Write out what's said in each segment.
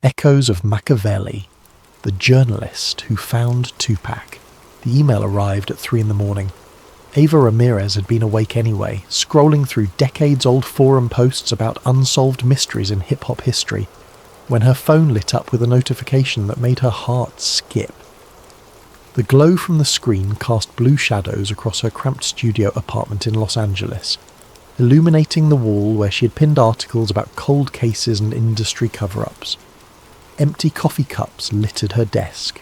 Echoes of Machiavelli, the journalist who found Tupac. The email arrived at 3 a.m. Ava Ramirez had been awake anyway, scrolling through decades-old forum posts about unsolved mysteries in hip-hop history, when her phone lit up with a notification that made her heart skip. The glow from the screen cast blue shadows across her cramped studio apartment in Los Angeles, illuminating the wall where she had pinned articles about cold cases and industry cover-ups. Empty coffee cups littered her desk.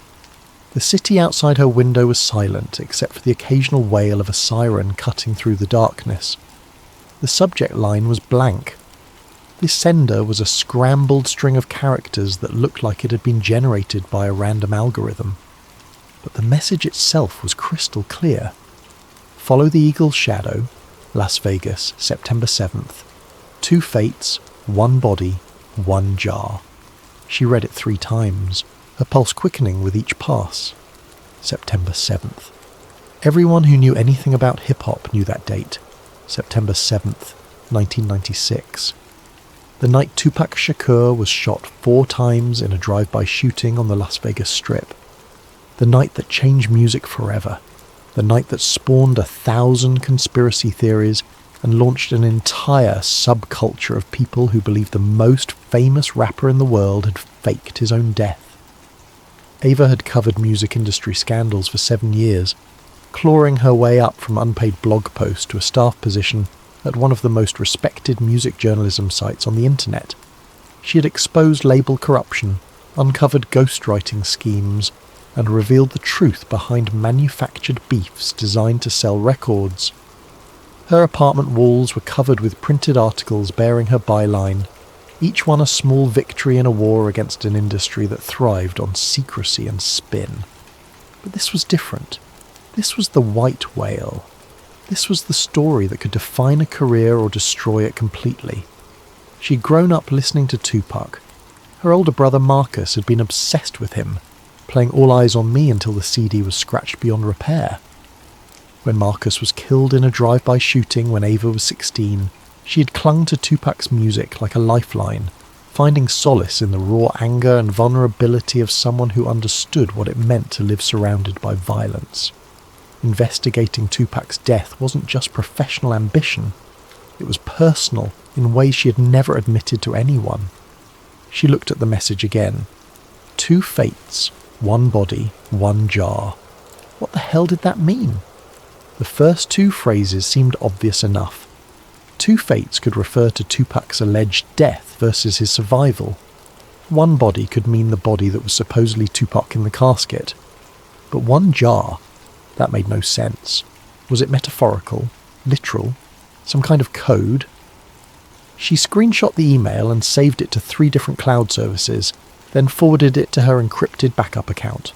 The city outside her window was silent, except for the occasional wail of a siren cutting through the darkness. The subject line was blank. This sender was a scrambled string of characters that looked like it had been generated by a random algorithm. But the message itself was crystal clear. Follow the eagle's shadow, Las Vegas, September 7th. 2 fates, 1 body, 1 jar. She read it 3 times, her pulse quickening with each pass. September 7th. Everyone who knew anything about hip-hop knew that date. September 7th, 1996. The night Tupac Shakur was shot 4 times in a drive-by shooting on the Las Vegas Strip. The night that changed music forever. The night that spawned 1,000 conspiracy theories and launched an entire subculture of people who believed the most famous rapper in the world had faked his own death. Ava had covered music industry scandals for 7 years, clawing her way up from unpaid blog post to a staff position at one of the most respected music journalism sites on the internet. She had exposed label corruption, uncovered ghostwriting schemes, and revealed the truth behind manufactured beefs designed to sell records. Her apartment walls were covered with printed articles bearing her byline, each one a small victory in a war against an industry that thrived on secrecy and spin. But this was different. This was the white whale. This was the story that could define a career or destroy it completely. She'd grown up listening to Tupac. Her older brother Marcus had been obsessed with him, playing All Eyes on Me until the CD was scratched beyond repair. When Marcus was killed in a drive-by shooting when Ava was 16, she had clung to Tupac's music like a lifeline, finding solace in the raw anger and vulnerability of someone who understood what it meant to live surrounded by violence. Investigating Tupac's death wasn't just professional ambition, it was personal in ways she had never admitted to anyone. She looked at the message again. 2 fates, 1 body, 1 jar. What the hell did that mean? The first 2 phrases seemed obvious enough. 2 fates could refer to Tupac's alleged death versus his survival. 1 body could mean the body that was supposedly Tupac in the casket. But 1 jar? That made no sense. Was it metaphorical? Literal? Some kind of code? She screenshot the email and saved it to 3 different cloud services, then forwarded it to her encrypted backup account.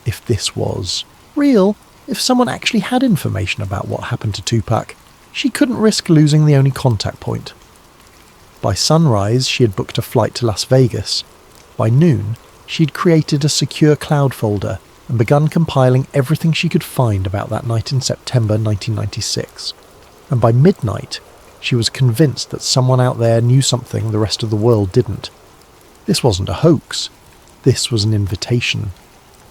If this was real, if someone actually had information about what happened to Tupac, she couldn't risk losing the only contact point. By sunrise, she had booked a flight to Las Vegas. By noon, she'd created a secure cloud folder and begun compiling everything she could find about that night in September 1996. And by midnight, she was convinced that someone out there knew something the rest of the world didn't. This wasn't a hoax. This was an invitation.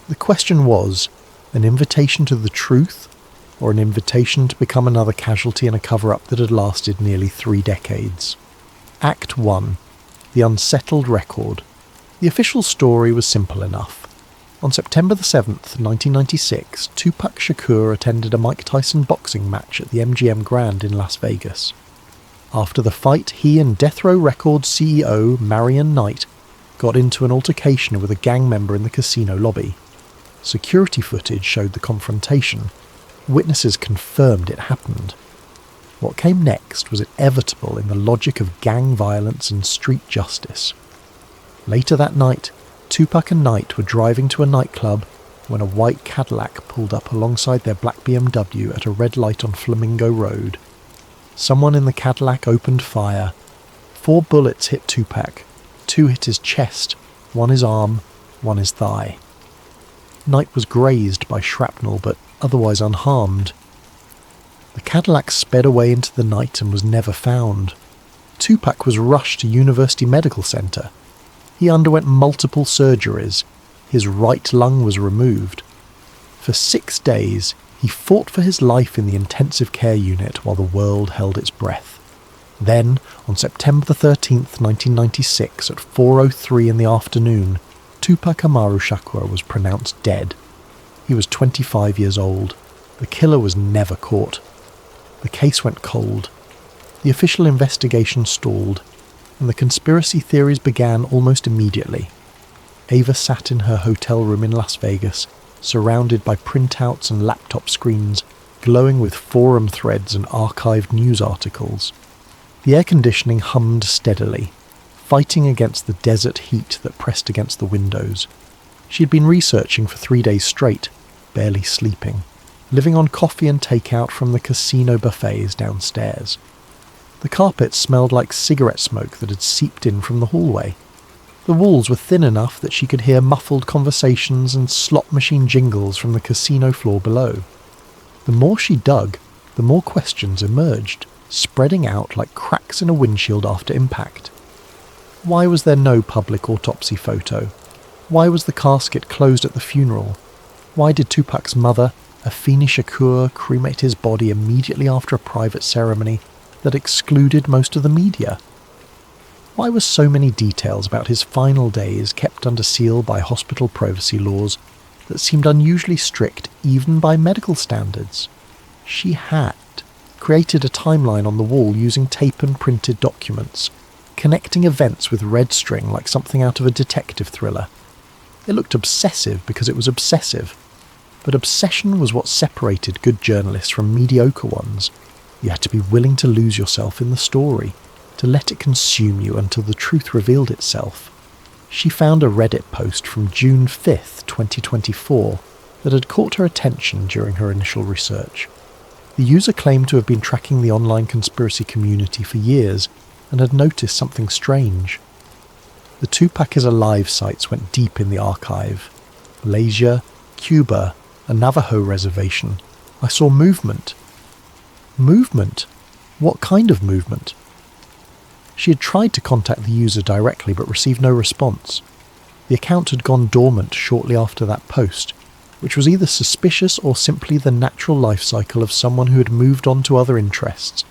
The question was, an invitation to the truth, or an invitation to become another casualty in a cover-up that had lasted nearly 3 decades? Act 1. The Unsettled Record. The official story was simple enough. On September the 7th, 1996, Tupac Shakur attended a Mike Tyson boxing match at the MGM Grand in Las Vegas. After the fight, he and Death Row Records CEO Marion Knight got into an altercation with a gang member in the casino lobby. Security footage showed the confrontation. Witnesses confirmed it happened. What came next was inevitable in the logic of gang violence and street justice. Later that night, Tupac and Knight were driving to a nightclub when a white Cadillac pulled up alongside their black BMW at a red light on Flamingo Road. Someone in the Cadillac opened fire. 4 bullets hit Tupac. 2 hit his chest, 1 his arm, 1 his thigh. Knight was grazed by shrapnel but otherwise unharmed. The Cadillac sped away into the night and was never found. Tupac was rushed to University Medical Center. He underwent multiple surgeries. His right lung was removed. For 6 days, he fought for his life in the intensive care unit while the world held its breath. Then, on September the 13th, 1996, at 4:03 in the afternoon, Tupac Amaru Shakur was pronounced dead. He was 25 years old. The killer was never caught. The case went cold. The official investigation stalled, and the conspiracy theories began almost immediately. Ava sat in her hotel room in Las Vegas, surrounded by printouts and laptop screens, glowing with forum threads and archived news articles. The air conditioning hummed steadily, fighting against the desert heat that pressed against the windows. She had been researching for 3 days straight, barely sleeping, living on coffee and takeout from the casino buffets downstairs. The carpet smelled like cigarette smoke that had seeped in from the hallway. The walls were thin enough that she could hear muffled conversations and slot machine jingles from the casino floor below. The more she dug, the more questions emerged, spreading out like cracks in a windshield after impact. Why was there no public autopsy photo? Why was the casket closed at the funeral? Why did Tupac's mother, Afeni Shakur, cremate his body immediately after a private ceremony that excluded most of the media? Why were so many details about his final days kept under seal by hospital privacy laws that seemed unusually strict even by medical standards? She had created a timeline on the wall using tape and printed documents, connecting events with red string like something out of a detective thriller. It looked obsessive because it was obsessive, but obsession was what separated good journalists from mediocre ones. You had to be willing to lose yourself in the story, to let it consume you until the truth revealed itself. She found a Reddit post from June 5th, 2024 that had caught her attention during her initial research. The user claimed to have been tracking the online conspiracy community for years and had noticed something strange. The Tupac is Alive sites went deep in the archive. Malaysia, Cuba, a Navajo reservation. I saw movement. Movement? What kind of movement? She had tried to contact the user directly but received no response. The account had gone dormant shortly after that post, which was either suspicious or simply the natural life cycle of someone who had moved on to other interests.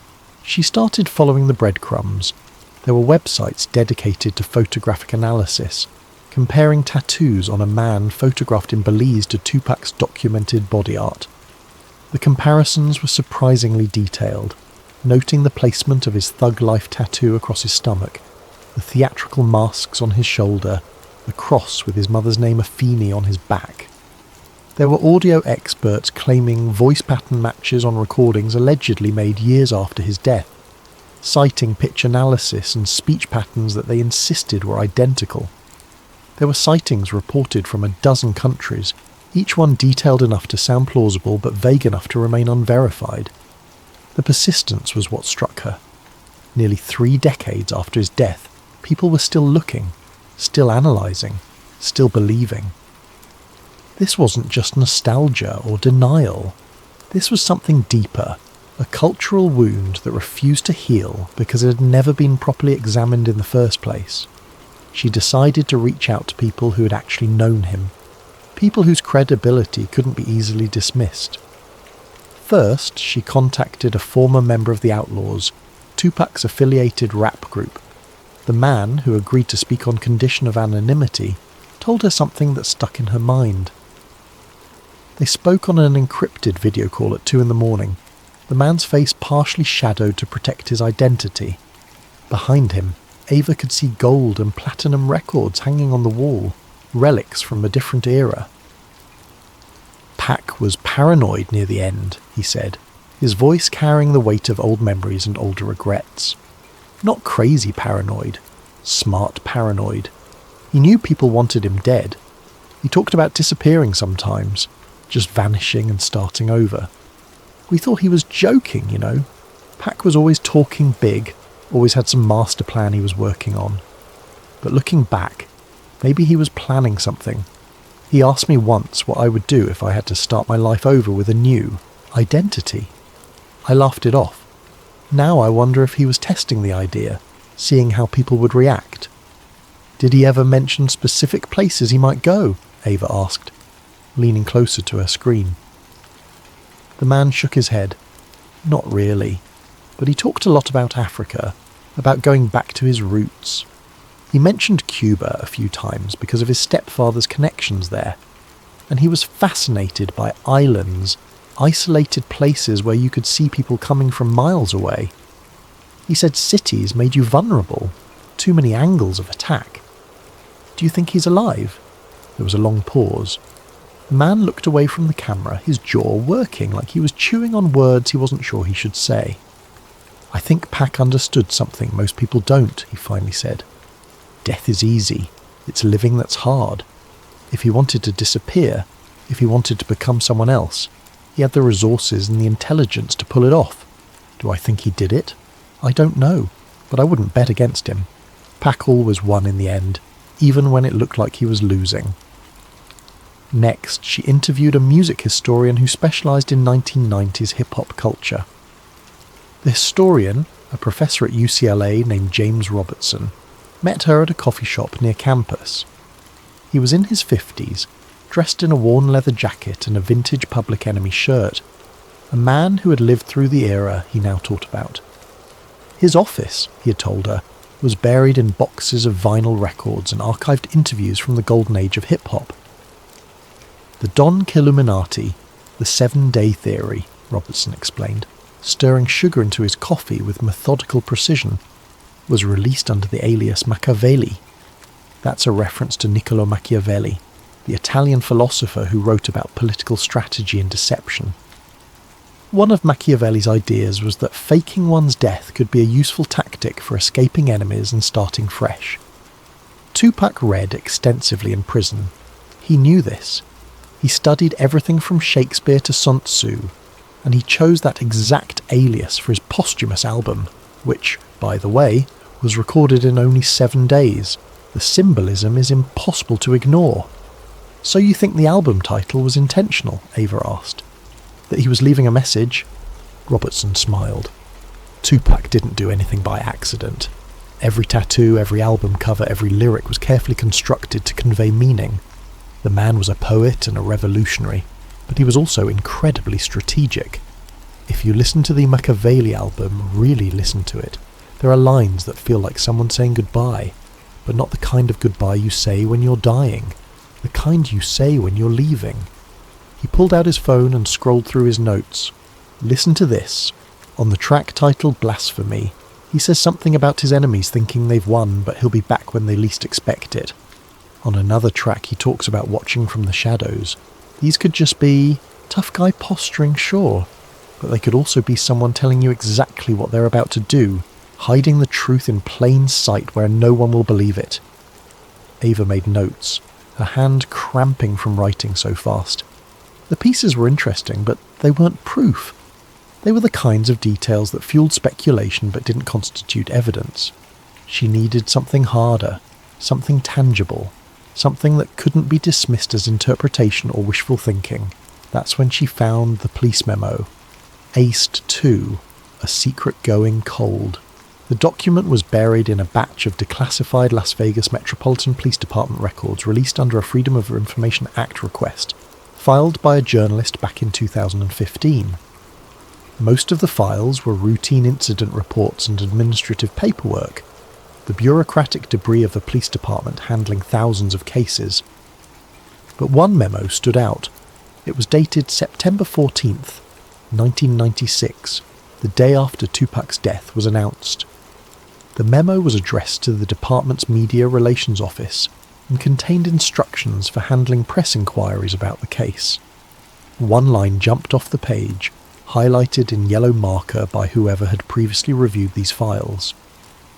She started following the breadcrumbs. There were websites dedicated to photographic analysis, comparing tattoos on a man photographed in Belize to Tupac's documented body art. The comparisons were surprisingly detailed, noting the placement of his thug life tattoo across his stomach, the theatrical masks on his shoulder, the cross with his mother's name Afeni on his back. There were audio experts claiming voice pattern matches on recordings allegedly made years after his death, citing pitch analysis and speech patterns that they insisted were identical. There were sightings reported from a dozen countries, each one detailed enough to sound plausible but vague enough to remain unverified. The persistence was what struck her. Nearly 3 decades after his death, people were still looking, still analysing, still believing. This wasn't just nostalgia or denial. This was something deeper, a cultural wound that refused to heal because it had never been properly examined in the first place. She decided to reach out to people who had actually known him, people whose credibility couldn't be easily dismissed. First, she contacted a former member of the Outlaws, Tupac's affiliated rap group. The man, who agreed to speak on condition of anonymity, told her something that stuck in her mind. They spoke on an encrypted video call at 2 a.m, the man's face partially shadowed to protect his identity. Behind him, Ava could see gold and platinum records hanging on the wall, relics from a different era. Pac was paranoid near the end, he said, his voice carrying the weight of old memories and older regrets. Not crazy paranoid, smart paranoid. He knew people wanted him dead. He talked about disappearing sometimes, just vanishing and starting over. We thought he was joking, you know. Pac was always talking big, always had some master plan he was working on. But looking back, maybe he was planning something. He asked me once what I would do if I had to start my life over with a new identity. I laughed it off. Now I wonder if he was testing the idea, seeing how people would react. Did he ever mention specific places he might go? Ava asked, leaning closer to her screen. The man shook his head. Not really, but he talked a lot about Africa, about going back to his roots. He mentioned Cuba a few times because of his stepfather's connections there, and he was fascinated by islands, isolated places where you could see people coming from miles away. He said cities made you vulnerable, too many angles of attack. Do you think he's alive? There was a long pause. The man looked away from the camera, his jaw working like he was chewing on words he wasn't sure he should say. I think Pac understood something most people don't, he finally said. Death is easy. It's living that's hard. If he wanted to disappear, if he wanted to become someone else, he had the resources and the intelligence to pull it off. Do I think he did it? I don't know, but I wouldn't bet against him. Pac always won in the end, even when it looked like he was losing. Next, she interviewed a music historian who specialised in 1990s hip-hop culture. The historian, a professor at UCLA named James Robertson, met her at a coffee shop near campus. He was in his 50s, dressed in a worn leather jacket and a vintage Public Enemy shirt, a man who had lived through the era he now taught about. His office, he had told her, was buried in boxes of vinyl records and archived interviews from the golden age of hip-hop. The Don Killuminati, the 7-day theory, Robertson explained, stirring sugar into his coffee with methodical precision, was released under the alias Machiavelli. That's a reference to Niccolo Machiavelli, the Italian philosopher who wrote about political strategy and deception. One of Machiavelli's ideas was that faking one's death could be a useful tactic for escaping enemies and starting fresh. Tupac read extensively in prison. He knew this. He studied everything from Shakespeare to Sun Tzu, and he chose that exact alias for his posthumous album, which, by the way, was recorded in only 7 days. The symbolism is impossible to ignore. So you think the album title was intentional? Ava asked. That he was leaving a message? Robertson smiled. Tupac didn't do anything by accident. Every tattoo, every album cover, every lyric was carefully constructed to convey meaning. The man was a poet and a revolutionary, but he was also incredibly strategic. If you listen to the Machiavelli album, really listen to it, there are lines that feel like someone saying goodbye, but not the kind of goodbye you say when you're dying, the kind you say when you're leaving. He pulled out his phone and scrolled through his notes. Listen to this. On the track titled Blasphemy, he says something about his enemies thinking they've won, but he'll be back when they least expect it. On another track he talks about watching from the shadows. These could just be tough guy posturing, sure, but they could also be someone telling you exactly what they're about to do, hiding the truth in plain sight where no one will believe it. Ava made notes, her hand cramping from writing so fast. The pieces were interesting, but they weren't proof. They were the kinds of details that fueled speculation but didn't constitute evidence. She needed something harder, something tangible, something that couldn't be dismissed as interpretation or wishful thinking. That's when she found the police memo. Aced 2, a secret going cold. The document was buried in a batch of declassified Las Vegas Metropolitan Police Department records released under a Freedom of Information Act request, filed by a journalist back in 2015. Most of the files were routine incident reports and administrative paperwork, the bureaucratic debris of the police department handling thousands of cases. But one memo stood out. It was dated September 14th, 1996, the day after Tupac's death was announced. The memo was addressed to the department's media relations office and contained instructions for handling press inquiries about the case. One line jumped off the page, highlighted in yellow marker by whoever had previously reviewed these files.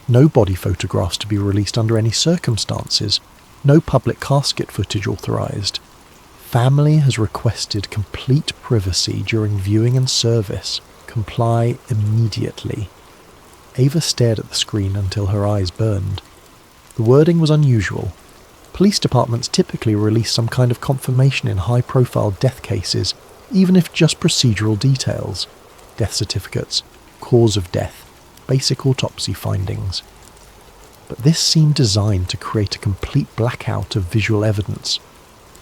No body photographs to be released under any circumstances, no public casket footage authorised. Family has requested complete privacy during viewing and service. Comply immediately. Ava stared at the screen until her eyes burned. The wording was unusual. Police departments typically release some kind of confirmation in high-profile death cases, even if just procedural details. Death certificates, cause of death, basic autopsy findings. but this seemed designed to create a complete blackout of visual evidence.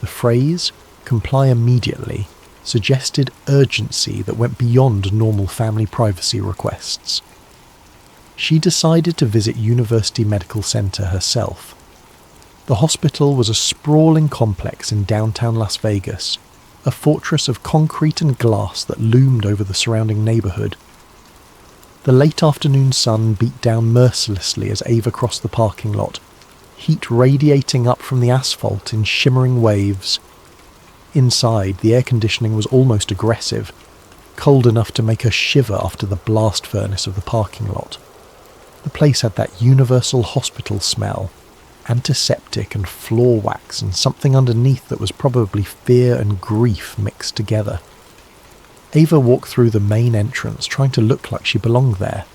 The phrase, "comply immediately," suggested urgency that went beyond normal family privacy requests. She decided to visit University Medical Center herself. The hospital was a sprawling complex in downtown Las Vegas, a fortress of concrete and glass that loomed over the surrounding neighborhood. The late afternoon sun beat down mercilessly as Ava crossed the parking lot, heat radiating up from the asphalt in shimmering waves. Inside, the air conditioning was almost aggressive, cold enough to make her shiver after the blast furnace of the parking lot. The place had that universal hospital smell, antiseptic and floor wax, and something underneath that was probably fear and grief mixed together. Ava walked through the main entrance, trying to look like she belonged there,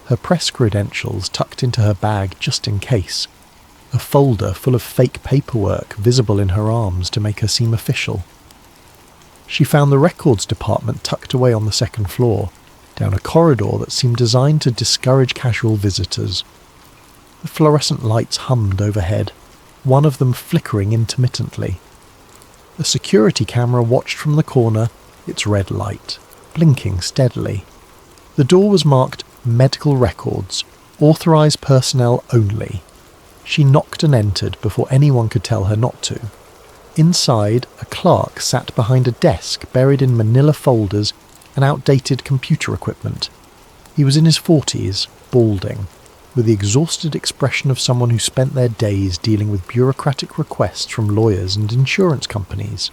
her press credentials tucked into her bag just in case, a folder full of fake paperwork visible in her arms to make her seem official. She found the records department tucked away on the second floor, down a corridor that seemed designed to discourage casual visitors. The fluorescent lights hummed overhead, one of them flickering intermittently. A security camera watched from the corner, its red light, blinking steadily. The door was marked "Medical Records, Authorized Personnel Only." She knocked and entered before anyone could tell her not to. Inside, a clerk sat behind a desk buried in manila folders and outdated computer equipment. He was in his 40s, balding, with the exhausted expression of someone who spent their days dealing with bureaucratic requests from lawyers and insurance companies.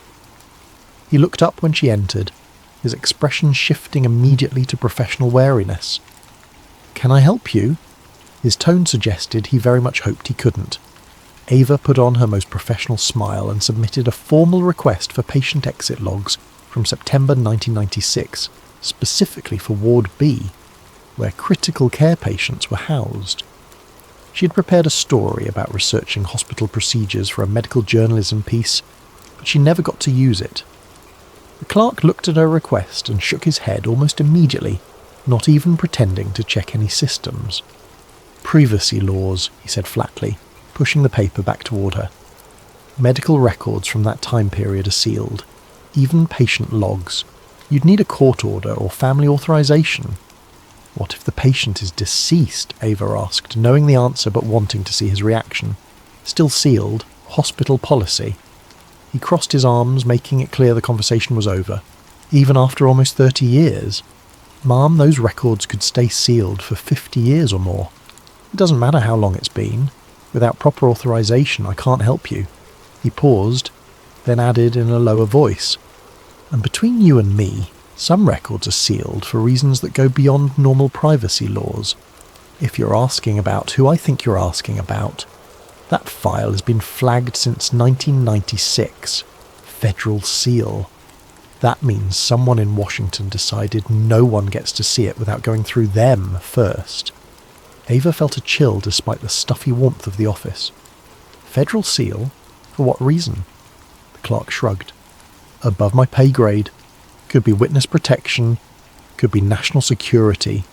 He looked up when she entered, his expression shifting immediately to professional wariness. "Can I help you?" His tone suggested he very much hoped he couldn't. Ava put on her most professional smile and submitted a formal request for patient exit logs from September 1996, specifically for Ward B, where critical care patients were housed. She had prepared a story about researching hospital procedures for a medical journalism piece, but she never got to use it. The clerk looked at her request and shook his head almost immediately, not even pretending to check any systems. "Privacy laws," he said flatly, pushing the paper back toward her. "Medical records from that time period are sealed, even patient logs. You'd need a court order or family authorization." "What if the patient is deceased?" Ava asked, knowing the answer but wanting to see his reaction. "Still sealed, hospital policy." He crossed his arms, making it clear the conversation was over. "Even after almost 30 years? Ma'am, those records could stay sealed for 50 years or more. It doesn't matter how long it's been. Without proper authorization, I can't help you." He paused, then added in a lower voice, "And between you and me, some records are sealed for reasons that go beyond normal privacy laws. If you're asking about who I think you're asking about, that file has been flagged since 1996. Federal seal. That means someone in Washington decided no one gets to see it without going through them first." Ava felt a chill despite the stuffy warmth of the office. "Federal seal? For what reason?" The clerk shrugged. "Above my pay grade. Could be witness protection, could be national security,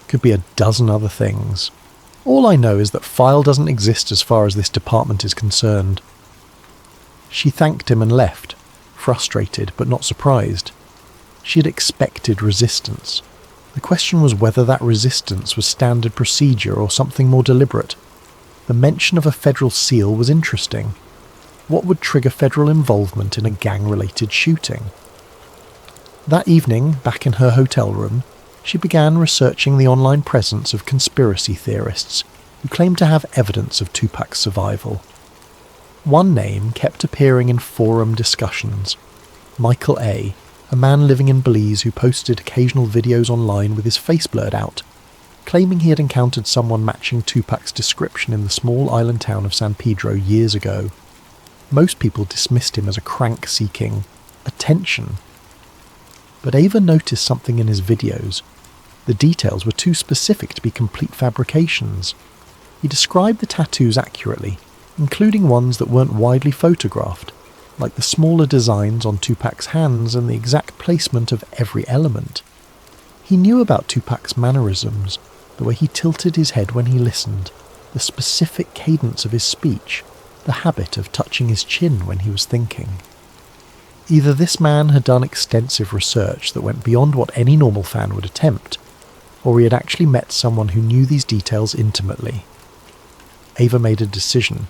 could be a dozen other things. All I know is that file doesn't exist as far as this department is concerned." She thanked him and left, frustrated but not surprised. She had expected resistance. The question was whether that resistance was standard procedure or something more deliberate. The mention of a federal seal was interesting. What would trigger federal involvement in a gang-related shooting? That evening, back in her hotel room, she began researching the online presence of conspiracy theorists who claimed to have evidence of Tupac's survival. One name kept appearing in forum discussions: Michael A., a man living in Belize who posted occasional videos online with his face blurred out, claiming he had encountered someone matching Tupac's description in the small island town of San Pedro years ago. Most people dismissed him as a crank seeking attention. But Ava noticed something in his videos. The details were too specific to be complete fabrications. He described the tattoos accurately, including ones that weren't widely photographed, like the smaller designs on Tupac's hands and the exact placement of every element. He knew about Tupac's mannerisms, the way he tilted his head when he listened, the specific cadence of his speech, the habit of touching his chin when he was thinking. Either this man had done extensive research that went beyond what any normal fan would attempt, or he had actually met someone who knew these details intimately. Ava made a decision.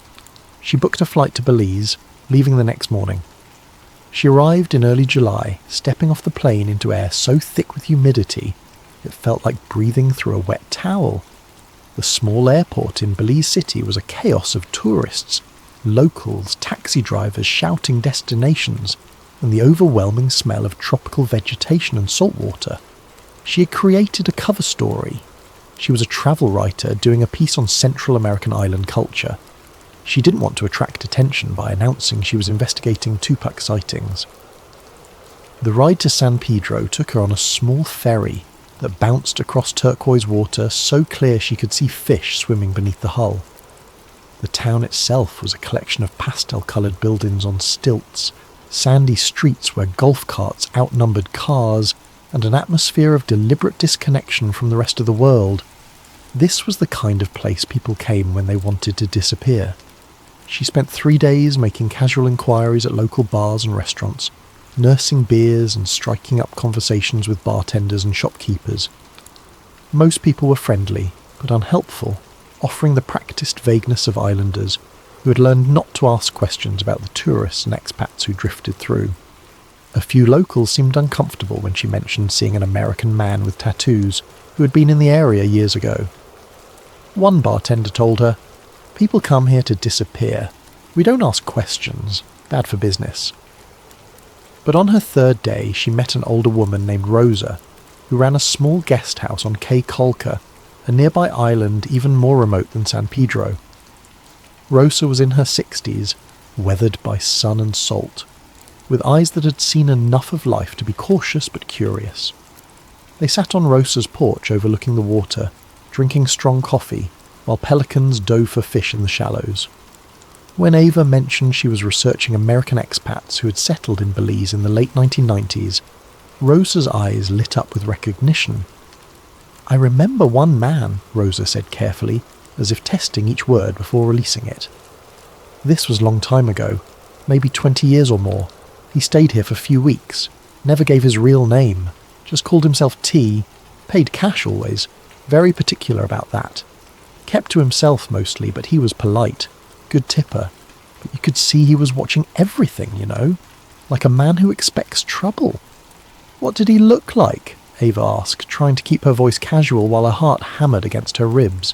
She booked a flight to Belize, leaving the next morning. She arrived in early July, stepping off the plane into air so thick with humidity it felt like breathing through a wet towel. The small airport in Belize City was a chaos of tourists, locals, taxi drivers shouting destinations, and the overwhelming smell of tropical vegetation and saltwater. She had created a cover story. She was a travel writer doing a piece on Central American island culture. She didn't want to attract attention by announcing she was investigating Tupac sightings. The ride to San Pedro took her on a small ferry that bounced across turquoise water so clear she could see fish swimming beneath the hull. The town itself was a collection of pastel-coloured buildings on stilts, sandy streets where golf carts outnumbered cars, and an atmosphere of deliberate disconnection from the rest of the world. This was the kind of place people came when they wanted to disappear. She spent 3 days making casual inquiries at local bars and restaurants, nursing beers and striking up conversations with bartenders and shopkeepers. Most people were friendly, but unhelpful, offering the practiced vagueness of islanders who had learned not to ask questions about the tourists and expats who drifted through. A few locals seemed uncomfortable when she mentioned seeing an American man with tattoos who had been in the area years ago. One bartender told her, "People come here to disappear. We don't ask questions. Bad for business." But on her third day, she met an older woman named Rosa, who ran a small guest house on Caye Caulker, a nearby island even more remote than San Pedro. Rosa was in her 60s, weathered by sun and salt, with eyes that had seen enough of life to be cautious but curious. They sat on Rosa's porch overlooking the water, drinking strong coffee, while pelicans dove for fish in the shallows. When Ava mentioned she was researching American expats who had settled in Belize in the late 1990s, Rosa's eyes lit up with recognition. "I remember one man," Rosa said carefully, as if testing each word before releasing it. "This was a long time ago, maybe 20 years or more. He stayed here for a few weeks, never gave his real name, just called himself T, paid cash always, very particular about that. Kept to himself mostly, but he was polite, good tipper, but you could see he was watching everything, you know, like a man who expects trouble." "What did he look like?" Ava asked, trying to keep her voice casual while her heart hammered against her ribs.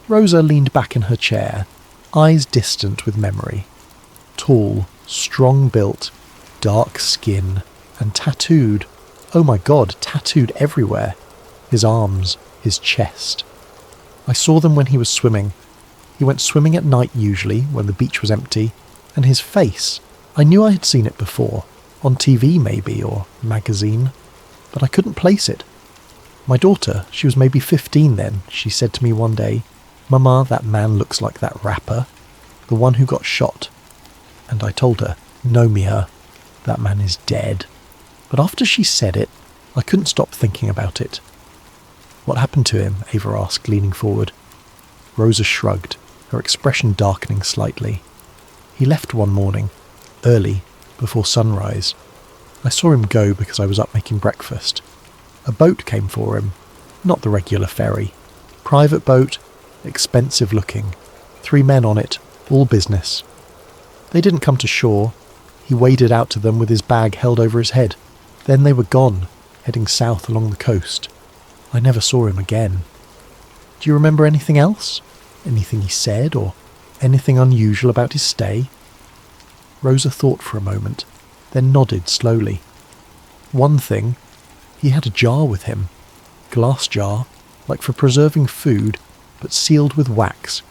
Rosa leaned back in her chair, eyes distant with memory. Tall, strong-built, dark skin, and tattooed. Oh my God, tattooed everywhere. His arms, his chest. I saw them when he was swimming. He went swimming at night usually, when the beach was empty, and his face, I knew I had seen it before, on TV maybe, or magazine, but I couldn't place it. My daughter, she was maybe 15 then, she said to me one day, "Mama, that man looks like that rapper, the one who got shot." And I told her, "No, Mia, that man is dead." But after she said it, I couldn't stop thinking about it. "What happened to him?" Ava asked, leaning forward. Rosa shrugged, her expression darkening slightly. "He left one morning, early, before sunrise. I saw him go because I was up making breakfast. A boat came for him, not the regular ferry. Private boat, expensive looking. 3 men on it, all business. They didn't come to shore. He waded out to them with his bag held over his head. Then they were gone, heading south along the coast. I never saw him again." "Do you remember anything else? Anything he said, or anything unusual about his stay?" Rosa thought for a moment, then nodded slowly. "One thing, he had a jar with him. Glass jar, like for preserving food, but sealed with wax.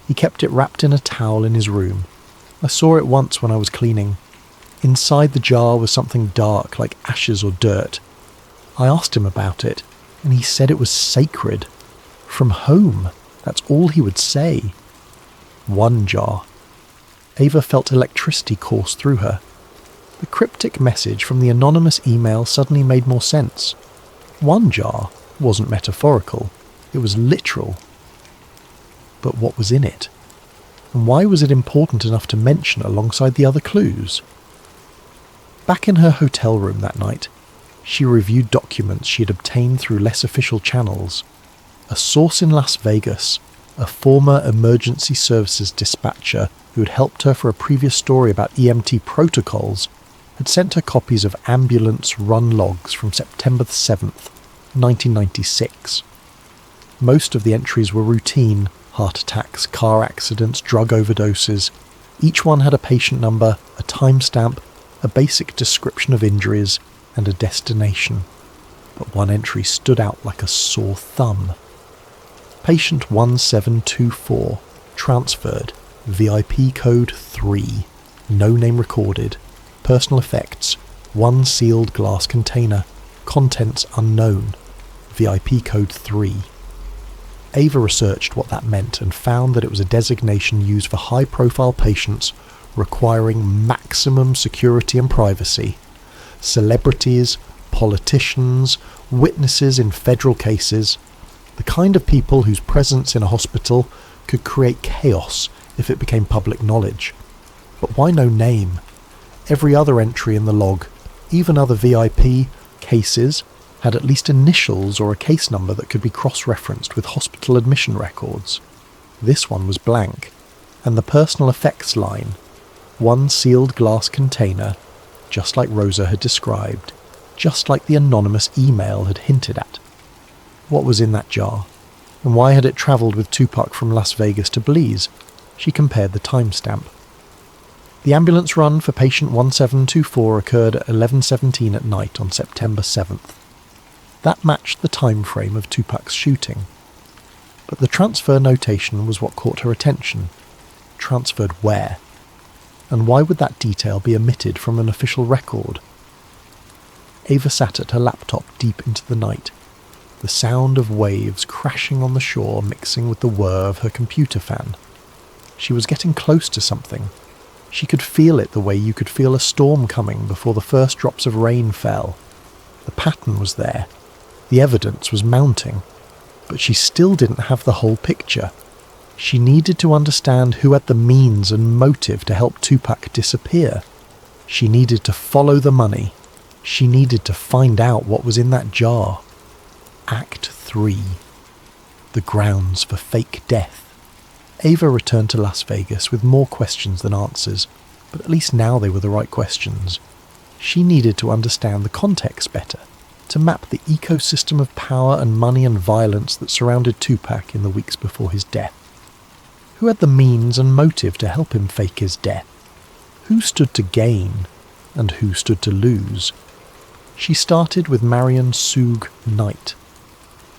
He kept it wrapped in a towel in his room. I saw it once when I was cleaning. Inside the jar was something dark, like ashes or dirt. I asked him about it, and he said it was sacred. From home, that's all he would say. One jar." Ava felt electricity course through her. The cryptic message from the anonymous email suddenly made more sense. One jar wasn't metaphorical, it was literal. But what was in it? And why was it important enough to mention alongside the other clues? Back in her hotel room that night, she reviewed documents she had obtained through less official channels. A source in Las Vegas, a former emergency services dispatcher who had helped her for a previous story about EMT protocols, had sent her copies of ambulance run logs from September 7th, 1996. Most of the entries were routine: heart attacks, car accidents, drug overdoses. Each one had a patient number, a timestamp, a basic description of injuries, and a destination. But one entry stood out like a sore thumb. Patient 1724, transferred, VIP code 3, no name recorded, personal effects, one sealed glass container, contents unknown, VIP code 3. Ava researched what that meant and found that it was a designation used for high-profile patients requiring maximum security and privacy. Celebrities, politicians, witnesses in federal cases, the kind of people whose presence in a hospital could create chaos if it became public knowledge. But why no name? Every other entry in the log, even other VIP cases, had at least initials or a case number that could be cross-referenced with hospital admission records. This one was blank, and the personal effects line, one sealed glass container, just like Rosa had described, just like the anonymous email had hinted at. What was in that jar? And why had it travelled with Tupac from Las Vegas to Belize? She compared the timestamp. The ambulance run for patient 1724 occurred at 11:17 at night on September 7th. That matched the time frame of Tupac's shooting. But the transfer notation was what caught her attention. Transferred where? And why would that detail be omitted from an official record? Ava sat at her laptop deep into the night, the sound of waves crashing on the shore mixing with the whir of her computer fan. She was getting close to something. She could feel it the way you could feel a storm coming before the first drops of rain fell. The pattern was there. The evidence was mounting. But she still didn't have the whole picture. She needed to understand who had the means and motive to help Tupac disappear. She needed to follow the money. She needed to find out what was in that jar. Act 3. The grounds for fake death. Ava returned to Las Vegas with more questions than answers, but at least now they were the right questions. She needed to understand the context better, to map the ecosystem of power and money and violence that surrounded Tupac in the weeks before his death. Who had the means and motive to help him fake his death? Who stood to gain, and who stood to lose? She started with Marion Suge Knight.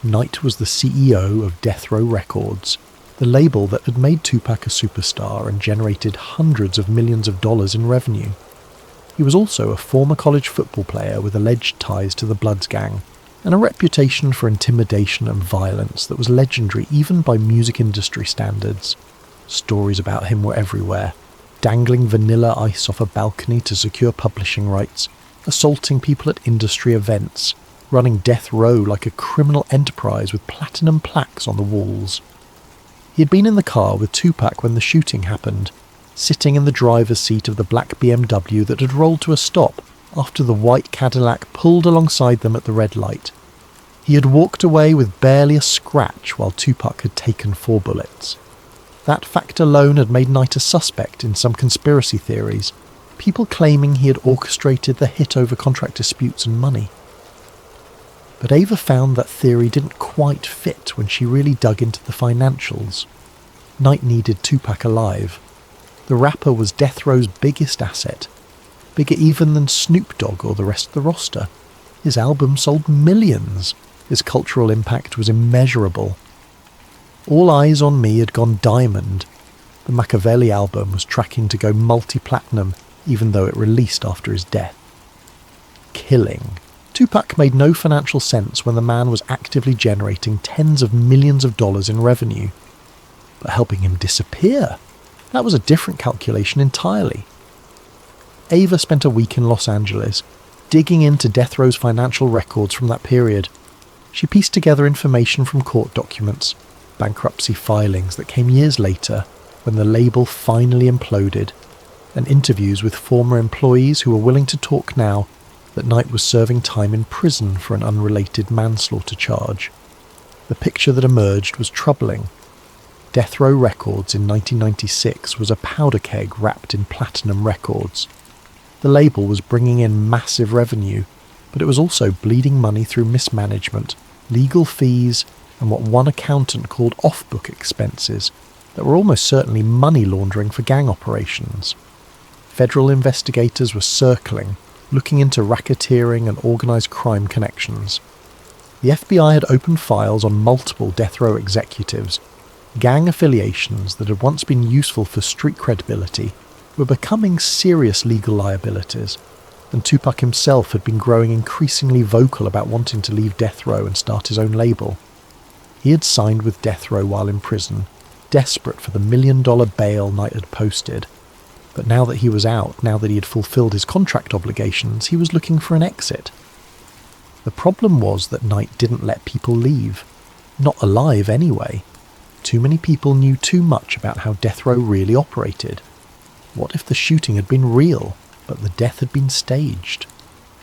Knight was the CEO of Death Row Records, the label that had made Tupac a superstar and generated hundreds of millions of dollars in revenue. He was also a former college football player with alleged ties to the Bloods gang, and a reputation for intimidation and violence that was legendary even by music industry standards. Stories about him were everywhere, dangling Vanilla Ice off a balcony to secure publishing rights, assaulting people at industry events, running Death Row like a criminal enterprise with platinum plaques on the walls. He had been in the car with Tupac when the shooting happened, sitting in the driver's seat of the black BMW that had rolled to a stop after the white Cadillac pulled alongside them at the red light. He had walked away with barely a scratch while Tupac had taken 4 bullets. That fact alone had made Knight a suspect in some conspiracy theories, people claiming he had orchestrated the hit over contract disputes and money. But Ava found that theory didn't quite fit when she really dug into the financials. Knight needed Tupac alive. The rapper was Death Row's biggest asset, bigger even than Snoop Dogg or the rest of the roster. His album sold millions. His cultural impact was immeasurable. All Eyes on Me had gone diamond. The Machiavelli album was tracking to go multi-platinum, even though it released after his death. Killing. Tupac made no financial sense when the man was actively generating tens of millions of dollars in revenue. But helping him disappear? That was a different calculation entirely. Ava spent a week in Los Angeles, digging into Death Row's financial records from that period. She pieced together information from court documents, bankruptcy filings that came years later when the label finally imploded, and interviews with former employees who were willing to talk now that Knight was serving time in prison for an unrelated manslaughter charge. The picture that emerged was troubling. Death Row Records in 1996 was a powder keg wrapped in platinum records. The label was bringing in massive revenue, but it was also bleeding money through mismanagement, legal fees, and what one accountant called off-book expenses that were almost certainly money laundering for gang operations. Federal investigators were circling, looking into racketeering and organised crime connections. The FBI had opened files on multiple death row executives. Gang affiliations that had once been useful for street credibility were becoming serious legal liabilities, and Tupac himself had been growing increasingly vocal about wanting to leave death row and start his own label. He had signed with death row while in prison, desperate for the $1 million bail Knight had posted. But now that he was out, now that he had fulfilled his contract obligations, he was looking for an exit. The problem was that Knight didn't let people leave. Not alive anyway. Too many people knew too much about how death row really operated. What if the shooting had been real, but the death had been staged?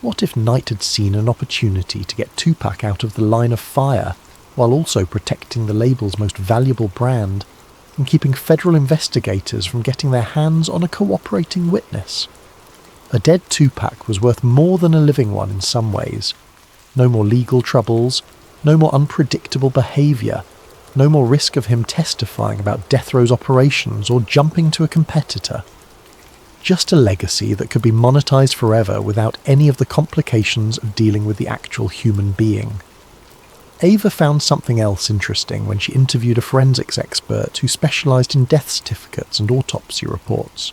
What if Knight had seen an opportunity to get Tupac out of the line of fire, while also protecting the label's most valuable brand, and keeping federal investigators from getting their hands on a cooperating witness? A dead Tupac was worth more than a living one in some ways. No more legal troubles, no more unpredictable behaviour, no more risk of him testifying about death row's operations or jumping to a competitor. Just a legacy that could be monetised forever without any of the complications of dealing with the actual human being. Ava found something else interesting when she interviewed a forensics expert who specialised in death certificates and autopsy reports.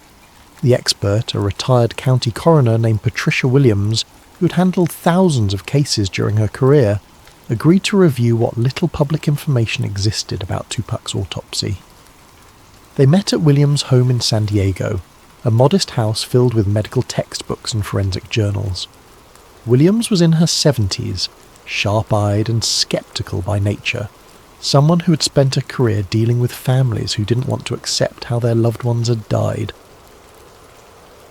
The expert, a retired county coroner named Patricia Williams, who had handled thousands of cases during her career, agreed to review what little public information existed about Tupac's autopsy. They met at Williams' home in San Diego, a modest house filled with medical textbooks and forensic journals. Williams was in her 70s, sharp-eyed and sceptical by nature, someone who had spent a career dealing with families who didn't want to accept how their loved ones had died.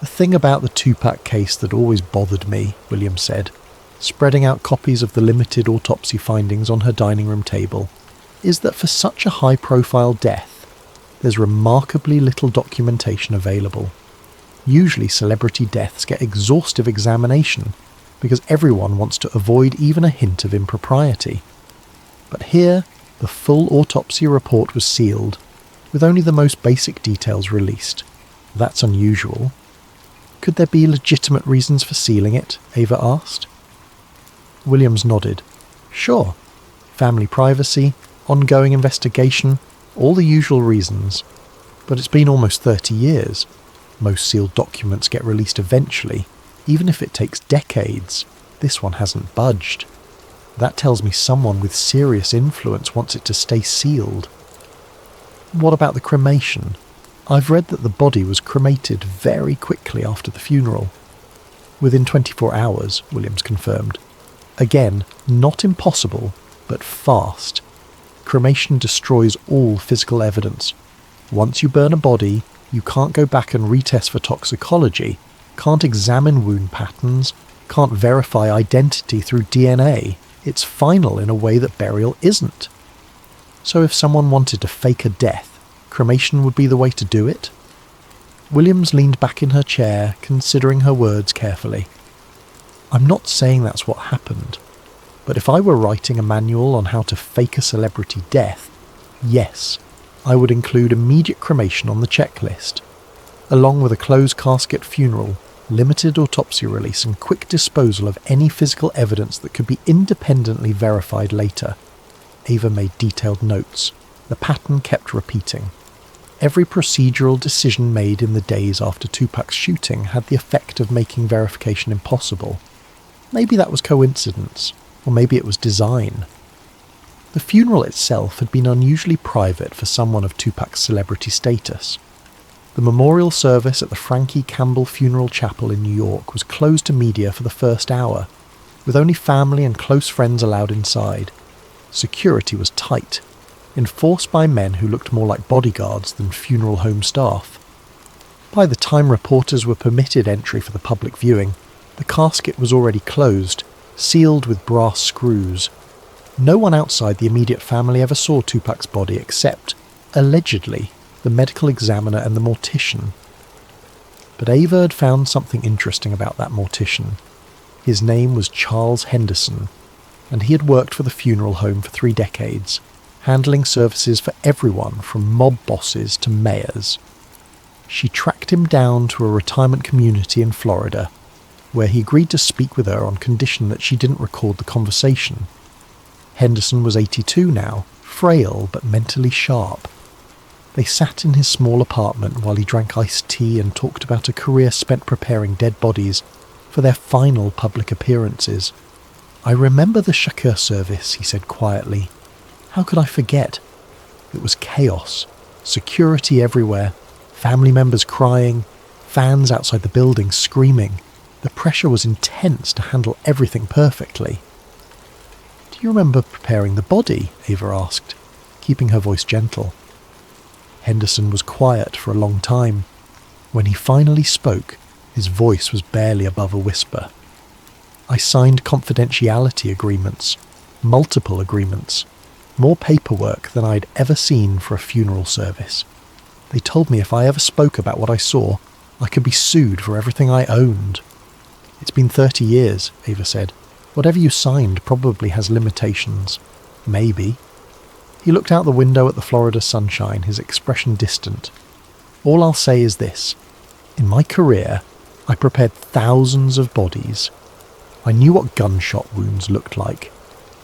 "The thing about the Tupac case that always bothered me," Williams said, spreading out copies of the limited autopsy findings on her dining room table, "is that for such a high-profile death, there's remarkably little documentation available. Usually celebrity deaths get exhaustive examination because everyone wants to avoid even a hint of impropriety. But here, the full autopsy report was sealed, with only the most basic details released. That's unusual." "Could there be legitimate reasons for sealing it?" Ava asked. Williams nodded. "Sure. Family privacy, ongoing investigation, all the usual reasons. But it's been almost 30 years. Most sealed documents get released eventually, even if it takes decades. This one hasn't budged. That tells me someone with serious influence wants it to stay sealed." "What about the cremation? I've read that the body was cremated very quickly after the funeral." "Within 24 hours, Williams confirmed. "Again, not impossible, but fast. Cremation destroys all physical evidence. Once you burn a body, you can't go back and retest for toxicology, can't examine wound patterns, can't verify identity through DNA. It's final in a way that burial isn't. So if someone wanted to fake a death, cremation would be the way to do it?" Williams leaned back in her chair, considering her words carefully. "I'm not saying that's what happened, but if I were writing a manual on how to fake a celebrity death, yes, I would include immediate cremation on the checklist, along with a closed casket funeral, limited autopsy release and quick disposal of any physical evidence that could be independently verified later." Ava made detailed notes. The pattern kept repeating. Every procedural decision made in the days after Tupac's shooting had the effect of making verification impossible. Maybe that was coincidence, or maybe it was design. The funeral itself had been unusually private for someone of Tupac's celebrity status. The memorial service at the Frankie Campbell Funeral Chapel in New York was closed to media for the first hour, with only family and close friends allowed inside. Security was tight. enforced by men who looked more like bodyguards than funeral home staff. By the time reporters were permitted entry for the public viewing, the casket was already closed, sealed with brass screws. No one outside the immediate family ever saw Tupac's body except, allegedly, the medical examiner and the mortician. But Ava had found something interesting about that mortician. His name was Charles Henderson, and he had worked for the funeral home for 3 decades, handling services for everyone from mob bosses to mayors. She tracked him down to a retirement community in Florida, where he agreed to speak with her on condition that she didn't record the conversation. Henderson was 82 now, frail but mentally sharp. They sat in his small apartment while he drank iced tea and talked about a career spent preparing dead bodies for their final public appearances. "I remember the Shakur service," he said quietly. "How could I forget? It was chaos, security everywhere, family members crying, fans outside the building screaming. The pressure was intense to handle everything perfectly." "Do you remember preparing the body?" Ava asked, keeping her voice gentle. Henderson was quiet for a long time. When he finally spoke, his voice was barely above a whisper. "I signed confidentiality agreements, multiple agreements, more paperwork than I'd ever seen for a funeral service. They told me if I ever spoke about what I saw, I could be sued for everything I owned." "It's been 30 years, Ava said. "Whatever you signed probably has limitations." "Maybe." He looked out the window at the Florida sunshine, his expression distant. "All I'll say is this. In my career, I prepared thousands of bodies. I knew what gunshot wounds looked like.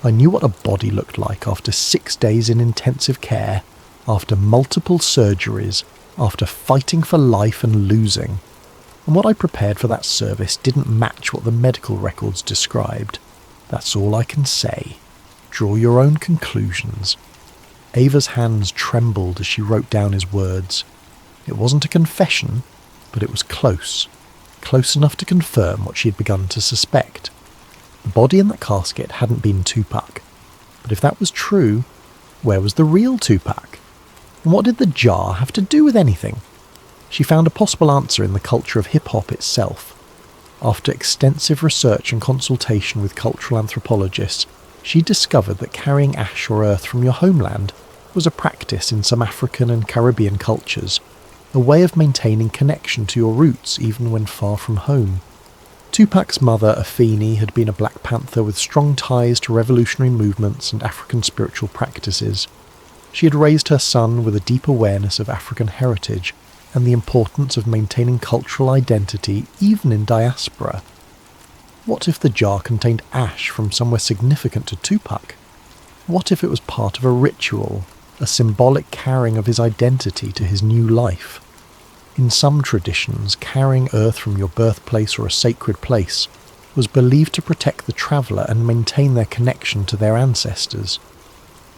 I knew what a body looked like after 6 days in intensive care, after multiple surgeries, after fighting for life and losing. And what I prepared for that service didn't match what the medical records described. That's all I can say. Draw your own conclusions." Ava's hands trembled as she wrote down his words. It wasn't a confession, but it was close enough to confirm what she had begun to suspect. The body in that casket hadn't been Tupac. But if that was true, where was the real Tupac? And what did the jar have to do with anything? She found a possible answer in the culture of hip-hop itself. After extensive research and consultation with cultural anthropologists, she discovered that carrying ash or earth from your homeland was a practice in some African and Caribbean cultures, a way of maintaining connection to your roots even when far from home. Tupac's mother, Afeni, had been a Black Panther with strong ties to revolutionary movements and African spiritual practices. She had raised her son with a deep awareness of African heritage and the importance of maintaining cultural identity even in diaspora. What if the jar contained ash from somewhere significant to Tupac? What if it was part of a ritual, a symbolic carrying of his identity to his new life? In some traditions, carrying earth from your birthplace or a sacred place was believed to protect the traveller and maintain their connection to their ancestors.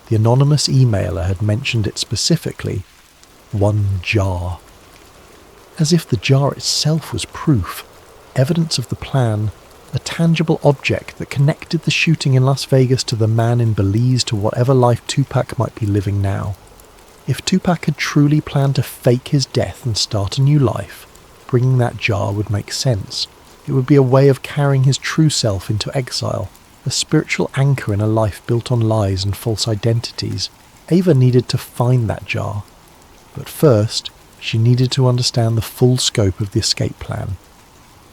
The anonymous emailer had mentioned it specifically, one jar. As if the jar itself was proof, evidence of the plan, a tangible object that connected the shooting in Las Vegas to the man in Belize to whatever life Tupac might be living now. If Tupac had truly planned to fake his death and start a new life, bringing that jar would make sense. It would be a way of carrying his true self into exile, a spiritual anchor in a life built on lies and false identities. Ava needed to find that jar. But first, she needed to understand the full scope of the escape plan.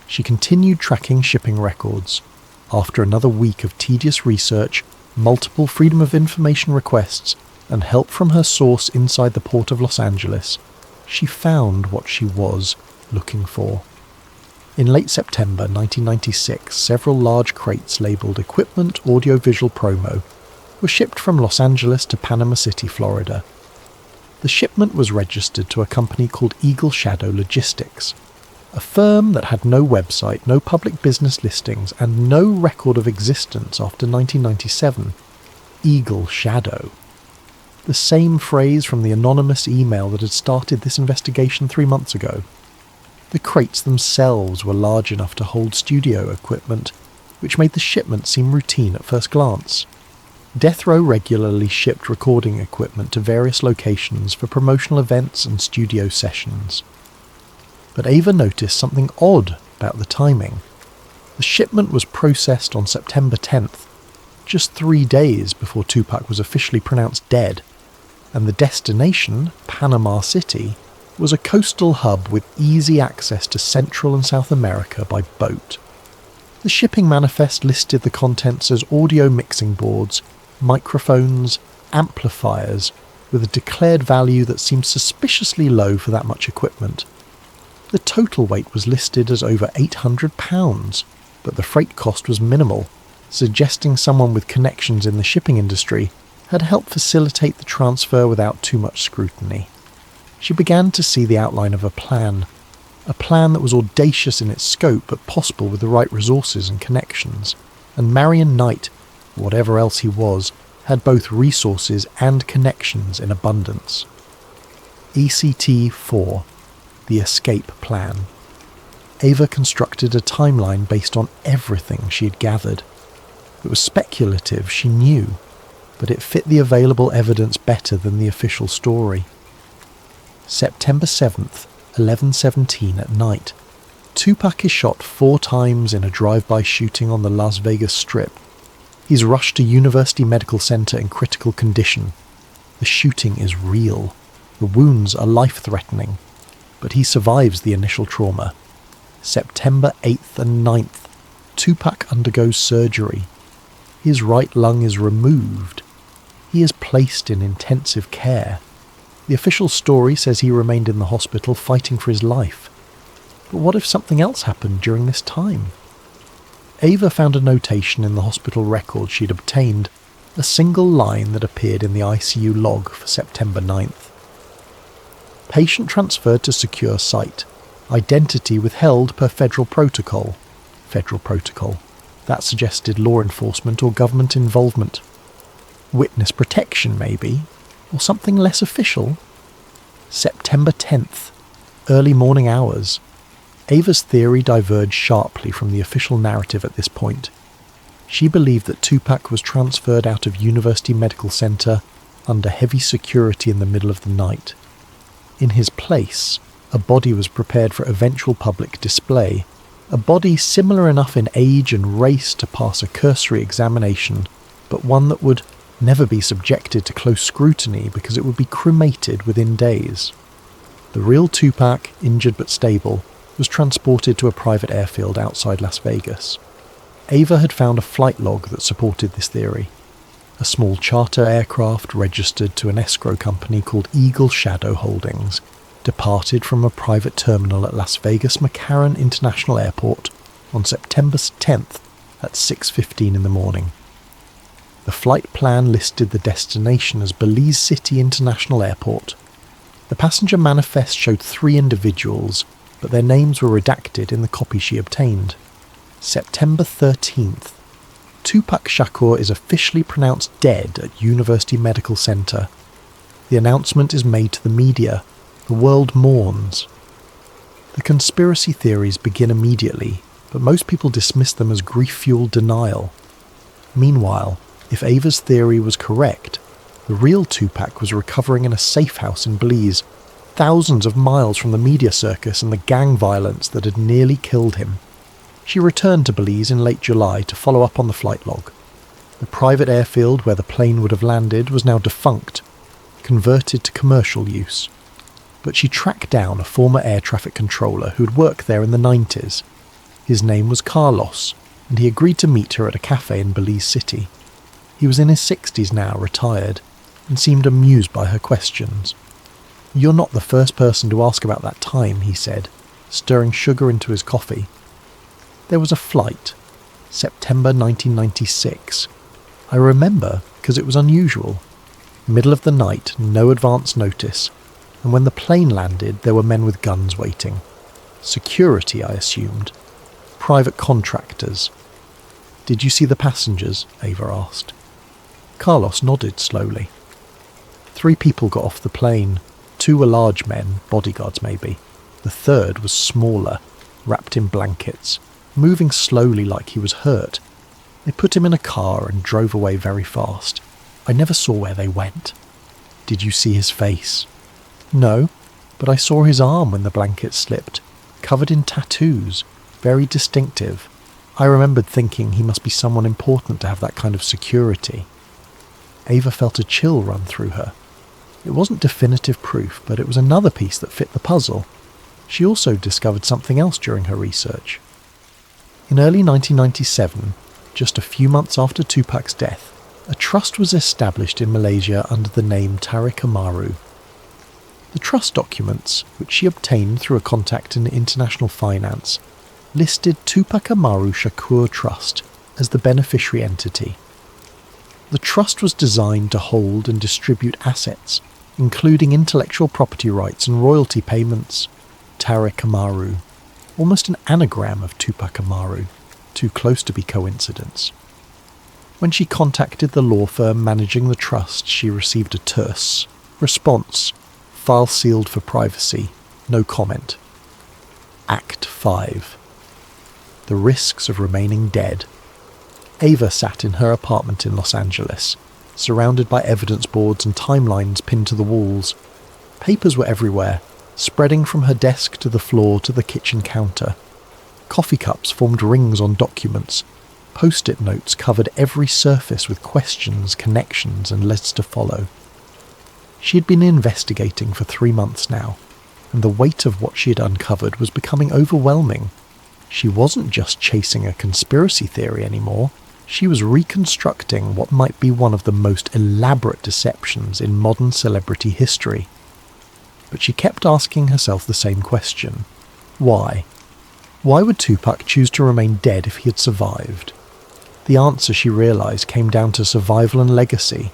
She continued tracking shipping records. After another week of tedious research, multiple Freedom of Information requests, and help from her source inside the port of Los Angeles, she found what she was looking for. In late September 1996, several large crates labelled Equipment Audiovisual Promo were shipped from Los Angeles to Panama City, Florida. The shipment was registered to a company called Eagle Shadow Logistics, a firm that had no website, no public business listings, and no record of existence after 1997. Eagle Shadow. The same phrase from the anonymous email that had started this investigation 3 months ago. The crates themselves were large enough to hold studio equipment, which made the shipment seem routine at first glance. Death Row regularly shipped recording equipment to various locations for promotional events and studio sessions. But Ava noticed something odd about the timing. The shipment was processed on September 10th, just 3 days before Tupac was officially pronounced dead, and the destination, Panama City, was a coastal hub with easy access to Central and South America by boat. The shipping manifest listed the contents as audio mixing boards, microphones, amplifiers, with a declared value that seemed suspiciously low for that much equipment. The total weight was listed as over £800, but the freight cost was minimal, suggesting someone with connections in the shipping industry had helped facilitate the transfer without too much scrutiny. She began to see the outline of a plan that was audacious in its scope but possible with the right resources and connections, and Marion Knight, whatever else he was, had both resources and connections in abundance. ECT-4, the escape plan. Ava constructed a timeline based on everything she had gathered. It was speculative, she knew, but it fit the available evidence better than the official story. September 7th, 11:17 at night. Tupac is shot 4 times in a drive-by shooting on the Las Vegas Strip. He's rushed to University Medical Center in critical condition. The shooting is real. The wounds are life-threatening, but he survives the initial trauma. September 8th and 9th, Tupac undergoes surgery. His right lung is removed. He is placed in intensive care. The official story says he remained in the hospital fighting for his life. But what if something else happened during this time? Ava found a notation in the hospital record she'd obtained, a single line that appeared in the ICU log for September 9th. Patient transferred to secure site. Identity withheld per federal protocol. Federal protocol. That suggested law enforcement or government involvement. Witness protection, maybe? Or something less official? September 10th. Early morning hours. Ava's theory diverged sharply from the official narrative at this point. She believed that Tupac was transferred out of University Medical Center under heavy security in the middle of the night. In his place, a body was prepared for eventual public display, a body similar enough in age and race to pass a cursory examination, but one that would never be subjected to close scrutiny because it would be cremated within days. The real Tupac, injured but stable, was transported to a private airfield outside Las Vegas. Ava had found a flight log that supported this theory. A small charter aircraft registered to an escrow company called Eagle Shadow Holdings departed from a private terminal at Las Vegas McCarran International Airport on September 10th at 6:15 in the morning. The flight plan listed the destination as Belize City International Airport. The passenger manifest showed 3 individuals, but their names were redacted in the copy she obtained. September 13th. Tupac Shakur is officially pronounced dead at University Medical Center. The announcement is made to the media. The world mourns. The conspiracy theories begin immediately, but most people dismiss them as grief-fueled denial. Meanwhile, if Ava's theory was correct, the real Tupac was recovering in a safe house in Belize, thousands of miles from the media circus and the gang violence that had nearly killed him. She returned to Belize in late July to follow up on the flight log. The private airfield where the plane would have landed was now defunct, converted to commercial use. But she tracked down a former air traffic controller who had worked there in the 90s. His name was Carlos, and he agreed to meet her at a cafe in Belize City. He was in his 60s now, retired, and seemed amused by her questions. "You're not the first person to ask about that time," he said, stirring sugar into his coffee. There was a flight, September 1996. I remember because it was unusual. Middle of the night, no advance notice, and when the plane landed there were men with guns waiting. Security, I assumed. Private contractors. "Did you see the passengers?" Ava asked. Carlos nodded slowly. 3 people got off the plane. 2 were large men, bodyguards maybe. The third was smaller, wrapped in blankets, moving slowly like he was hurt. They put him in a car and drove away very fast. I never saw where they went. Did you see his face? No, but I saw his arm when the blanket slipped, covered in tattoos, very distinctive. I remembered thinking he must be someone important to have that kind of security. Ava felt a chill run through her. It wasn't definitive proof, but it was another piece that fit the puzzle. She also discovered something else during her research. In early 1997, just a few months after Tupac's death, a trust was established in Malaysia under the name Tariq Amaru. The trust documents, which she obtained through a contact in international finance, listed Tupac Amaru Shakur Trust as the beneficiary entity. The trust was designed to hold and distribute assets, including intellectual property rights and royalty payments. Tariq Amaru, almost an anagram of Tupac Amaru, too close to be coincidence. When she contacted the law firm managing the trust, she received a terse response. File sealed for privacy. No comment. Act 5. The risks of remaining dead. Ava sat in her apartment in Los Angeles, surrounded by evidence boards and timelines pinned to the walls. Papers were everywhere, spreading from her desk to the floor to the kitchen counter. Coffee cups formed rings on documents. Post-it notes covered every surface with questions, connections, and lists to follow. She had been investigating for 3 months now, and the weight of what she had uncovered was becoming overwhelming. She wasn't just chasing a conspiracy theory anymore. She was reconstructing what might be one of the most elaborate deceptions in modern celebrity history. But she kept asking herself the same question. Why? Why would Tupac choose to remain dead if he had survived? The answer, she realised, came down to survival and legacy.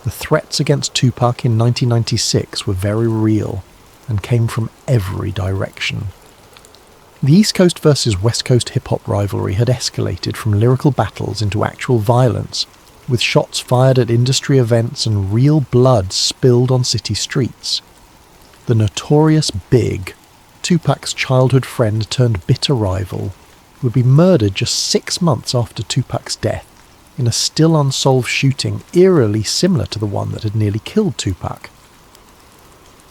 The threats against Tupac in 1996 were very real and came from every direction. The East Coast versus West Coast hip-hop rivalry had escalated from lyrical battles into actual violence, with shots fired at industry events and real blood spilled on city streets. The notorious Big, Tupac's childhood friend turned bitter rival, would be murdered just 6 months after Tupac's death in a still unsolved shooting eerily similar to the one that had nearly killed Tupac.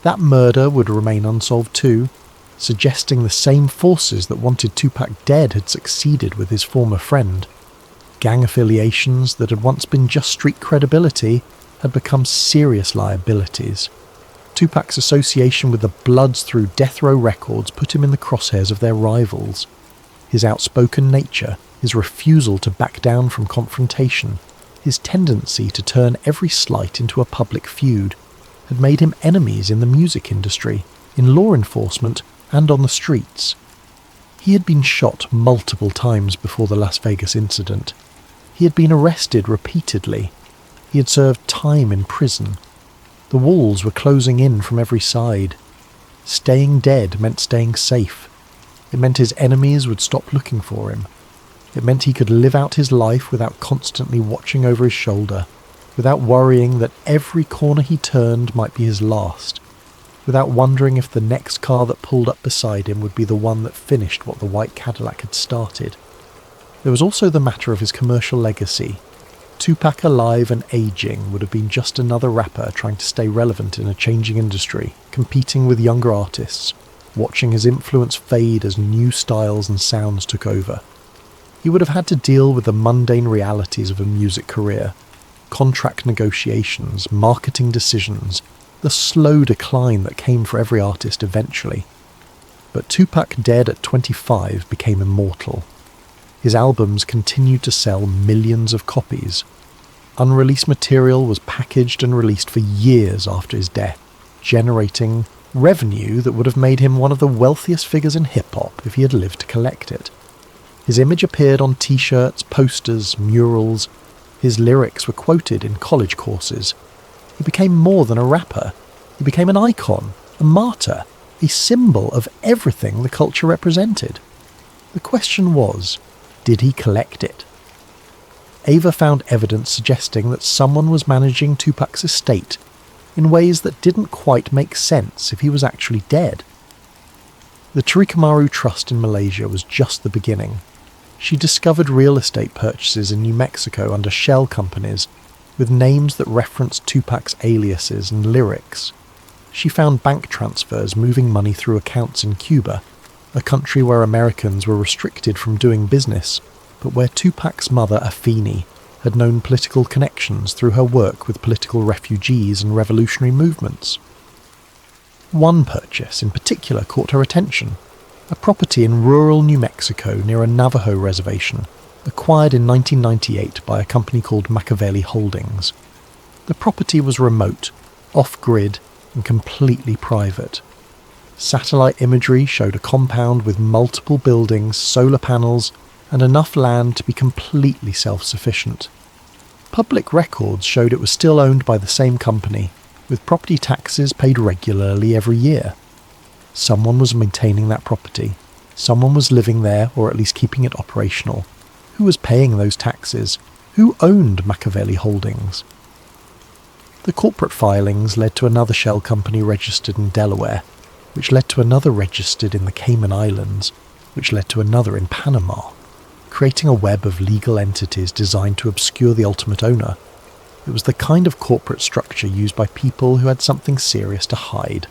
That murder would remain unsolved too, suggesting the same forces that wanted Tupac dead had succeeded with his former friend. Gang affiliations that had once been just street credibility had become serious liabilities. Tupac's association with the Bloods through Death Row Records put him in the crosshairs of their rivals. His outspoken nature, his refusal to back down from confrontation, his tendency to turn every slight into a public feud, had made him enemies in the music industry, in law enforcement, and on the streets. He had been shot multiple times before the Las Vegas incident. He had been arrested repeatedly. He had served time in prison. The walls were closing in from every side. Staying dead meant staying safe. It meant his enemies would stop looking for him. It meant he could live out his life without constantly watching over his shoulder, without worrying that every corner he turned might be his last, without wondering if the next car that pulled up beside him would be the one that finished what the white Cadillac had started. There was also the matter of his commercial legacy. Tupac alive and aging would have been just another rapper trying to stay relevant in a changing industry, competing with younger artists, watching his influence fade as new styles and sounds took over. He would have had to deal with the mundane realities of a music career, contract negotiations, marketing decisions, the slow decline that came for every artist eventually. But Tupac, dead at 25, became immortal. His albums continued to sell millions of copies. Unreleased material was packaged and released for years after his death, generating revenue that would have made him one of the wealthiest figures in hip-hop if he had lived to collect it. His image appeared on t-shirts, posters, murals. His lyrics were quoted in college courses. He became more than a rapper. He became an icon, a martyr, a symbol of everything the culture represented. The question was, did he collect it? Ava found evidence suggesting that someone was managing Tupac's estate in ways that didn't quite make sense if he was actually dead. The Tariq Amaru Trust in Malaysia was just the beginning. She discovered real estate purchases in New Mexico under shell companies with names that referenced Tupac's aliases and lyrics. She found bank transfers moving money through accounts in Cuba, a country where Americans were restricted from doing business, but where Tupac's mother, Afeni, had known political connections through her work with political refugees and revolutionary movements. One purchase in particular caught her attention, a property in rural New Mexico near a Navajo reservation, acquired in 1998 by a company called Machiavelli Holdings. The property was remote, off-grid, and completely private. Satellite imagery showed a compound with multiple buildings, solar panels, and enough land to be completely self-sufficient. Public records showed it was still owned by the same company, with property taxes paid regularly every year. Someone was maintaining that property. Someone was living there, or at least keeping it operational. Who was paying those taxes? Who owned Machiavelli Holdings? The corporate filings led to another shell company registered in Delaware, which led to another registered in the Cayman Islands, which led to another in Panama, creating a web of legal entities designed to obscure the ultimate owner. It was the kind of corporate structure used by people who had something serious to hide.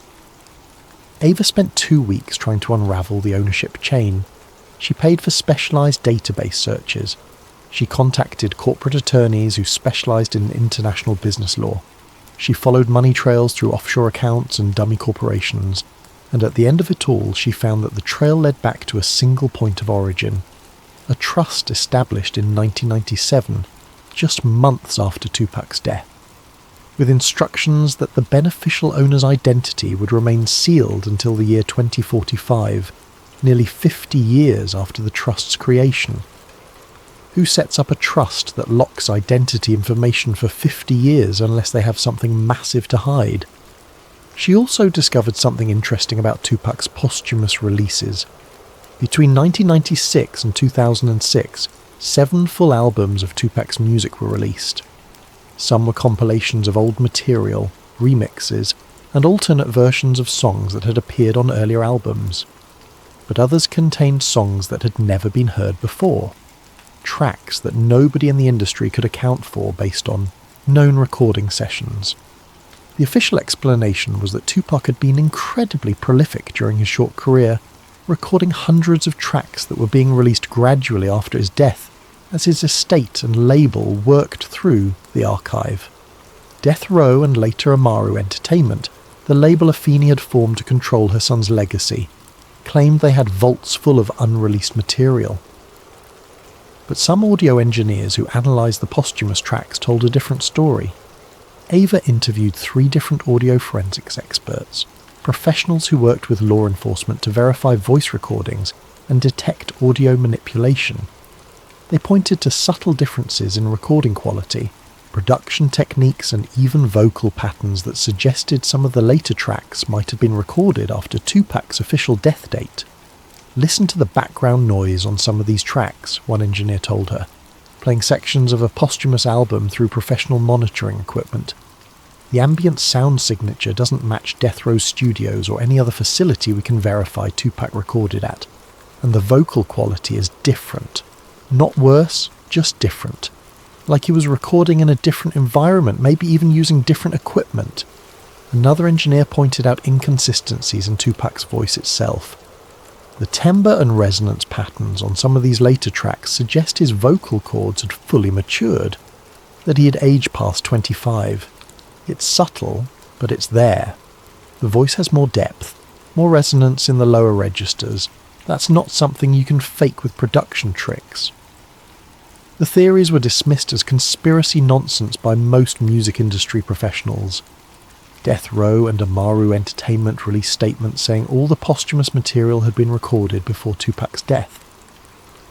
Ava spent 2 weeks trying to unravel the ownership chain. She paid for specialised database searches. She contacted corporate attorneys who specialised in international business law. She followed money trails through offshore accounts and dummy corporations, and at the end of it all she found that the trail led back to a single point of origin, a trust established in 1997, just months after Tupac's death, with instructions that the beneficial owner's identity would remain sealed until the year 2045, nearly 50 years after the trust's creation. Who sets up a trust that locks identity information for 50 years unless they have something massive to hide? She also discovered something interesting about Tupac's posthumous releases. Between 1996 and 2006, 7 full albums of Tupac's music were released. Some were compilations of old material, remixes, and alternate versions of songs that had appeared on earlier albums. But others contained songs that had never been heard before. Tracks that nobody in the industry could account for based on known recording sessions. The official explanation was that Tupac had been incredibly prolific during his short career, recording hundreds of tracks that were being released gradually after his death, as his estate and label worked through the archive. Death Row and later Amaru Entertainment, the label Afeni had formed to control her son's legacy, claimed they had vaults full of unreleased material. But some audio engineers who analysed the posthumous tracks told a different story. Ava interviewed 3 different audio forensics experts, professionals who worked with law enforcement to verify voice recordings and detect audio manipulation. They pointed to subtle differences in recording quality, production techniques, and even vocal patterns that suggested some of the later tracks might have been recorded after Tupac's official death date. "Listen to the background noise on some of these tracks," one engineer told her, playing sections of a posthumous album through professional monitoring equipment. "The ambient sound signature doesn't match Death Row Studios or any other facility we can verify Tupac recorded at, and the vocal quality is different. Not worse, just different. Like he was recording in a different environment, maybe even using different equipment." Another engineer pointed out inconsistencies in Tupac's voice itself. The timbre and resonance patterns on some of these later tracks suggest his vocal cords had fully matured, that he had aged past 25. It's subtle, but it's there. The voice has more depth, more resonance in the lower registers. That's not something you can fake with production tricks. The theories were dismissed as conspiracy nonsense by most music industry professionals. Death Row and Amaru Entertainment released statements saying all the posthumous material had been recorded before Tupac's death.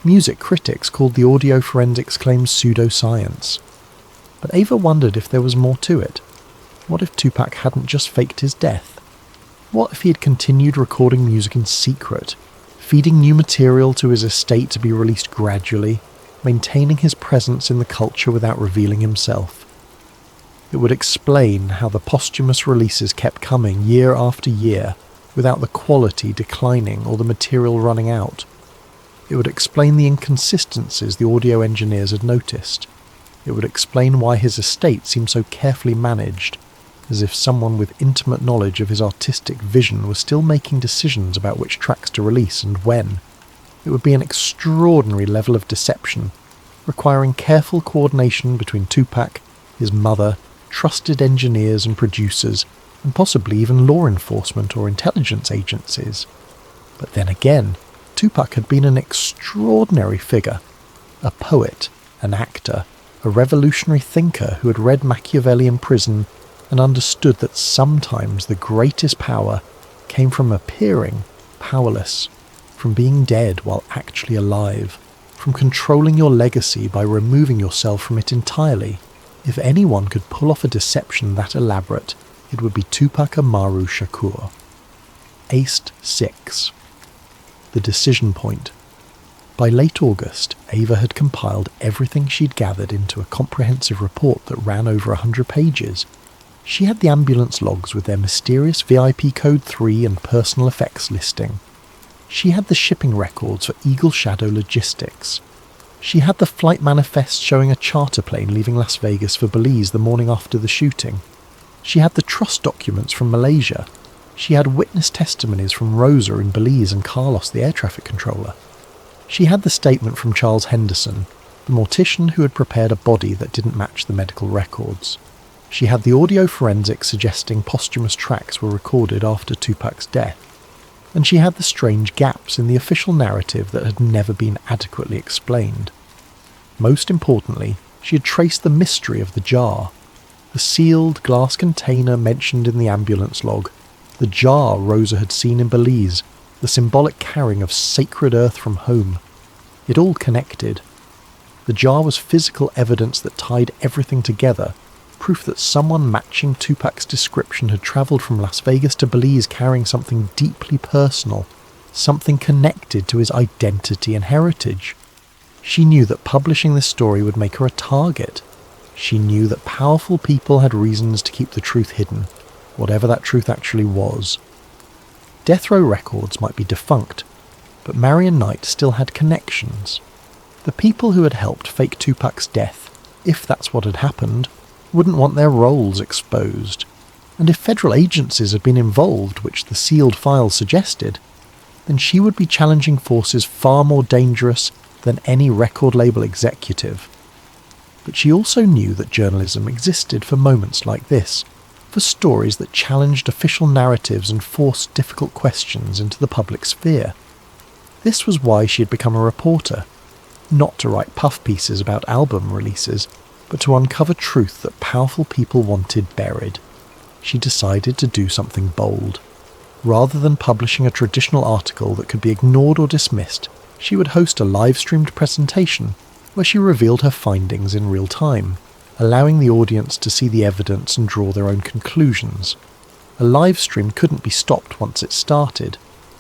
Music critics called the audio forensics claims pseudoscience. But Ava wondered if there was more to it. What if Tupac hadn't just faked his death? What if he had continued recording music in secret, feeding new material to his estate to be released gradually, maintaining his presence in the culture without revealing himself? It would explain how the posthumous releases kept coming year after year, without the quality declining or the material running out. It would explain the inconsistencies the audio engineers had noticed. It would explain why his estate seemed so carefully managed, as if someone with intimate knowledge of his artistic vision was still making decisions about which tracks to release and when. It would be an extraordinary level of deception, requiring careful coordination between Tupac, his mother, trusted engineers and producers, and possibly even law enforcement or intelligence agencies. But then again, Tupac had been an extraordinary figure, a poet, an actor, a revolutionary thinker who had read Machiavelli in prison and understood that sometimes the greatest power came from appearing powerless, from being dead while actually alive, from controlling your legacy by removing yourself from it entirely. If anyone could pull off a deception that elaborate, it would be Tupac Amaru Shakur. Aced 6. The decision point. By late August, Ava had compiled everything she'd gathered into a comprehensive report that ran over 100 pages. She had the ambulance logs with their mysterious VIP Code 3 and personal effects listing. She had the shipping records for Eagle Shadow Logistics. She had the flight manifest showing a charter plane leaving Las Vegas for Belize the morning after the shooting. She had the trust documents from Malaysia. She had witness testimonies from Rosa in Belize and Carlos, the air traffic controller. She had the statement from Charles Henderson, the mortician who had prepared a body that didn't match the medical records. She had the audio forensics suggesting posthumous tracks were recorded after Tupac's death. And she had the strange gaps in the official narrative that had never been adequately explained. Most importantly, she had traced the mystery of the jar. The sealed glass container mentioned in the ambulance log, the jar Rosa had seen in Belize, the symbolic carrying of sacred earth from home. It all connected. The jar was physical evidence that tied everything together, proof that someone matching Tupac's description had travelled from Las Vegas to Belize carrying something deeply personal, something connected to his identity and heritage. She knew that publishing this story would make her a target. She knew that powerful people had reasons to keep the truth hidden, whatever that truth actually was. Death Row Records might be defunct, but Marion Knight still had connections. The people who had helped fake Tupac's death, if that's what had happened, wouldn't want their roles exposed. And if federal agencies had been involved, which the sealed files suggested, then she would be challenging forces far more dangerous than any record label executive. But she also knew that journalism existed for moments like this, for stories that challenged official narratives and forced difficult questions into the public sphere. This was why she had become a reporter, not to write puff pieces about album releases, but to uncover truth that powerful people wanted buried. She decided to do something bold. Rather than publishing a traditional article that could be ignored or dismissed, she would host a live-streamed presentation where she revealed her findings in real time, allowing the audience to see the evidence and draw their own conclusions. A live stream couldn't be stopped once it started.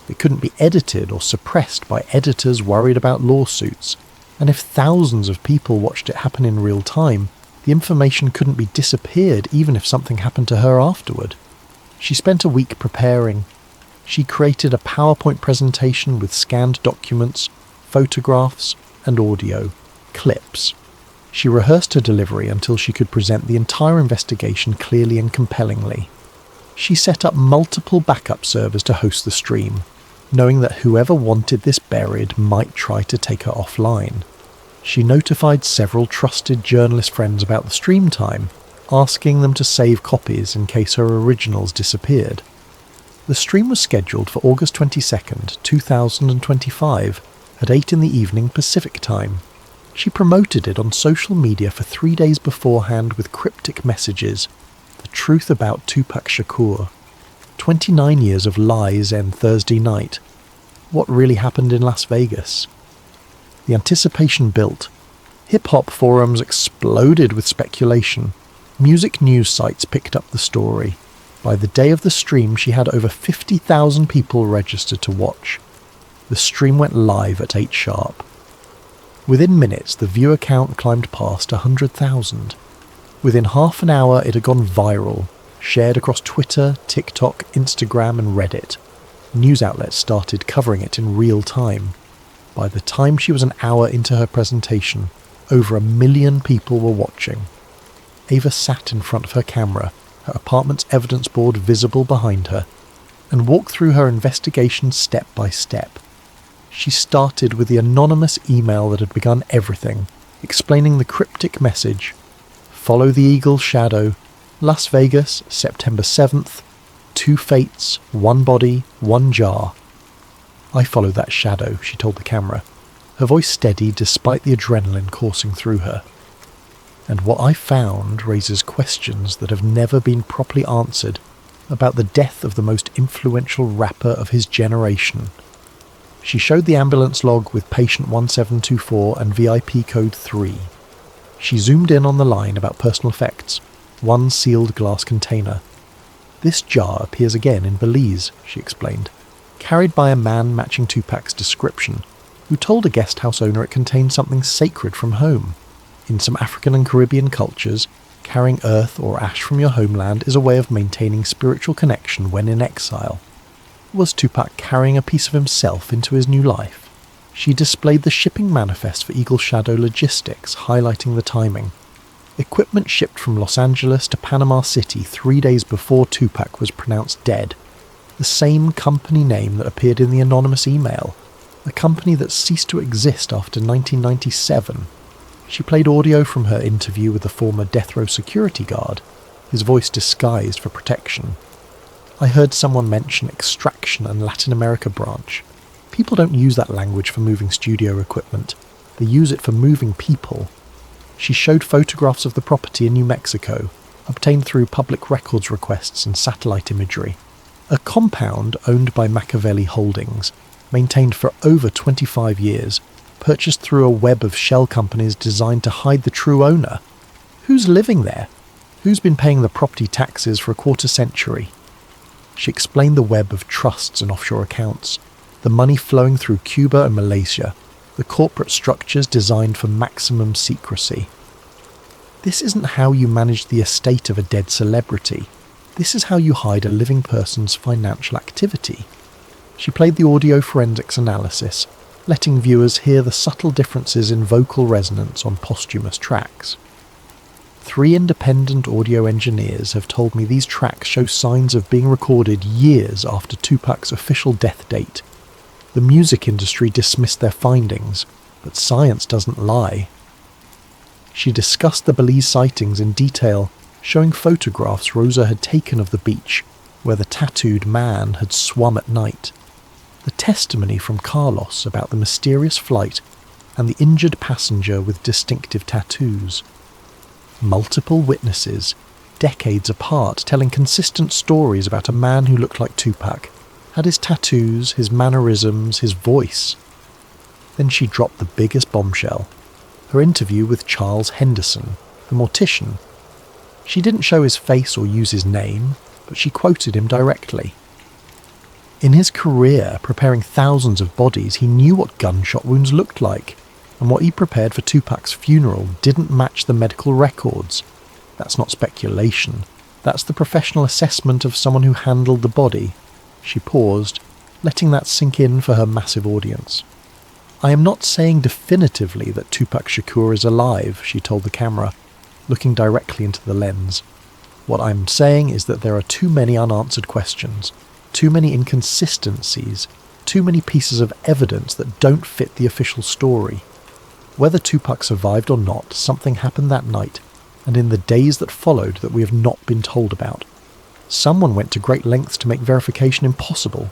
It couldn't be edited or suppressed by editors worried about lawsuits, and if thousands of people watched it happen in real time, the information couldn't be disappeared even if something happened to her afterward. She spent a week preparing. She created a PowerPoint presentation with scanned documents, photographs, and audio, clips. She rehearsed her delivery until she could present the entire investigation clearly and compellingly. She set up multiple backup servers to host the stream, knowing that whoever wanted this buried might try to take her offline. She notified several trusted journalist friends about the stream time, asking them to save copies in case her originals disappeared. The stream was scheduled for August 22nd, 2025, at 8 in the evening Pacific time. She promoted it on social media for 3 days beforehand with cryptic messages. The truth about Tupac Shakur. 29 years of lies end Thursday night. What really happened in Las Vegas? The anticipation built. Hip-hop forums exploded with speculation. Music news sites picked up the story. By the day of the stream, she had over 50,000 people registered to watch. The stream went live at 8 sharp. Within minutes, the viewer count climbed past 100,000. Within half an hour, it had gone viral, shared across Twitter, TikTok, Instagram, and Reddit. News outlets started covering it in real time. By the time she was an hour into her presentation, over 1 million people were watching. Ava sat in front of her camera, her apartment's evidence board visible behind her, and walked through her investigation step by step. She started with the anonymous email that had begun everything, explaining the cryptic message: "Follow the eagle's shadow, Las Vegas, September 7th, 2 fates, 1 body, 1 jar." "I followed that shadow," she told the camera, her voice steady despite the adrenaline coursing through her. "And what I found raises questions that have never been properly answered about the death of the most influential rapper of his generation." She showed the ambulance log with patient 1724 and VIP code 3. She zoomed in on the line about personal effects, 1 sealed glass container. "This jar appears again in Belize," she explained, carried by a man matching Tupac's description, who told a guest house owner it contained something sacred from home. In some African and Caribbean cultures, carrying earth or ash from your homeland is a way of maintaining spiritual connection when in exile. Was Tupac carrying a piece of himself into his new life? She displayed the shipping manifest for Eagle Shadow Logistics, highlighting the timing. Equipment shipped from Los Angeles to Panama City 3 days before Tupac was pronounced dead. The same company name that appeared in the anonymous email. A company that ceased to exist after 1997. She played audio from her interview with the former death row security guard, his voice disguised for protection. "I heard someone mention extraction and Latin America branch. People don't use that language for moving studio equipment. They use it for moving people." She showed photographs of the property in New Mexico, obtained through public records requests and satellite imagery. A compound owned by Machiavelli Holdings, maintained for over 25 years, purchased through a web of shell companies designed to hide the true owner. Who's living there? Who's been paying the property taxes for a quarter century? She explained the web of trusts and offshore accounts, the money flowing through Cuba and Malaysia, the corporate structures designed for maximum secrecy. This isn't how you manage the estate of a dead celebrity. This is how you hide a living person's financial activity. She played the audio forensics analysis, letting viewers hear the subtle differences in vocal resonance on posthumous tracks. 3 independent audio engineers have told me these tracks show signs of being recorded years after Tupac's official death date. The music industry dismissed their findings, but science doesn't lie. She discussed the Belize sightings in detail, showing photographs Rosa had taken of the beach, where the tattooed man had swum at night. The testimony from Carlos about the mysterious flight and the injured passenger with distinctive tattoos. Multiple witnesses, decades apart, telling consistent stories about a man who looked like Tupac, had his tattoos, his mannerisms, his voice. Then she dropped the biggest bombshell, her interview with Charles Henderson, the mortician. She didn't show his face or use his name, but she quoted him directly. In his career, preparing thousands of bodies, he knew what gunshot wounds looked like, and what he prepared for Tupac's funeral didn't match the medical records. That's not speculation. That's the professional assessment of someone who handled the body. She paused, letting that sink in for her massive audience. "I am not saying definitively that Tupac Shakur is alive," she told the camera, looking directly into the lens. "What I'm saying is that there are too many unanswered questions, too many inconsistencies, too many pieces of evidence that don't fit the official story. Whether Tupac survived or not, something happened that night, and in the days that followed that we have not been told about. Someone went to great lengths to make verification impossible.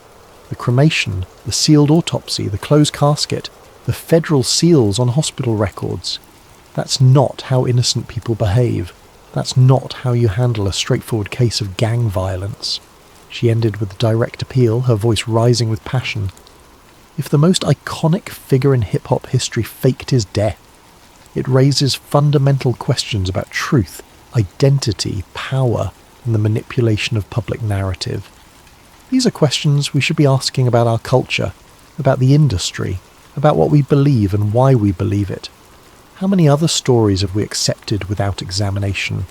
The cremation, the sealed autopsy, the closed casket, the federal seals on hospital records. That's not how innocent people behave. That's not how you handle a straightforward case of gang violence." She ended with a direct appeal, her voice rising with passion. If the most iconic figure in hip-hop history faked his death, it raises fundamental questions about truth, identity, power, and the manipulation of public narrative. These are questions we should be asking about our culture, about the industry, about what we believe and why we believe it. How many other stories have we accepted without examination?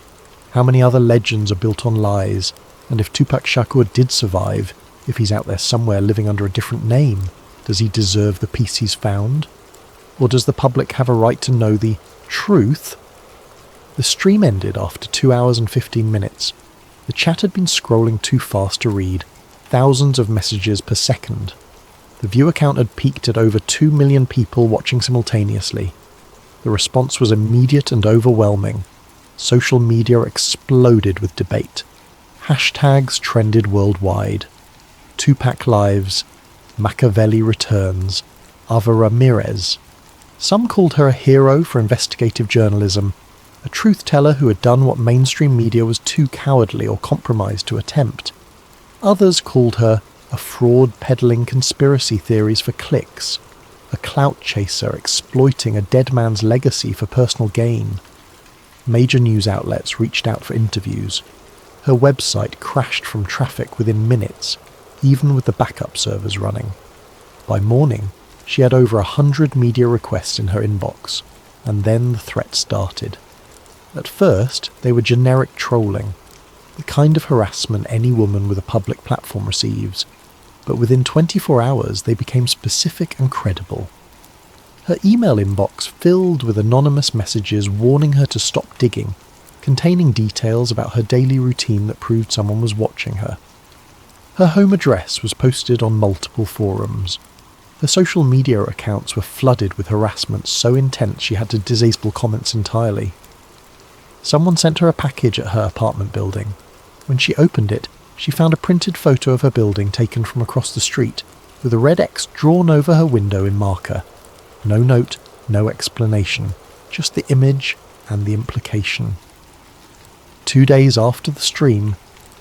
How many other legends are built on lies? And if Tupac Shakur did survive, if he's out there somewhere living under a different name, Does he deserve the peace he's found? Or does the public have a right to know the truth? The stream ended after 2 hours and 15 minutes. The chat had been scrolling too fast to read, thousands of messages per second. The viewer count had peaked at over 2 million people watching simultaneously. The response was immediate and overwhelming. Social media exploded with debate. Hashtags trended worldwide. Tupac lives, Machiavelli returns, Ava Ramirez. Some called her a hero for investigative journalism, a truth-teller who had done what mainstream media was too cowardly or compromised to attempt. Others called her a fraud peddling conspiracy theories for clicks, a clout chaser exploiting a dead man's legacy for personal gain. Major news outlets reached out for interviews. Her website crashed from traffic within minutes, even with the backup servers running. By morning, she had over 100 media requests in her inbox, and then the threat started. At first, they were generic trolling, the kind of harassment any woman with a public platform receives, but within 24 hours they became specific and credible. Her email inbox filled with anonymous messages warning her to stop digging, containing details about her daily routine that proved someone was watching her. Her home address was posted on multiple forums. Her social media accounts were flooded with harassment so intense she had to disable comments entirely. Someone sent her a package at her apartment building. When she opened it, she found a printed photo of her building taken from across the street, with a red X drawn over her window in marker. No note, no explanation, just the image and the implication. 2 days after the stream,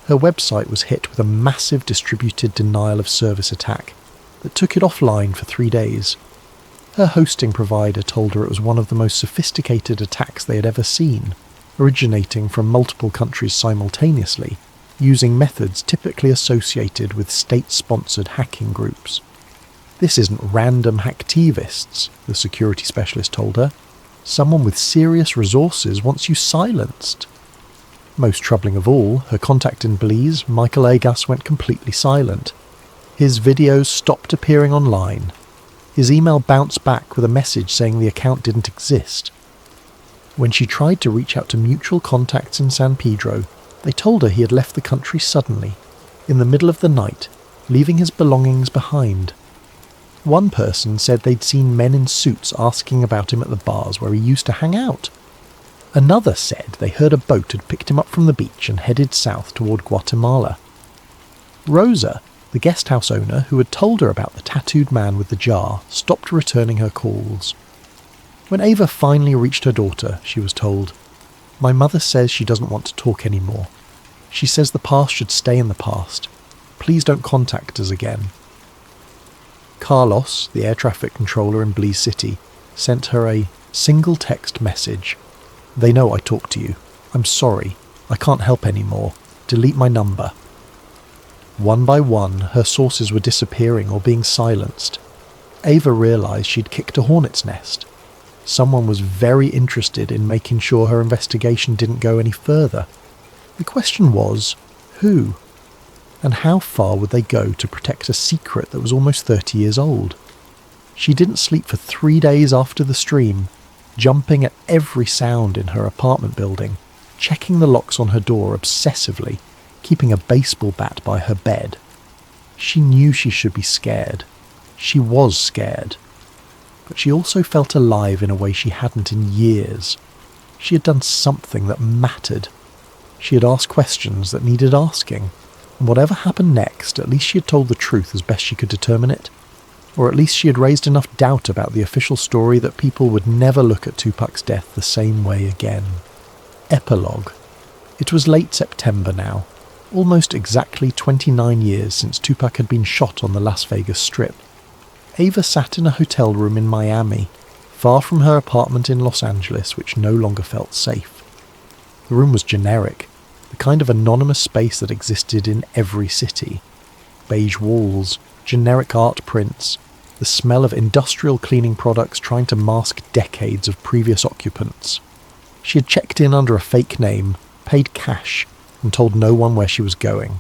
her website was hit with a massive distributed denial of service attack that took it offline for 3 days. Her hosting provider told her it was one of the most sophisticated attacks they had ever seen, originating from multiple countries simultaneously, using methods typically associated with state-sponsored hacking groups. This isn't random hacktivists, the security specialist told her. Someone with serious resources wants you silenced. Most troubling of all, her contact in Belize, Michael Agas, went completely silent. His videos stopped appearing online. His email bounced back with a message saying the account didn't exist. When she tried to reach out to mutual contacts in San Pedro, they told her he had left the country suddenly, in the middle of the night, leaving his belongings behind. One person said they'd seen men in suits asking about him at the bars where he used to hang out. Another said they heard a boat had picked him up from the beach and headed south toward Guatemala. Rosa, the guest house owner who had told her about the tattooed man with the jar, stopped returning her calls. When Ava finally reached her daughter, she was told, "My mother says she doesn't want to talk anymore. She says the past should stay in the past. Please don't contact us again." Carlos, the air traffic controller in Belize City, sent her a single text message. "They know I talked to you. I'm sorry. I can't help anymore. Delete my number." One by one, her sources were disappearing or being silenced. Ava realised she'd kicked a hornet's nest. Someone was very interested in making sure her investigation didn't go any further. The question was, who? And how far would they go to protect a secret that was almost 30 years old? She didn't sleep for 3 days after the stream, jumping at every sound in her apartment building, checking the locks on her door obsessively, keeping a baseball bat by her bed. She knew she should be scared. She was scared. But she also felt alive in a way she hadn't in years. She had done something that mattered. She had asked questions that needed asking, and whatever happened next, at least she had told the truth as best she could determine it. Or at least she had raised enough doubt about the official story that people would never look at Tupac's death the same way again. Epilogue. It was late September now, almost exactly 29 years since Tupac had been shot on the Las Vegas Strip. Ava sat in a hotel room in Miami, far from her apartment in Los Angeles, which no longer felt safe. The room was generic, the kind of anonymous space that existed in every city. Beige walls, generic art prints, the smell of industrial cleaning products trying to mask decades of previous occupants. She had checked in under a fake name, paid cash, and told no one where she was going.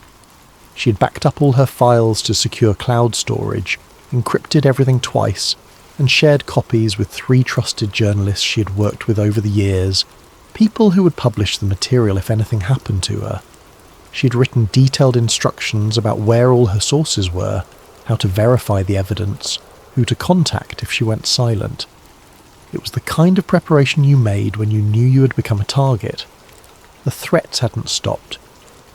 She had backed up all her files to secure cloud storage, encrypted everything twice, and shared copies with 3 trusted journalists she had worked with over the years, people who would publish the material if anything happened to her. She had written detailed instructions about where all her sources were, how to verify the evidence, who to contact if she went silent. It was the kind of preparation you made when you knew you had become a target. The threats hadn't stopped.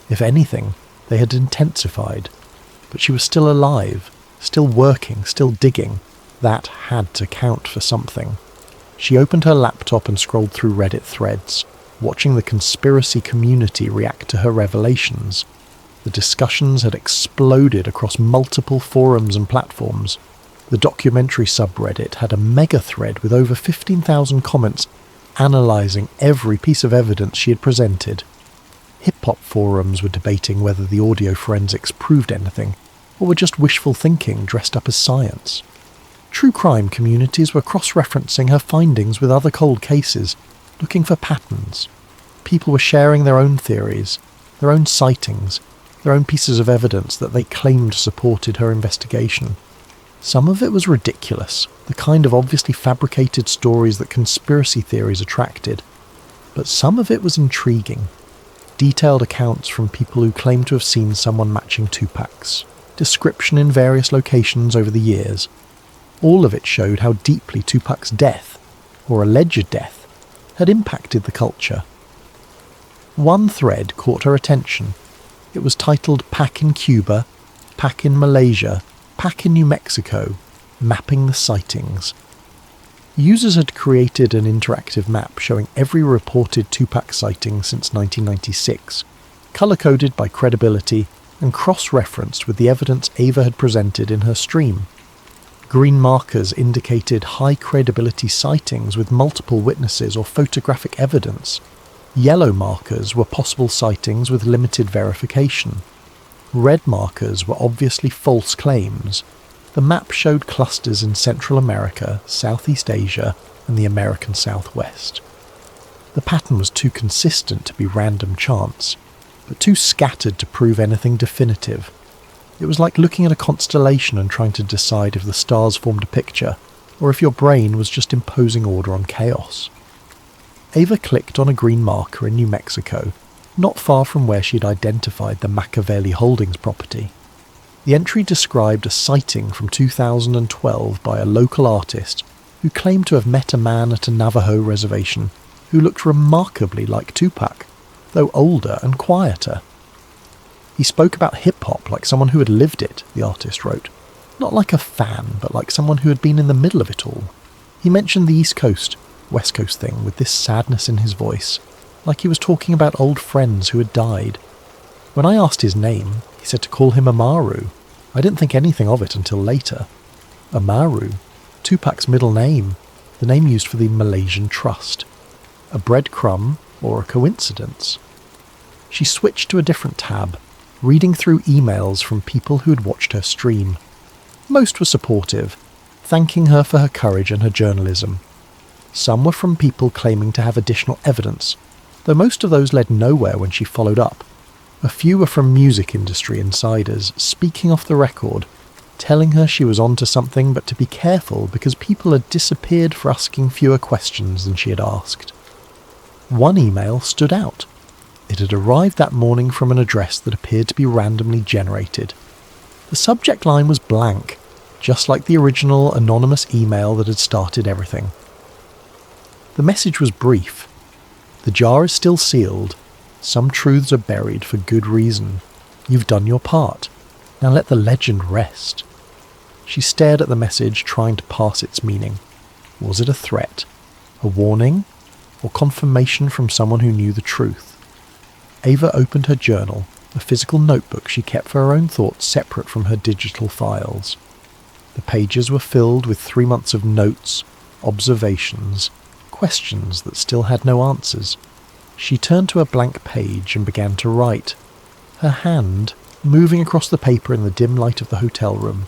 If anything, they had intensified. But she was still alive, still working, still digging. That had to count for something. She opened her laptop and scrolled through Reddit threads, watching the conspiracy community react to her revelations. The discussions had exploded across multiple forums and platforms. The documentary subreddit had a mega thread with over 15,000 comments analysing every piece of evidence she had presented. Hip-hop forums were debating whether the audio forensics proved anything, or were just wishful thinking dressed up as science. True crime communities were cross-referencing her findings with other cold cases, looking for patterns. People were sharing their own theories, their own sightings, their own pieces of evidence that they claimed supported her investigation. Some of it was ridiculous, the kind of obviously fabricated stories that conspiracy theories attracted. But some of it was intriguing. Detailed accounts from people who claimed to have seen someone matching Tupac's, description in various locations over the years. All of it showed how deeply Tupac's death, or alleged death, had impacted the culture. One thread caught her attention. It was titled Pac in Cuba, Pac in Malaysia, Pac in New Mexico, Mapping the Sightings. Users had created an interactive map showing every reported Tupac sighting since 1996, colour-coded by credibility and cross-referenced with the evidence Ava had presented in her stream. Green markers indicated high-credibility sightings with multiple witnesses or photographic evidence. Yellow markers were possible sightings with limited verification. Red markers were obviously false claims. The map showed clusters in Central America, Southeast Asia, and the American Southwest. The pattern was too consistent to be random chance, but too scattered to prove anything definitive. It was like looking at a constellation and trying to decide if the stars formed a picture, or if your brain was just imposing order on chaos. Ava clicked on a green marker in New Mexico, not far from where she'd identified the Machiavelli Holdings property. The entry described a sighting from 2012 by a local artist who claimed to have met a man at a Navajo reservation who looked remarkably like Tupac, though older and quieter. He spoke about hip-hop like someone who had lived it, the artist wrote. Not like a fan, but like someone who had been in the middle of it all. He mentioned the East Coast, West Coast thing with this sadness in his voice, like he was talking about old friends who had died. When I asked his name, he said to call him Amaru. I didn't think anything of it until later. Amaru, Tupac's middle name, the name used for the Malaysian Trust. A breadcrumb or a coincidence? She switched to a different tab, reading through emails from people who had watched her stream. Most were supportive, thanking her for her courage and her journalism. Some were from people claiming to have additional evidence, though most of those led nowhere when she followed up. A few were from music industry insiders, speaking off the record, telling her she was onto something but to be careful because people had disappeared for asking fewer questions than she had asked. One email stood out. It had arrived that morning from an address that appeared to be randomly generated. The subject line was blank, just like the original anonymous email that had started everything. The message was brief. The jar is still sealed. Some truths are buried for good reason. You've done your part. Now let the legend rest. She stared at the message, trying to parse its meaning. Was it a threat? A warning? Or confirmation from someone who knew the truth? Ava opened her journal, a physical notebook she kept for her own thoughts separate from her digital files. The pages were filled with 3 months of notes, observations, questions that still had no answers. She turned to a blank page and began to write, her hand moving across the paper in the dim light of the hotel room.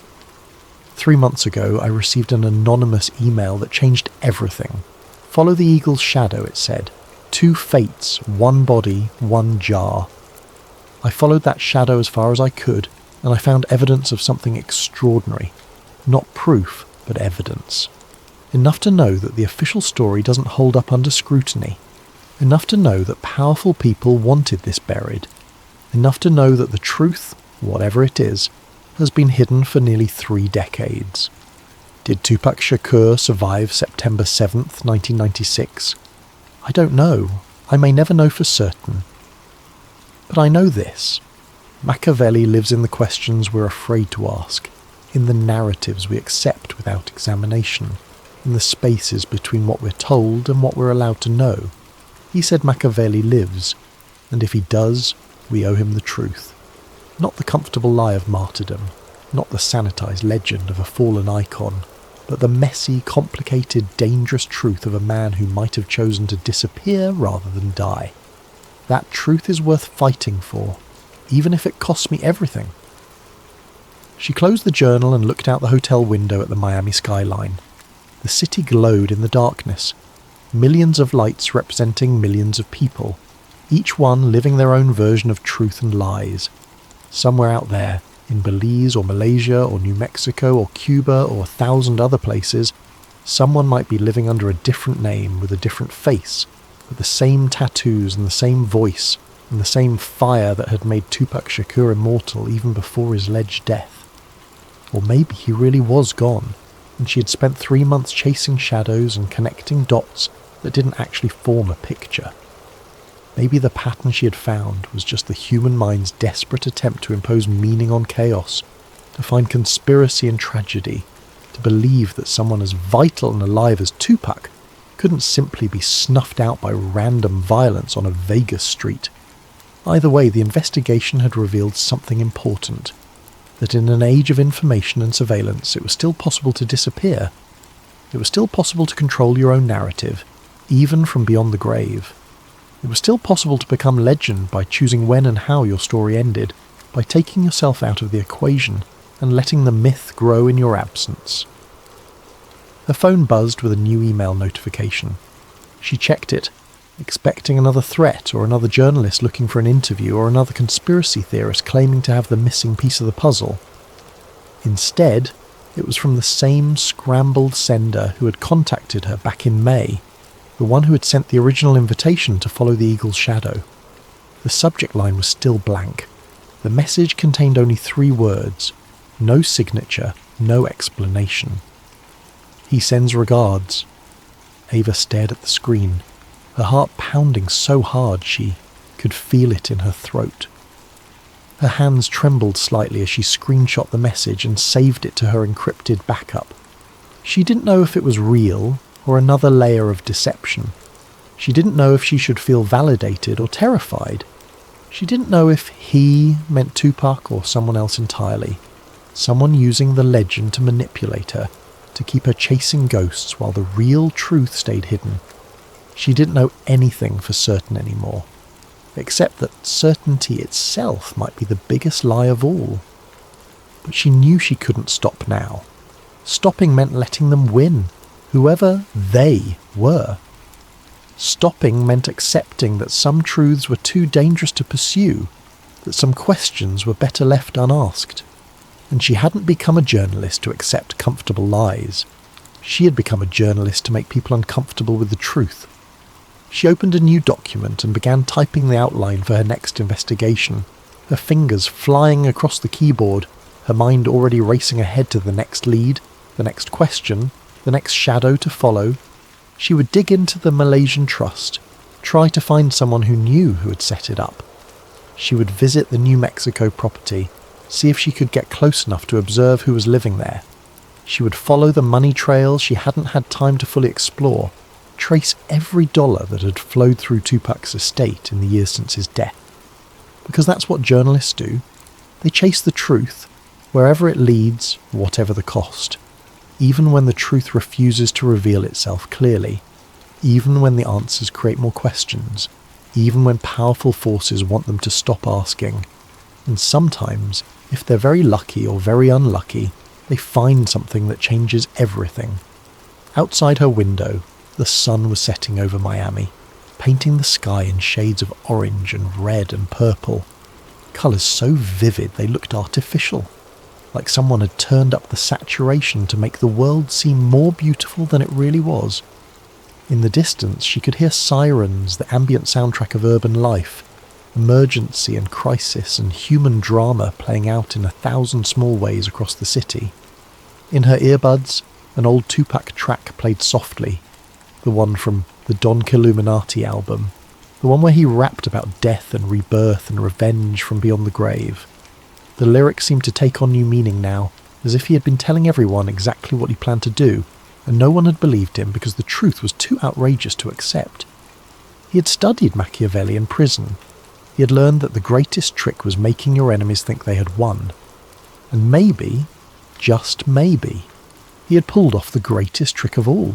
3 months ago, I received an anonymous email that changed everything. Follow the eagle's shadow, it said. 2 fates, 1 body, 1 jar. I followed that shadow as far as I could, and I found evidence of something extraordinary. Not proof, but evidence. Enough to know that the official story doesn't hold up under scrutiny. Enough to know that powerful people wanted this buried. Enough to know that the truth, whatever it is, has been hidden for nearly 3 decades. Did Tupac Shakur survive September 7th, 1996? I don't know. I may never know for certain. But I know this. Machiavelli lives in the questions we're afraid to ask, in the narratives we accept without examination, in the spaces between what we're told and what we're allowed to know. He said Machiavelli lives, and if he does, we owe him the truth. Not the comfortable lie of martyrdom, not the sanitized legend of a fallen icon, but the messy, complicated, dangerous truth of a man who might have chosen to disappear rather than die. That truth is worth fighting for, even if it costs me everything. She closed the journal and looked out the hotel window at the Miami skyline. The city glowed in the darkness, millions of lights representing millions of people, each one living their own version of truth and lies. Somewhere out there, in Belize or Malaysia or New Mexico or Cuba or 1,000 other places, someone might be living under a different name with a different face, with the same tattoos and the same voice and the same fire that had made Tupac Shakur immortal even before his alleged death. Or maybe he really was gone, and she had spent 3 months chasing shadows and connecting dots that didn't actually form a picture. Maybe the pattern she had found was just the human mind's desperate attempt to impose meaning on chaos, to find conspiracy and tragedy, to believe that someone as vital and alive as Tupac couldn't simply be snuffed out by random violence on a Vegas street. Either way, the investigation had revealed something important, that in an age of information and surveillance it was still possible to disappear. It was still possible to control your own narrative, even from beyond the grave. It was still possible to become legend by choosing when and how your story ended, by taking yourself out of the equation and letting the myth grow in your absence. Her phone buzzed with a new email notification. She checked it, expecting another threat or another journalist looking for an interview or another conspiracy theorist claiming to have the missing piece of the puzzle. Instead, it was from the same scrambled sender who had contacted her back in May, the one who had sent the original invitation to follow the eagle's shadow. The subject line was still blank. The message contained only 3 words, no signature, no explanation. He sends regards. Ava stared at the screen, her heart pounding so hard she could feel it in her throat. Her hands trembled slightly as she screenshot the message and saved it to her encrypted backup. She didn't know if it was real or another layer of deception. She didn't know if she should feel validated or terrified. She didn't know if he meant Tupac or someone else entirely. Someone using the legend to manipulate her, to keep her chasing ghosts while the real truth stayed hidden. She didn't know anything for certain anymore, except that certainty itself might be the biggest lie of all. But she knew she couldn't stop now. Stopping meant letting them win, whoever they were. Stopping meant accepting that some truths were too dangerous to pursue, that some questions were better left unasked. And she hadn't become a journalist to accept comfortable lies. She had become a journalist to make people uncomfortable with the truth. She opened a new document and began typing the outline for her next investigation, her fingers flying across the keyboard, her mind already racing ahead to the next lead, the next question, the next shadow to follow. She would dig into the Malaysian trust, try to find someone who knew who had set it up. She would visit the New Mexico property, see if she could get close enough to observe who was living there. She would follow the money trails she hadn't had time to fully explore, trace every dollar that had flowed through Tupac's estate in the years since his death. Because that's what journalists do. They chase the truth, wherever it leads, whatever the cost. Even when the truth refuses to reveal itself clearly. Even when the answers create more questions. Even when powerful forces want them to stop asking. And sometimes, if they're very lucky or very unlucky, they find something that changes everything. Outside her window, the sun was setting over Miami, painting the sky in shades of orange and red and purple, colours so vivid they looked artificial. like someone had turned up the saturation to make the world seem more beautiful than it really was. In the distance, she could hear sirens, the ambient soundtrack of urban life, emergency and crisis and human drama playing out in 1,000 small ways across the city. In her earbuds, an old Tupac track played softly, the one from the Don Killuminati album, the one where he rapped about death and rebirth and revenge from beyond the grave. The lyrics seemed to take on new meaning now, as if he had been telling everyone exactly what he planned to do, and no one had believed him because the truth was too outrageous to accept. He had studied Machiavelli in prison. He had learned that the greatest trick was making your enemies think they had won. And maybe, just maybe, he had pulled off the greatest trick of all.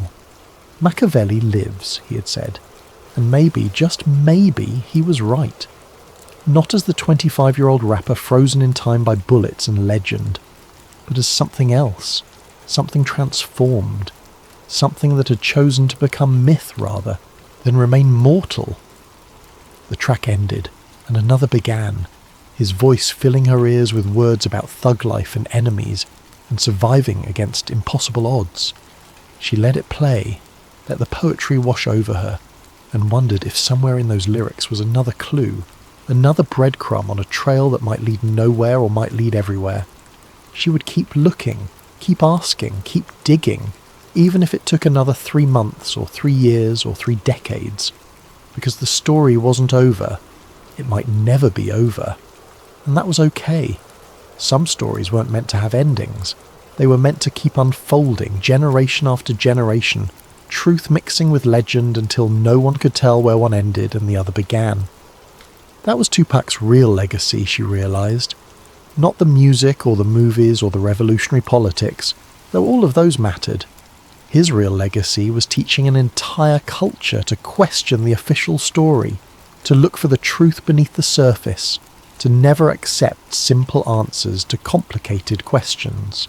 Machiavelli lives, he had said, and maybe, just maybe, he was right. Not as the 25-year-old rapper frozen in time by bullets and legend, but as something else, something transformed, something that had chosen to become myth rather than remain mortal. The track ended, and another began, his voice filling her ears with words about thug life and enemies, and surviving against impossible odds. She let it play, let the poetry wash over her, and wondered if somewhere in those lyrics was another clue, another breadcrumb on a trail that might lead nowhere or might lead everywhere. She would keep looking, keep asking, keep digging, even if it took another 3 months or 3 years or 3 decades, because the story wasn't over. It might never be over. And that was okay. Some stories weren't meant to have endings. They were meant to keep unfolding, generation after generation, truth mixing with legend until no one could tell where one ended and the other began. That was Tupac's real legacy, she realised. Not the music or the movies or the revolutionary politics, though all of those mattered. His real legacy was teaching an entire culture to question the official story, to look for the truth beneath the surface, to never accept simple answers to complicated questions.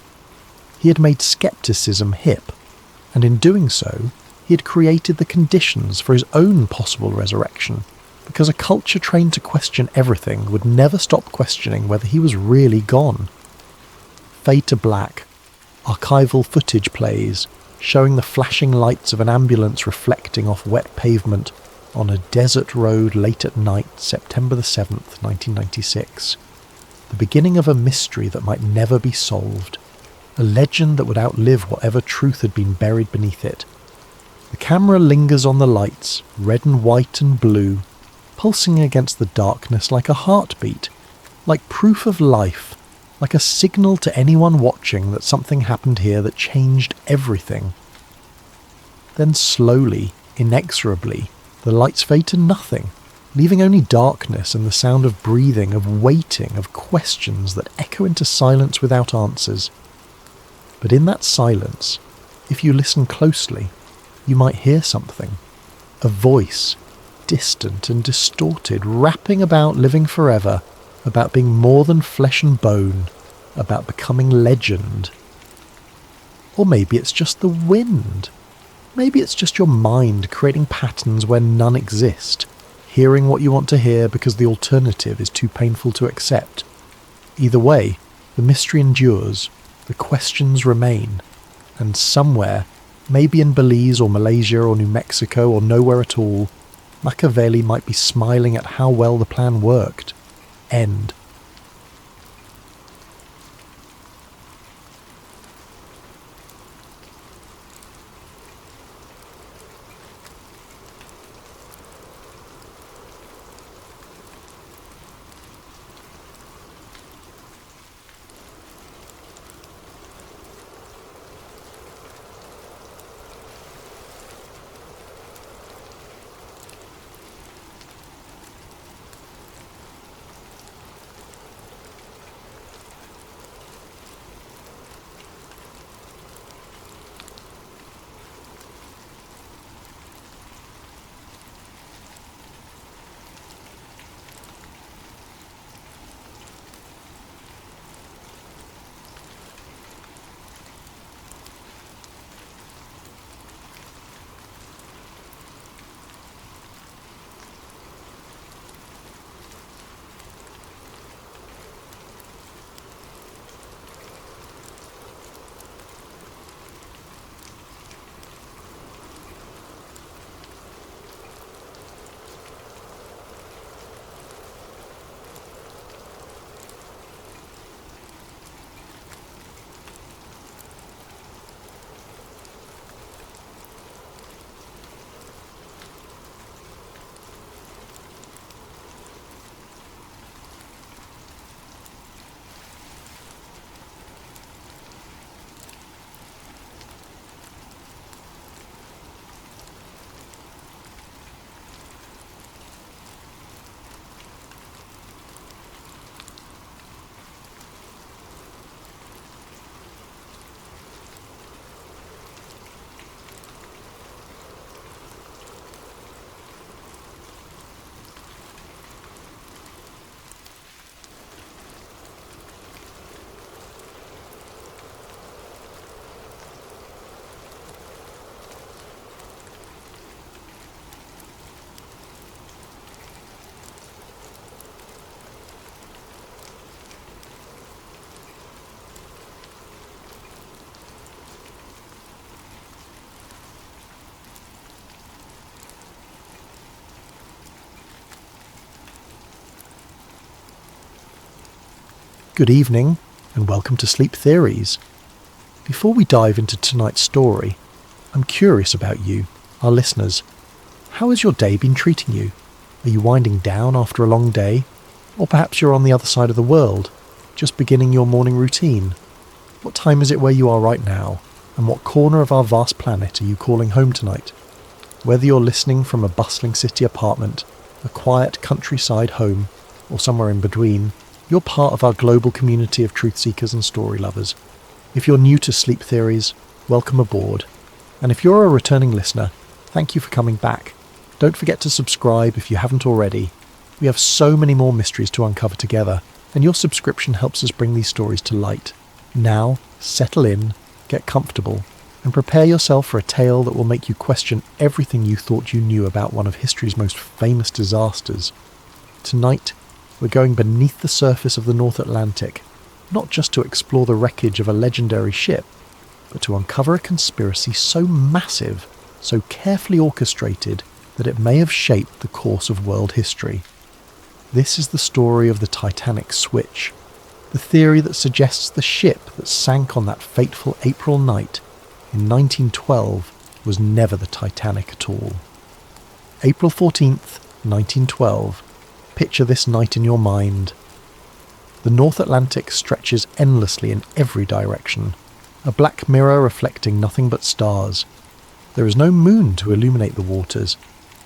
He had made skepticism hip, and in doing so, he had created the conditions for his own possible resurrection, because a culture trained to question everything would never stop questioning whether he was really gone. Fade to black. Archival footage plays, showing the flashing lights of an ambulance reflecting off wet pavement on a desert road late at night, September the 7th, 1996. The beginning of a mystery that might never be solved. A legend that would outlive whatever truth had been buried beneath it. The camera lingers on the lights, red and white and blue, pulsing against the darkness like a heartbeat, like proof of life, like a signal to anyone watching that something happened here that changed everything. Then slowly, inexorably, the lights fade to nothing, leaving only darkness and the sound of breathing, of waiting, of questions that echo into silence without answers. But in that silence, if you listen closely, you might hear something. A voice, distant and distorted, rapping about living forever, about being more than flesh and bone, about becoming legend. Or maybe it's just the wind. Maybe it's just your mind creating patterns where none exist, hearing what you want to hear because the alternative is too painful to accept. Either way, the mystery endures, the questions remain, and somewhere, maybe in Belize or Malaysia or New Mexico or nowhere at all, Machiavelli might be smiling at how well the plan worked. End. Good evening, and welcome to Sleep Theories. Before we dive into tonight's story, I'm curious about you, our listeners. How has your day been treating you? Are you winding down after a long day? Or perhaps you're on the other side of the world, just beginning your morning routine. What time is it where you are right now? And what corner of our vast planet are you calling home tonight? Whether you're listening from a bustling city apartment, a quiet countryside home, or somewhere in between, you're part of our global community of truth seekers and story lovers. If you're new to Sleep Theories, welcome aboard. And if you're a returning listener, thank you for coming back. Don't forget to subscribe if you haven't already. We have so many more mysteries to uncover together, and your subscription helps us bring these stories to light. Now, settle in, get comfortable, and prepare yourself for a tale that will make you question everything you thought you knew about one of history's most famous disasters. Tonight, we're going beneath the surface of the North Atlantic, not just to explore the wreckage of a legendary ship, but to uncover a conspiracy so massive, so carefully orchestrated, that it may have shaped the course of world history. This is the story of the Titanic switch, the theory that suggests the ship that sank on that fateful April night in 1912 was never the Titanic at all. April 14th, 1912. Picture this night in your mind. The North Atlantic stretches endlessly in every direction, a black mirror reflecting nothing but stars. There is no moon to illuminate the waters,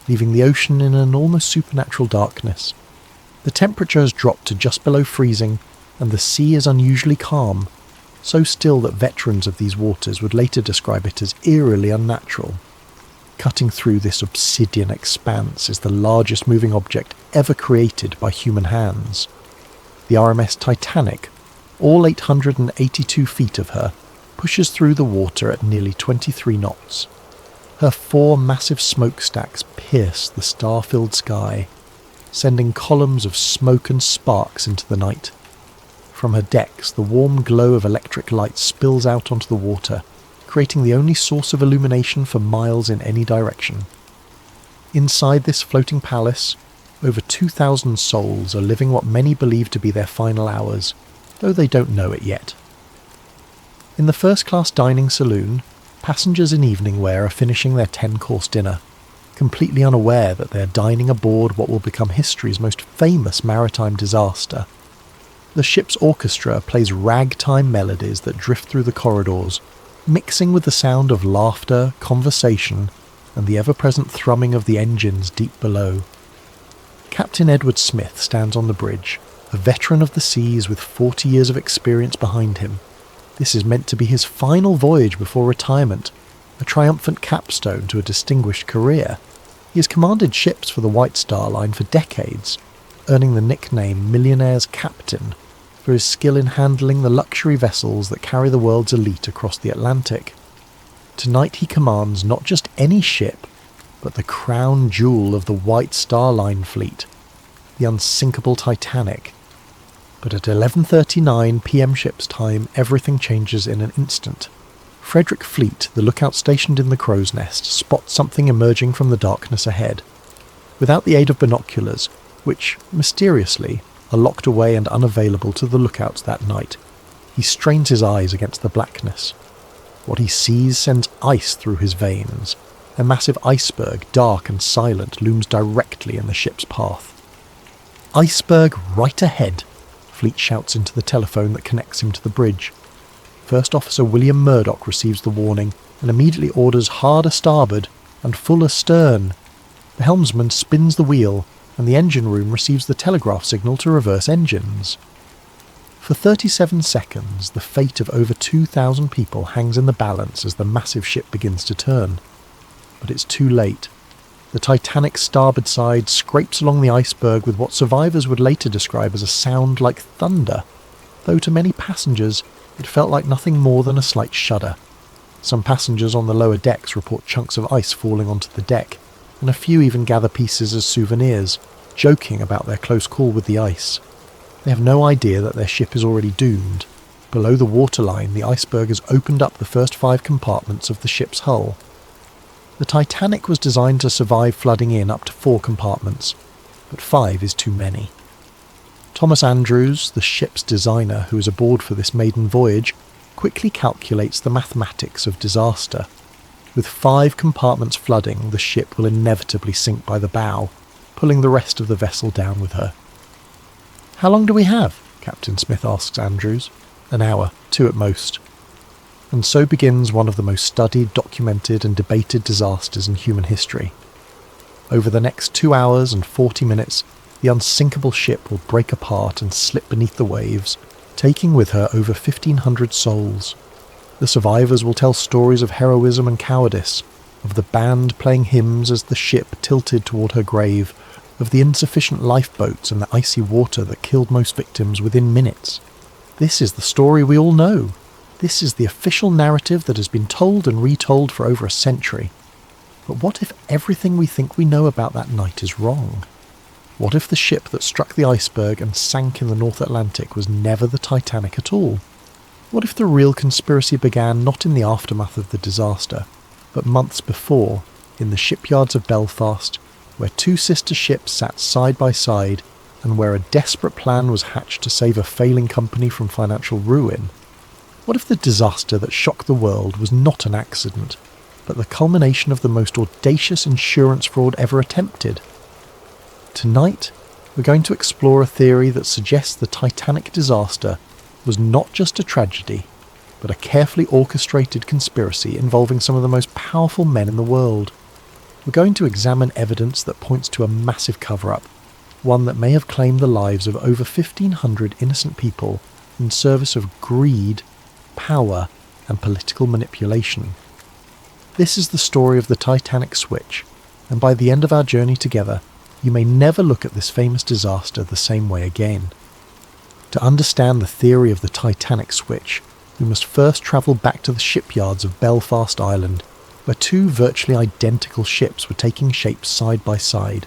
leaving the ocean in an almost supernatural darkness. The temperature has dropped to just below freezing, and the sea is unusually calm, so still that veterans of these waters would later describe it as eerily unnatural. Cutting through this obsidian expanse is the largest moving object ever created by human hands. The RMS Titanic, all 882 feet of her, pushes through the water at nearly 23 knots. Her 4 massive smokestacks pierce the star-filled sky, sending columns of smoke and sparks into the night. From her decks, the warm glow of electric light spills out onto the water, creating the only source of illumination for miles in any direction. Inside this floating palace, over 2,000 souls are living what many believe to be their final hours, though they don't know it yet. In the first-class dining saloon, passengers in evening wear are finishing their 10-course dinner, completely unaware that they are dining aboard what will become history's most famous maritime disaster. The ship's orchestra plays ragtime melodies that drift through the corridors, mixing with the sound of laughter, conversation, and the ever-present thrumming of the engines deep below. Captain Edward Smith stands on the bridge, a veteran of the seas with 40 years of experience behind him. This is meant to be his final voyage before retirement, a triumphant capstone to a distinguished career. He has commanded ships for the White Star Line for decades, earning the nickname Millionaire's Captain for his skill in handling the luxury vessels that carry the world's elite across the Atlantic. Tonight he commands not just any ship, but the crown jewel of the White Star Line fleet, the unsinkable Titanic. But at 11:39 p.m. ship's time, everything changes in an instant. Frederick Fleet, the lookout stationed in the crow's nest, spots something emerging from the darkness ahead. Without the aid of binoculars, which, mysteriously, are locked away and unavailable to the lookouts that night, he strains his eyes against the blackness. What he sees sends ice through his veins. A massive iceberg, dark and silent, looms directly in the ship's path. "Iceberg right ahead," Fleet shouts into the telephone that connects him to the bridge. First Officer William Murdoch receives the warning and immediately orders hard a starboard and full astern. The helmsman spins the wheel, and the engine room receives the telegraph signal to reverse engines. For 37 seconds, the fate of over 2,000 people hangs in the balance as the massive ship begins to turn. But it's too late. The Titanic's starboard side scrapes along the iceberg with what survivors would later describe as a sound like thunder, though to many passengers it felt like nothing more than a slight shudder. Some passengers on the lower decks report chunks of ice falling onto the deck, and a few even gather pieces as souvenirs, joking about their close call with the ice. They have no idea that their ship is already doomed. Below the waterline, the iceberg has opened up the first 5 compartments of the ship's hull. The Titanic was designed to survive flooding in up to 4 compartments, but 5 is too many. Thomas Andrews, the ship's designer who is aboard for this maiden voyage, quickly calculates the mathematics of disaster. With 5 compartments flooding, the ship will inevitably sink by the bow, pulling the rest of the vessel down with her. "How long do we have?" Captain Smith asks Andrews. "An hour, 2 at most." And so begins one of the most studied, documented and debated disasters in human history. Over the next 2 hours and 40 minutes, the unsinkable ship will break apart and slip beneath the waves, taking with her over 1,500 souls. The survivors will tell stories of heroism and cowardice, of the band playing hymns as the ship tilted toward her grave, of the insufficient lifeboats and the icy water that killed most victims within minutes. This is the story we all know. This is the official narrative that has been told and retold for over a century. But what if everything we think we know about that night is wrong? What if the ship that struck the iceberg and sank in the North Atlantic was never the Titanic at all? What if the real conspiracy began not in the aftermath of the disaster, but months before, in the shipyards of Belfast, where 2 sister ships sat side by side and where a desperate plan was hatched to save a failing company from financial ruin? What if the disaster that shocked the world was not an accident, but the culmination of the most audacious insurance fraud ever attempted? Tonight, we're going to explore a theory that suggests the Titanic disaster was not just a tragedy, but a carefully orchestrated conspiracy involving some of the most powerful men in the world. We're going to examine evidence that points to a massive cover-up, one that may have claimed the lives of over 1,500 innocent people in service of greed, power, and political manipulation. This is the story of the Titanic switch, and by the end of our journey together, you may never look at this famous disaster the same way again. To understand the theory of the Titanic switch, we must first travel back to the shipyards of Belfast, Ireland, where 2 virtually identical ships were taking shape side by side.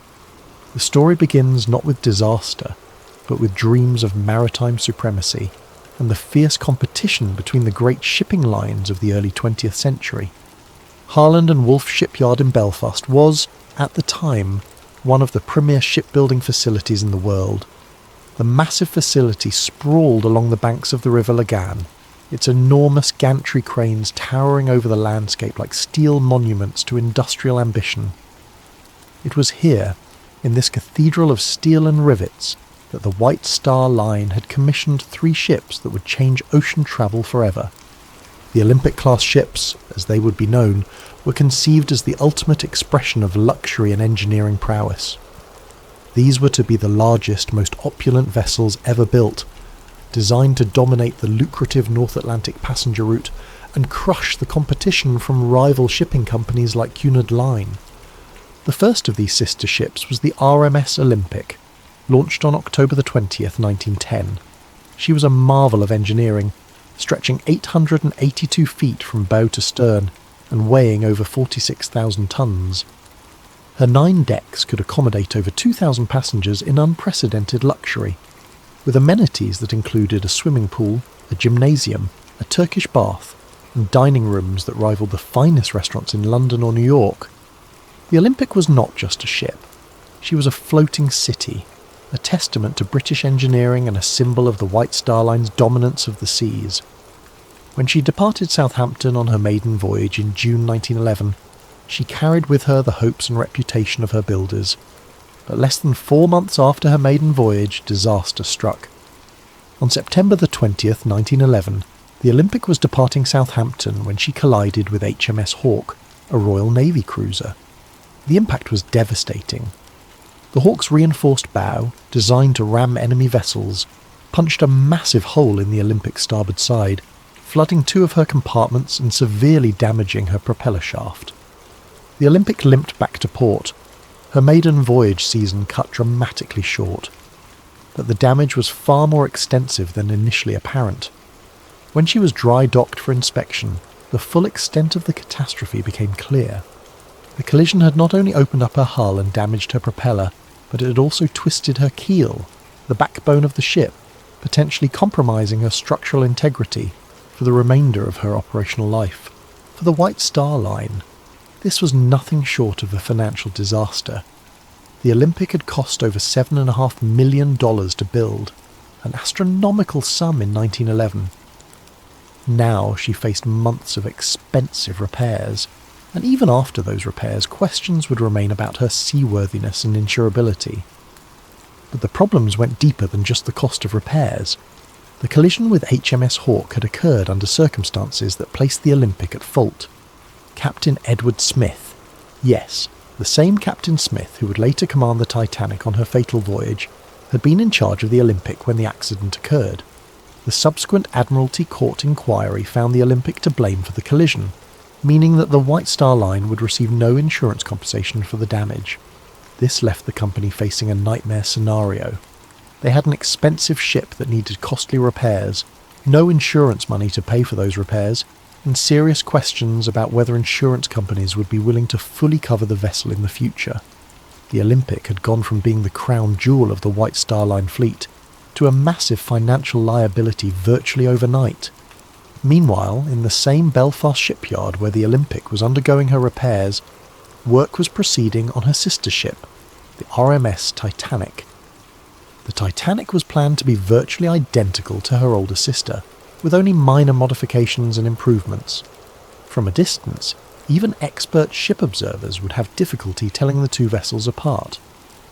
The story begins not with disaster, but with dreams of maritime supremacy and the fierce competition between the great shipping lines of the early 20th century. Harland and Wolff Shipyard in Belfast was, at the time, one of the premier shipbuilding facilities in the world. The massive facility sprawled along the banks of the River Lagan, its enormous gantry cranes towering over the landscape like steel monuments to industrial ambition. It was here, in this cathedral of steel and rivets, that the White Star Line had commissioned 3 ships that would change ocean travel forever. The Olympic-class ships, as they would be known, were conceived as the ultimate expression of luxury and engineering prowess. These were to be the largest, most opulent vessels ever built, designed to dominate the lucrative North Atlantic passenger route and crush the competition from rival shipping companies like Cunard Line. The first of these sister ships was the RMS Olympic, launched on October the 20th, 1910. She was a marvel of engineering, stretching 882 feet from bow to stern and weighing over 46,000 tons. Her 9 decks could accommodate over 2,000 passengers in unprecedented luxury, with amenities that included a swimming pool, a gymnasium, a Turkish bath, and dining rooms that rivaled the finest restaurants in London or New York. The Olympic was not just a ship. She was a floating city, a testament to British engineering and a symbol of the White Star Line's dominance of the seas. When she departed Southampton on her maiden voyage in June 1911, she carried with her the hopes and reputation of her builders. But less than 4 months after her maiden voyage, disaster struck. On September the 20th, 1911, the Olympic was departing Southampton when she collided with HMS Hawke, a Royal Navy cruiser. The impact was devastating. The Hawke's reinforced bow, designed to ram enemy vessels, punched a massive hole in the Olympic's starboard side, flooding 2 of her compartments and severely damaging her propeller shaft. The Olympic limped back to port, her maiden voyage season cut dramatically short. But the damage was far more extensive than initially apparent. When she was dry docked for inspection, the full extent of the catastrophe became clear. The collision had not only opened up her hull and damaged her propeller, but it had also twisted her keel, the backbone of the ship, potentially compromising her structural integrity for the remainder of her operational life. For the White Star Line, this was nothing short of a financial disaster. The Olympic had cost over $7.5 million to build, an astronomical sum in 1911. Now she faced months of expensive repairs, and even after those repairs, questions would remain about her seaworthiness and insurability. But the problems went deeper than just the cost of repairs. The collision with HMS Hawke had occurred under circumstances that placed the Olympic at fault. Captain Edward Smith, yes, the same Captain Smith who would later command the Titanic on her fatal voyage, had been in charge of the Olympic when the accident occurred. The subsequent Admiralty Court inquiry found the Olympic to blame for the collision, meaning that the White Star Line would receive no insurance compensation for the damage. This left the company facing a nightmare scenario. They had an expensive ship that needed costly repairs, no insurance money to pay for those repairs, and serious questions about whether insurance companies would be willing to fully cover the vessel in the future. The Olympic had gone from being the crown jewel of the White Star Line fleet to a massive financial liability virtually overnight. Meanwhile, in the same Belfast shipyard where the Olympic was undergoing her repairs, work was proceeding on her sister ship, the RMS Titanic. The Titanic was planned to be virtually identical to her older sister, with only minor modifications and improvements. From a distance, even expert ship observers would have difficulty telling the two vessels apart.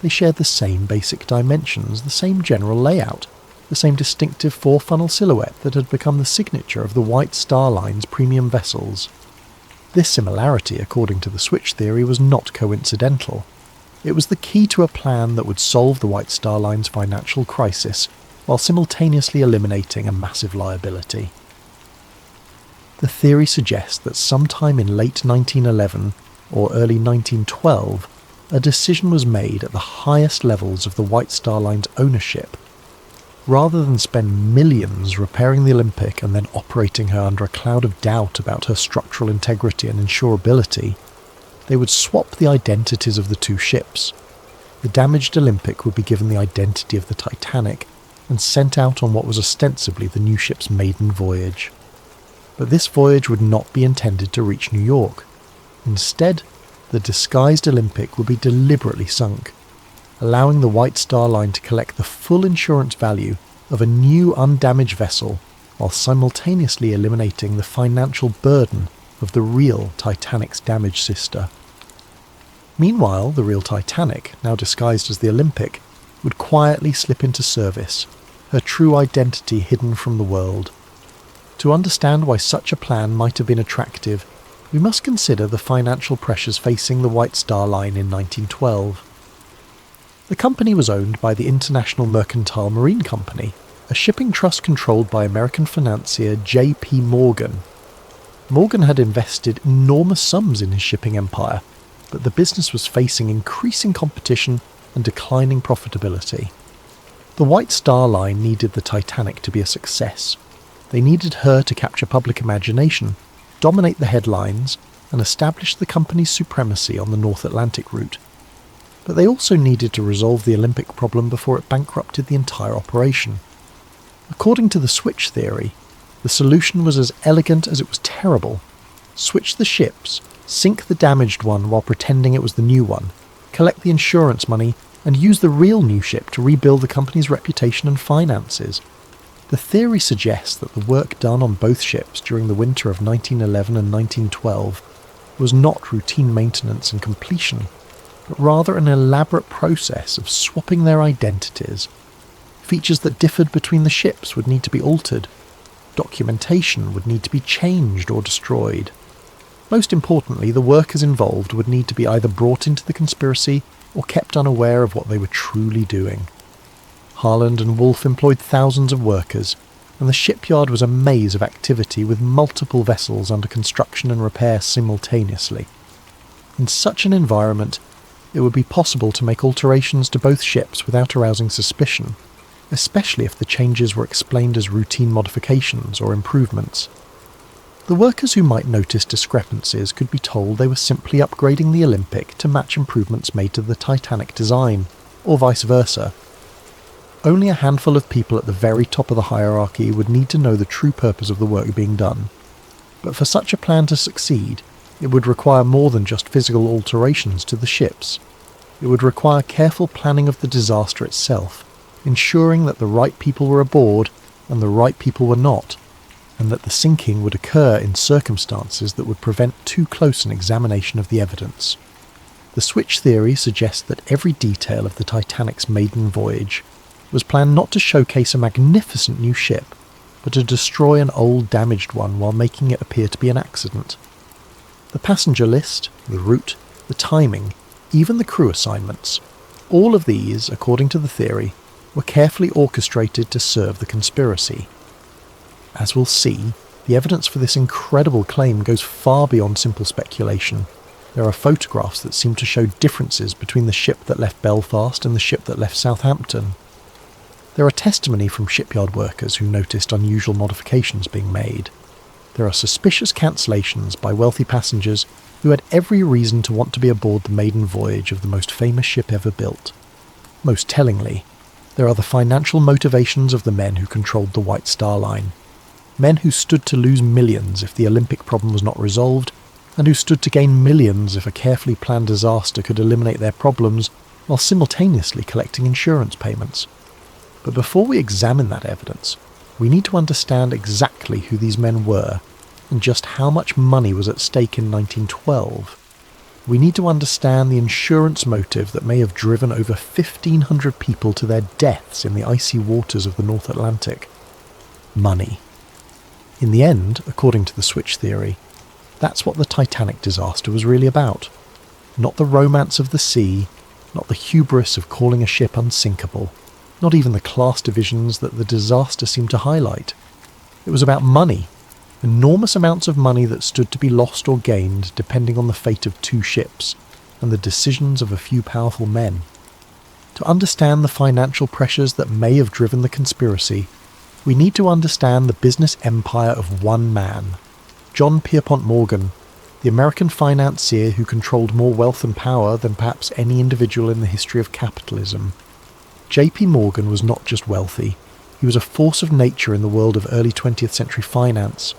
They shared the same basic dimensions, the same general layout, the same distinctive four-funnel silhouette that had become the signature of the White Star Line's premium vessels. This similarity, according to the switch theory, was not coincidental. It was the key to a plan that would solve the White Star Line's financial crisis, while simultaneously eliminating a massive liability. The theory suggests that sometime in late 1911 or early 1912, a decision was made at the highest levels of the White Star Line's ownership. Rather than spend millions repairing the Olympic and then operating her under a cloud of doubt about her structural integrity and insurability, they would swap the identities of the two ships. The damaged Olympic would be given the identity of the Titanic and sent out on what was ostensibly the new ship's maiden voyage. But this voyage would not be intended to reach New York. Instead, the disguised Olympic would be deliberately sunk, allowing the White Star Line to collect the full insurance value of a new undamaged vessel while simultaneously eliminating the financial burden of the real Titanic's damaged sister. Meanwhile, the real Titanic, now disguised as the Olympic, would quietly slip into service, her true identity hidden from the world. To understand why such a plan might have been attractive, we must consider the financial pressures facing the White Star Line in 1912. The company was owned by the International Mercantile Marine Company, a shipping trust controlled by American financier J.P. Morgan. Morgan had invested enormous sums in his shipping empire, but the business was facing increasing competition and declining profitability. The White Star Line needed the Titanic to be a success. They needed her to capture public imagination, dominate the headlines, and establish the company's supremacy on the North Atlantic route. But they also needed to resolve the Olympic problem before it bankrupted the entire operation. According to the switch theory, the solution was as elegant as it was terrible. Switch the ships, sink the damaged one while pretending it was the new one, collect the insurance money, and use the real new ship to rebuild the company's reputation and finances. The theory suggests that the work done on both ships during the winter of 1911 and 1912 was not routine maintenance and completion, but rather an elaborate process of swapping their identities. Features that differed between the ships would need to be altered. Documentation would need to be changed or destroyed. Most importantly, the workers involved would need to be either brought into the conspiracy or kept unaware of what they were truly doing. Harland and Wolff employed thousands of workers, and the shipyard was a maze of activity with multiple vessels under construction and repair simultaneously. In such an environment, it would be possible to make alterations to both ships without arousing suspicion, especially if the changes were explained as routine modifications or improvements. The workers who might notice discrepancies could be told they were simply upgrading the Olympic to match improvements made to the Titanic design, or vice versa. Only a handful of people at the very top of the hierarchy would need to know the true purpose of the work being done. But for such a plan to succeed, it would require more than just physical alterations to the ships. It would require careful planning of the disaster itself, ensuring that the right people were aboard and the right people were not, and that the sinking would occur in circumstances that would prevent too close an examination of the evidence. The switch theory suggests that every detail of the Titanic's maiden voyage was planned not to showcase a magnificent new ship, but to destroy an old damaged one while making it appear to be an accident. The passenger list, the route, the timing, even the crew assignments, all of these, according to the theory, were carefully orchestrated to serve the conspiracy. As we'll see, the evidence for this incredible claim goes far beyond simple speculation. There are photographs that seem to show differences between the ship that left Belfast and the ship that left Southampton. There are testimony from shipyard workers who noticed unusual modifications being made. There are suspicious cancellations by wealthy passengers who had every reason to want to be aboard the maiden voyage of the most famous ship ever built. Most tellingly, there are the financial motivations of the men who controlled the White Star Line. Men who stood to lose millions if the Olympic problem was not resolved, and who stood to gain millions if a carefully planned disaster could eliminate their problems while simultaneously collecting insurance payments. But before we examine that evidence, we need to understand exactly who these men were and just how much money was at stake in 1912. We need to understand the insurance motive that may have driven over 1,500 people to their deaths in the icy waters of the North Atlantic. Money. In the end, according to the switch theory, that's what the Titanic disaster was really about. Not the romance of the sea, not the hubris of calling a ship unsinkable, not even the class divisions that the disaster seemed to highlight. It was about money, enormous amounts of money that stood to be lost or gained depending on the fate of two ships and the decisions of a few powerful men. To understand the financial pressures that may have driven the conspiracy, we need to understand the business empire of one man, John Pierpont Morgan, the American financier who controlled more wealth and power than perhaps any individual in the history of capitalism. J.P. Morgan was not just wealthy, he was a force of nature in the world of early 20th century finance.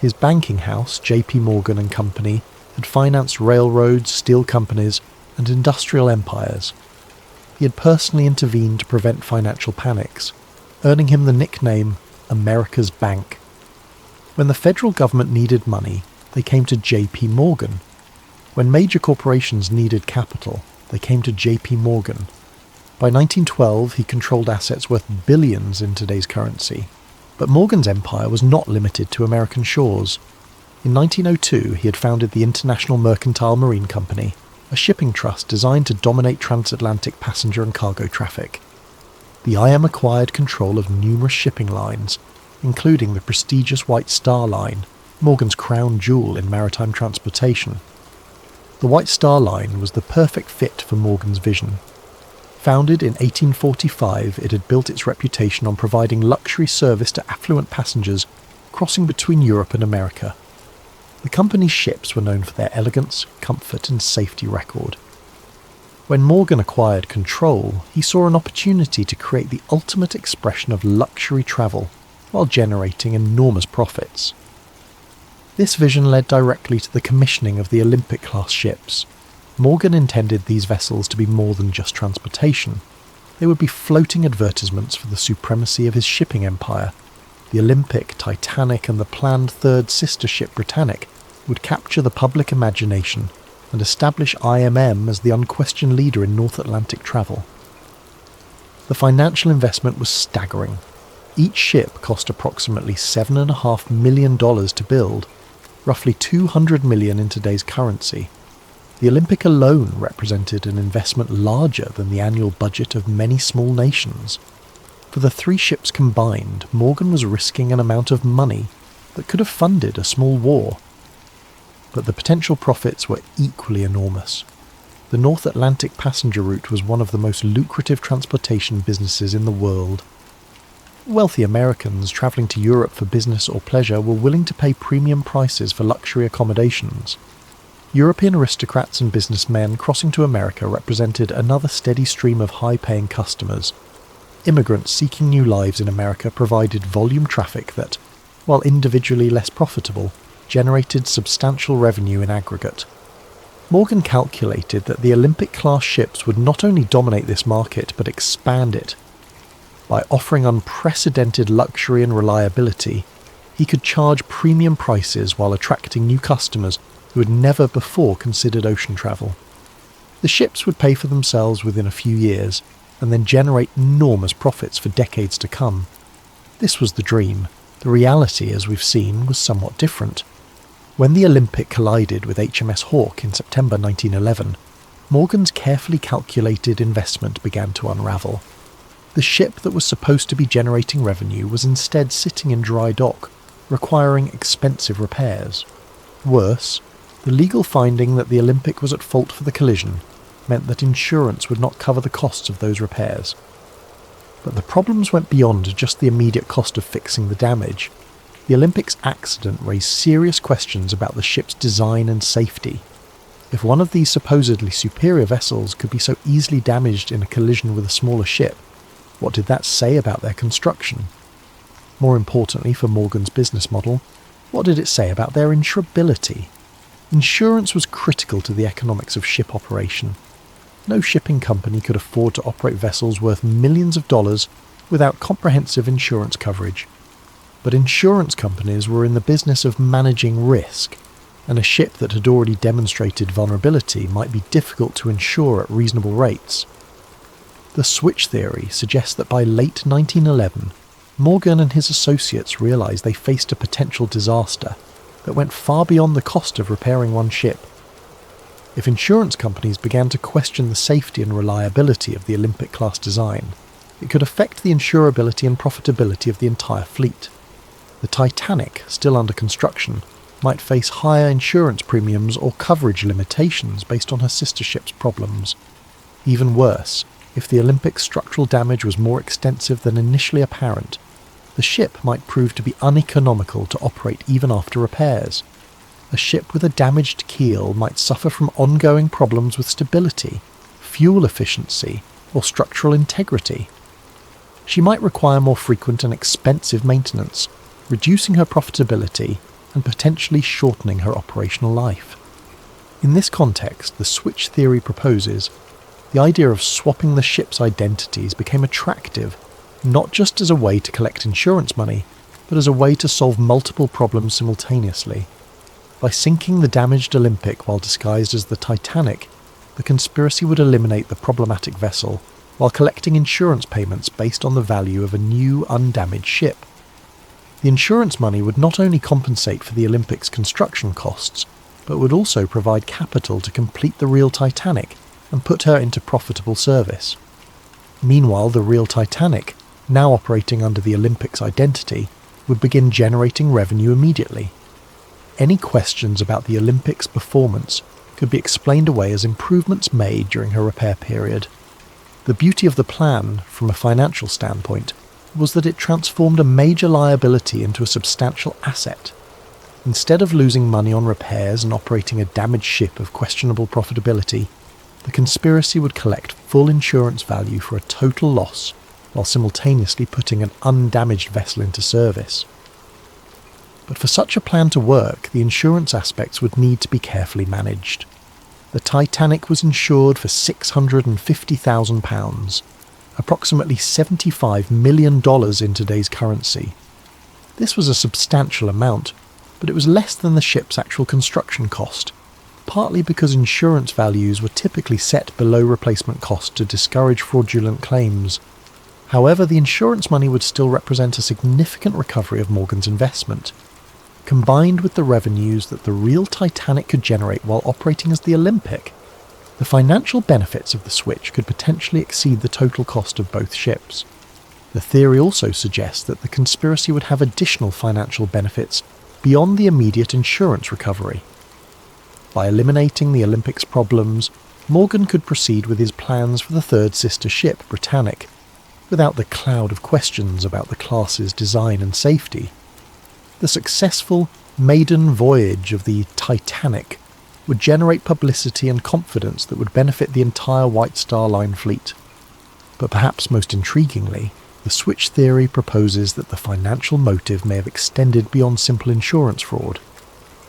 His banking house, J.P. Morgan and Company, had financed railroads, steel companies, and industrial empires. He had personally intervened to prevent financial panics, earning him the nickname America's Bank. When the federal government needed money, they came to J.P. Morgan. When major corporations needed capital, they came to J.P. Morgan. By 1912, he controlled assets worth billions in today's currency. But Morgan's empire was not limited to American shores. In 1902, he had founded the International Mercantile Marine Company, a shipping trust designed to dominate transatlantic passenger and cargo traffic. The IM acquired control of numerous shipping lines, including the prestigious White Star Line, Morgan's crown jewel in maritime transportation. The White Star Line was the perfect fit for Morgan's vision. Founded in 1845, it had built its reputation on providing luxury service to affluent passengers crossing between Europe and America. The company's ships were known for their elegance, comfort, and safety record. When Morgan acquired control, he saw an opportunity to create the ultimate expression of luxury travel while generating enormous profits. This vision led directly to the commissioning of the Olympic-class ships. Morgan intended these vessels to be more than just transportation. They would be floating advertisements for the supremacy of his shipping empire. The Olympic, Titanic, and the planned third sister ship Britannic would capture the public imagination and establish IMM as the unquestioned leader in North Atlantic travel. The financial investment was staggering. Each ship cost approximately $7.5 million to build, roughly $200 million in today's currency. The Olympic alone represented an investment larger than the annual budget of many small nations. For the three ships combined, Morgan was risking an amount of money that could have funded a small war. But the potential profits were equally enormous. The North Atlantic passenger route was one of the most lucrative transportation businesses in the world. Wealthy Americans travelling to Europe for business or pleasure were willing to pay premium prices for luxury accommodations. European aristocrats and businessmen crossing to America represented another steady stream of high-paying customers. Immigrants seeking new lives in America provided volume traffic that, while individually less profitable, generated substantial revenue in aggregate. Morgan calculated that the Olympic-class ships would not only dominate this market but expand it. By offering unprecedented luxury and reliability, he could charge premium prices while attracting new customers who had never before considered ocean travel. The ships would pay for themselves within a few years and then generate enormous profits for decades to come. This was the dream. The reality, as we've seen, was somewhat different. When the Olympic collided with HMS Hawke in September 1911, Morgan's carefully calculated investment began to unravel. The ship that was supposed to be generating revenue was instead sitting in dry dock, requiring expensive repairs. Worse, the legal finding that the Olympic was at fault for the collision meant that insurance would not cover the costs of those repairs. But the problems went beyond just the immediate cost of fixing the damage. The Olympic's accident raised serious questions about the ship's design and safety. If one of these supposedly superior vessels could be so easily damaged in a collision with a smaller ship, what did that say about their construction? More importantly for Morgan's business model, what did it say about their insurability? Insurance was critical to the economics of ship operation. No shipping company could afford to operate vessels worth millions of dollars without comprehensive insurance coverage. But insurance companies were in the business of managing risk, and a ship that had already demonstrated vulnerability might be difficult to insure at reasonable rates. The switch theory suggests that by late 1911, Morgan and his associates realized they faced a potential disaster that went far beyond the cost of repairing one ship. If insurance companies began to question the safety and reliability of the Olympic-class design, it could affect the insurability and profitability of the entire fleet. The Titanic, still under construction, might face higher insurance premiums or coverage limitations based on her sister ship's problems. Even worse, if the Olympic's structural damage was more extensive than initially apparent, the ship might prove to be uneconomical to operate even after repairs. A ship with a damaged keel might suffer from ongoing problems with stability, fuel efficiency, or structural integrity. She might require more frequent and expensive maintenance, reducing her profitability and potentially shortening her operational life. In this context, the switch theory proposes the idea of swapping the ship's identities became attractive, not just as a way to collect insurance money, but as a way to solve multiple problems simultaneously. By sinking the damaged Olympic while disguised as the Titanic, the conspiracy would eliminate the problematic vessel while collecting insurance payments based on the value of a new, undamaged ship. The insurance money would not only compensate for the Olympic's construction costs, but would also provide capital to complete the real Titanic and put her into profitable service. Meanwhile, the real Titanic, now operating under the Olympic's identity, would begin generating revenue immediately. Any questions about the Olympic's performance could be explained away as improvements made during her repair period. The beauty of the plan, from a financial standpoint, was that it transformed a major liability into a substantial asset. Instead of losing money on repairs and operating a damaged ship of questionable profitability, the conspiracy would collect full insurance value for a total loss, while simultaneously putting an undamaged vessel into service. But for such a plan to work, the insurance aspects would need to be carefully managed. The Titanic was insured for £650,000, approximately $75 million in today's currency. This was a substantial amount, but it was less than the ship's actual construction cost, partly because insurance values were typically set below replacement cost to discourage fraudulent claims. However, the insurance money would still represent a significant recovery of Morgan's investment. Combined with the revenues that the real Titanic could generate while operating as the Olympic, the financial benefits of the switch could potentially exceed the total cost of both ships. The theory also suggests that the conspiracy would have additional financial benefits beyond the immediate insurance recovery. By eliminating the Olympic's problems, Morgan could proceed with his plans for the third sister ship, Britannic, without the cloud of questions about the class's design and safety. The successful maiden voyage of the Titanic would generate publicity and confidence that would benefit the entire White Star Line fleet. But perhaps most intriguingly, the switch theory proposes that the financial motive may have extended beyond simple insurance fraud.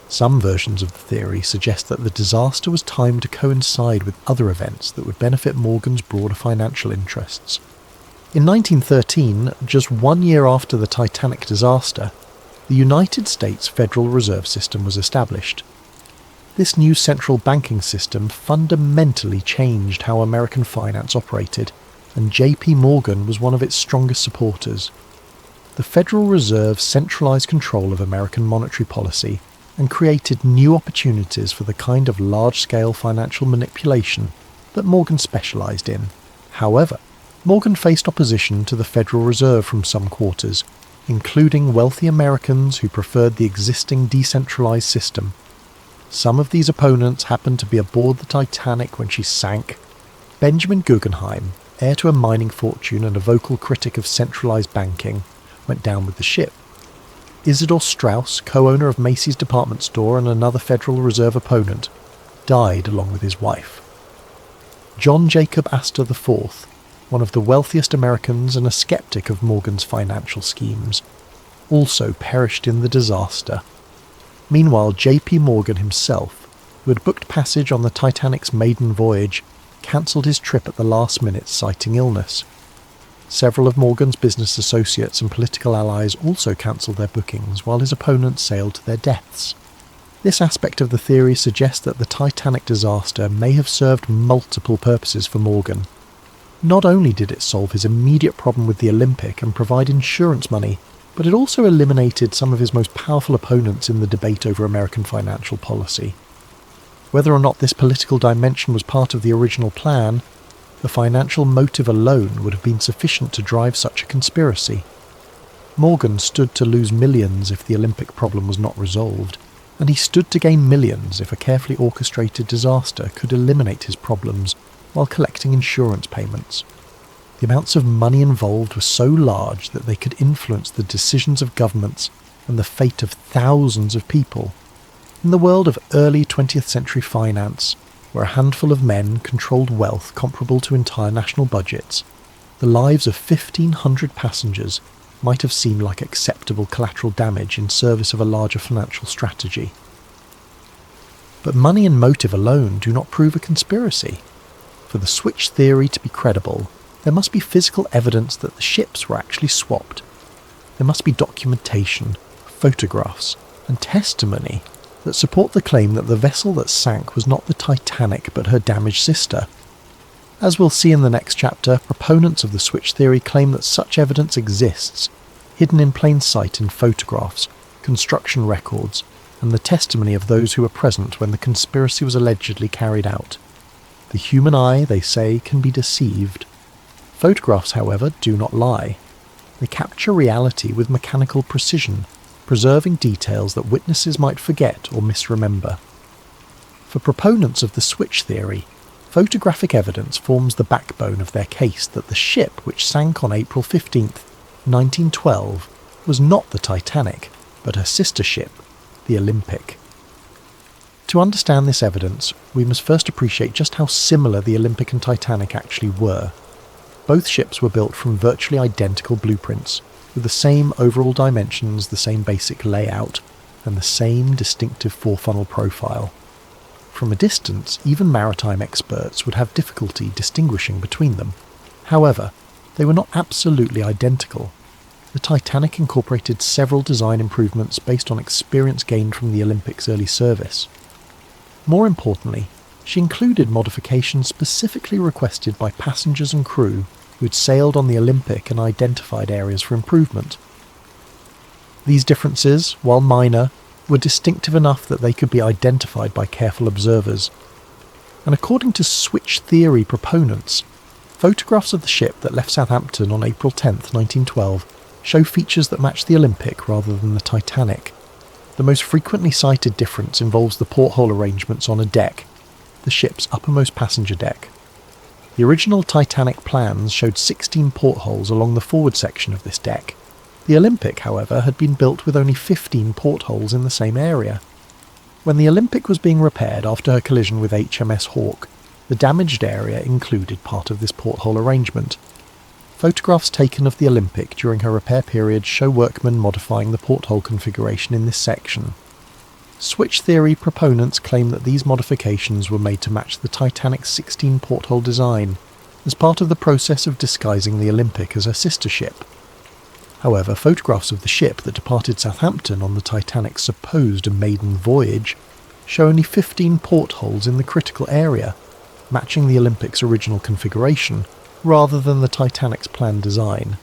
Some versions of the theory suggest that the disaster was timed to coincide with other events that would benefit Morgan's broader financial interests. In 1913, just 1 year after the Titanic disaster, the United States Federal Reserve System was established. This new central banking system fundamentally changed how American finance operated, and J.P. Morgan was one of its strongest supporters. The Federal Reserve centralized control of American monetary policy and created new opportunities for the kind of large-scale financial manipulation that Morgan specialized in. However, Morgan faced opposition to the Federal Reserve from some quarters, including wealthy Americans who preferred the existing decentralized system. Some of these opponents happened to be aboard the Titanic when she sank. Benjamin Guggenheim, heir to a mining fortune and a vocal critic of centralized banking, went down with the ship. Isidor Straus, co-owner of Macy's department store and another Federal Reserve opponent, died along with his wife. John Jacob Astor IV, one of the wealthiest Americans and a skeptic of Morgan's financial schemes, also perished in the disaster. Meanwhile, J.P. Morgan himself, who had booked passage on the Titanic's maiden voyage, cancelled his trip at the last minute citing illness. Several of Morgan's business associates and political allies also cancelled their bookings while his opponents sailed to their deaths. This aspect of the theory suggests that the Titanic disaster may have served multiple purposes for Morgan. Not only did it solve his immediate problem with the Olympic and provide insurance money, but it also eliminated some of his most powerful opponents in the debate over American financial policy. Whether or not this political dimension was part of the original plan, the financial motive alone would have been sufficient to drive such a conspiracy. Morgan stood to lose millions if the Olympic problem was not resolved, and he stood to gain millions if a carefully orchestrated disaster could eliminate his problems while collecting insurance payments. The amounts of money involved were so large that they could influence the decisions of governments and the fate of thousands of people. In the world of early 20th century finance, where a handful of men controlled wealth comparable to entire national budgets, the lives of 1,500 passengers might have seemed like acceptable collateral damage in service of a larger financial strategy. But money and motive alone do not prove a conspiracy. For the switch theory to be credible, there must be physical evidence that the ships were actually swapped. There must be documentation, photographs, and testimony that support the claim that the vessel that sank was not the Titanic but her damaged sister. As we'll see in the next chapter, proponents of the switch theory claim that such evidence exists, hidden in plain sight in photographs, construction records, and the testimony of those who were present when the conspiracy was allegedly carried out. The human eye, they say, can be deceived. Photographs, however, do not lie. They capture reality with mechanical precision, preserving details that witnesses might forget or misremember. For proponents of the switch theory, photographic evidence forms the backbone of their case that the ship which sank on April 15, 1912, was not the Titanic, but her sister ship, the Olympic. To understand this evidence, we must first appreciate just how similar the Olympic and Titanic actually were. Both ships were built from virtually identical blueprints, with the same overall dimensions, the same basic layout, and the same distinctive four-funnel profile. From a distance, even maritime experts would have difficulty distinguishing between them. However, they were not absolutely identical. The Titanic incorporated several design improvements based on experience gained from the Olympic's early service. More importantly, she included modifications specifically requested by passengers and crew who had sailed on the Olympic and identified areas for improvement. These differences, while minor, were distinctive enough that they could be identified by careful observers. And according to switch theory proponents, photographs of the ship that left Southampton on April 10, 1912, show features that match the Olympic rather than the Titanic. The most frequently cited difference involves the porthole arrangements on a deck, the ship's uppermost passenger deck. The original Titanic plans showed 16 portholes along the forward section of this deck. The Olympic, however, had been built with only 15 portholes in the same area. When the Olympic was being repaired after her collision with HMS Hawke, the damaged area included part of this porthole arrangement. Photographs taken of the Olympic during her repair period show workmen modifying the porthole configuration in this section. Switch theory proponents claim that these modifications were made to match the Titanic's 16 porthole design, as part of the process of disguising the Olympic as her sister ship. However, photographs of the ship that departed Southampton on the Titanic's supposed maiden voyage show only 15 portholes in the critical area, matching the Olympic's original configuration, rather than the Titanic's planned design.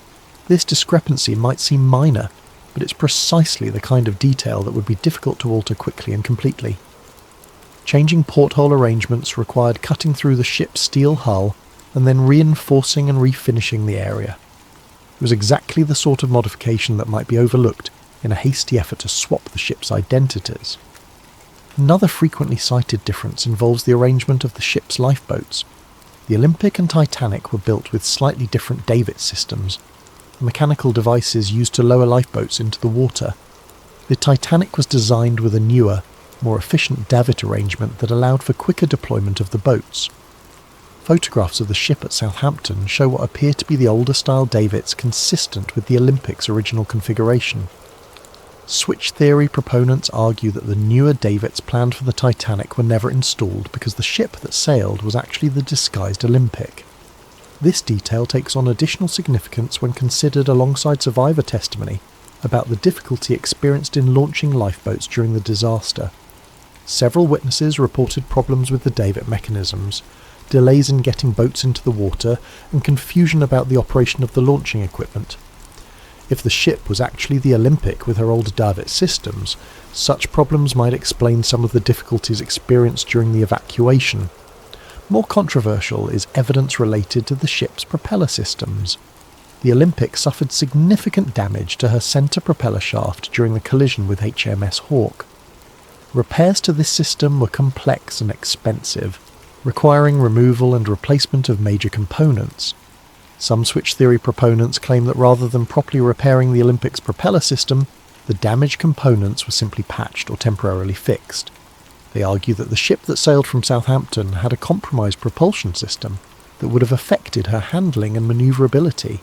This discrepancy might seem minor, but it's precisely the kind of detail that would be difficult to alter quickly and completely. Changing porthole arrangements required cutting through the ship's steel hull and then reinforcing and refinishing the area. It was exactly the sort of modification that might be overlooked in a hasty effort to swap the ship's identities. Another frequently cited difference involves the arrangement of the ship's lifeboats. The Olympic and Titanic were built with slightly different davit systems, mechanical devices used to lower lifeboats into the water. The Titanic was designed with a newer, more efficient davit arrangement that allowed for quicker deployment of the boats. Photographs of the ship at Southampton show what appear to be the older style davits consistent with the Olympic's original configuration. Switch theory proponents argue that the newer davits planned for the Titanic were never installed because the ship that sailed was actually the disguised Olympic. This detail takes on additional significance when considered alongside survivor testimony about the difficulty experienced in launching lifeboats during the disaster. Several witnesses reported problems with the davit mechanisms, delays in getting boats into the water, and confusion about the operation of the launching equipment. If the ship was actually the Olympic with her old davit systems, such problems might explain some of the difficulties experienced during the evacuation. More controversial is evidence related to the ship's propeller systems. The Olympic suffered significant damage to her centre propeller shaft during the collision with HMS Hawke. Repairs to this system were complex and expensive, requiring removal and replacement of major components. Some switch theory proponents claim that rather than properly repairing the Olympic's propeller system, the damaged components were simply patched or temporarily fixed. They argue that the ship that sailed from Southampton had a compromised propulsion system that would have affected her handling and manoeuvrability.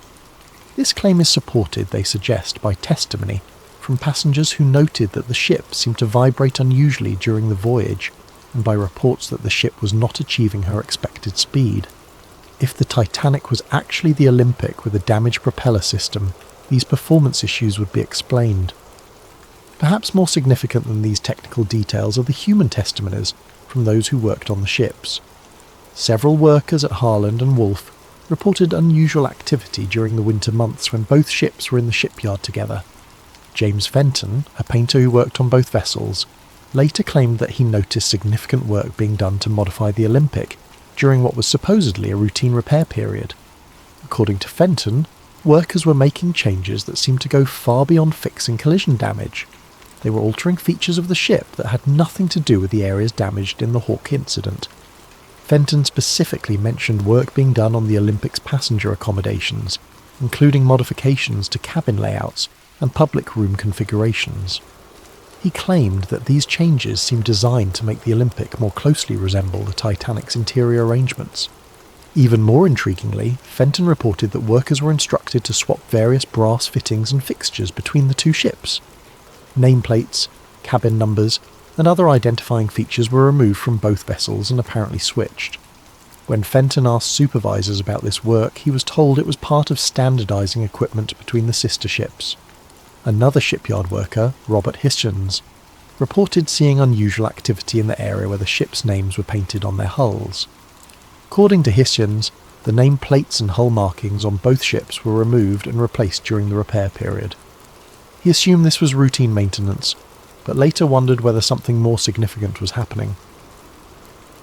This claim is supported, they suggest, by testimony from passengers who noted that the ship seemed to vibrate unusually during the voyage, and by reports that the ship was not achieving her expected speed. If the Titanic was actually the Olympic with a damaged propeller system, these performance issues would be explained. Perhaps more significant than these technical details are the human testimonies from those who worked on the ships. Several workers at Harland and Wolff reported unusual activity during the winter months when both ships were in the shipyard together. James Fenton, a painter who worked on both vessels, later claimed that he noticed significant work being done to modify the Olympic during what was supposedly a routine repair period. According to Fenton, workers were making changes that seemed to go far beyond fixing collision damage. They were altering features of the ship that had nothing to do with the areas damaged in the Hawke incident. Fenton specifically mentioned work being done on the Olympic's passenger accommodations, including modifications to cabin layouts and public room configurations. He claimed that these changes seemed designed to make the Olympic more closely resemble the Titanic's interior arrangements. Even more intriguingly, Fenton reported that workers were instructed to swap various brass fittings and fixtures between the two ships. Nameplates, cabin numbers, and other identifying features were removed from both vessels and apparently switched. When Fenton asked supervisors about this work, he was told it was part of standardising equipment between the sister ships. Another shipyard worker, Robert Hichens, reported seeing unusual activity in the area where the ships' names were painted on their hulls. According to Hichens, the name plates and hull markings on both ships were removed and replaced during the repair period. He assumed this was routine maintenance, but later wondered whether something more significant was happening.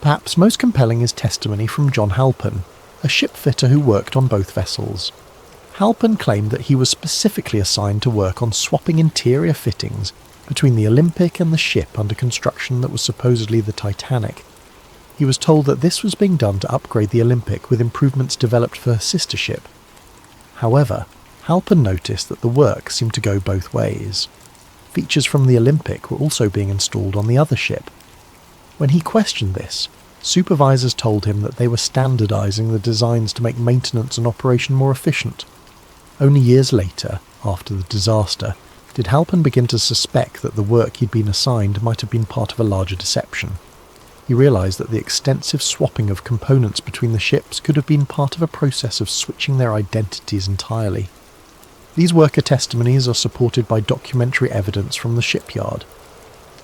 Perhaps most compelling is testimony from John Halpin, a shipfitter who worked on both vessels. Halpin claimed that he was specifically assigned to work on swapping interior fittings between the Olympic and the ship under construction that was supposedly the Titanic. He was told that this was being done to upgrade the Olympic with improvements developed for her sister ship. However, Halpin noticed that the work seemed to go both ways. Features from the Olympic were also being installed on the other ship. When he questioned this, supervisors told him that they were standardising the designs to make maintenance and operation more efficient. Only years later, after the disaster, did Halpin begin to suspect that the work he'd been assigned might have been part of a larger deception. He realised that the extensive swapping of components between the ships could have been part of a process of switching their identities entirely. These worker testimonies are supported by documentary evidence from the shipyard.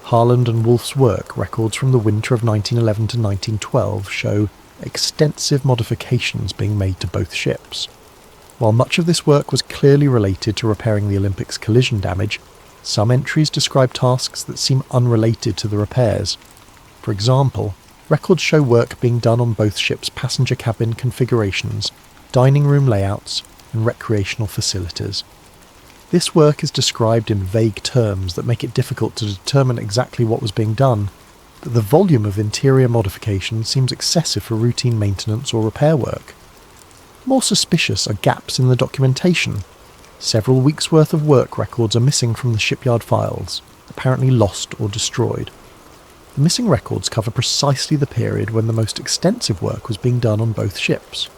Harland and Wolff's work records from the winter of 1911 to 1912 show extensive modifications being made to both ships. While much of this work was clearly related to repairing the Olympic's collision damage, some entries describe tasks that seem unrelated to the repairs. For example, records show work being done on both ships' passenger cabin configurations, dining room layouts, and recreational facilities. This work is described in vague terms that make it difficult to determine exactly what was being done, but the volume of interior modification seems excessive for routine maintenance or repair work. More suspicious are gaps in the documentation. Several weeks' worth of work records are missing from the shipyard files, apparently lost or destroyed. The missing records cover precisely the period when the most extensive work was being done on both ships.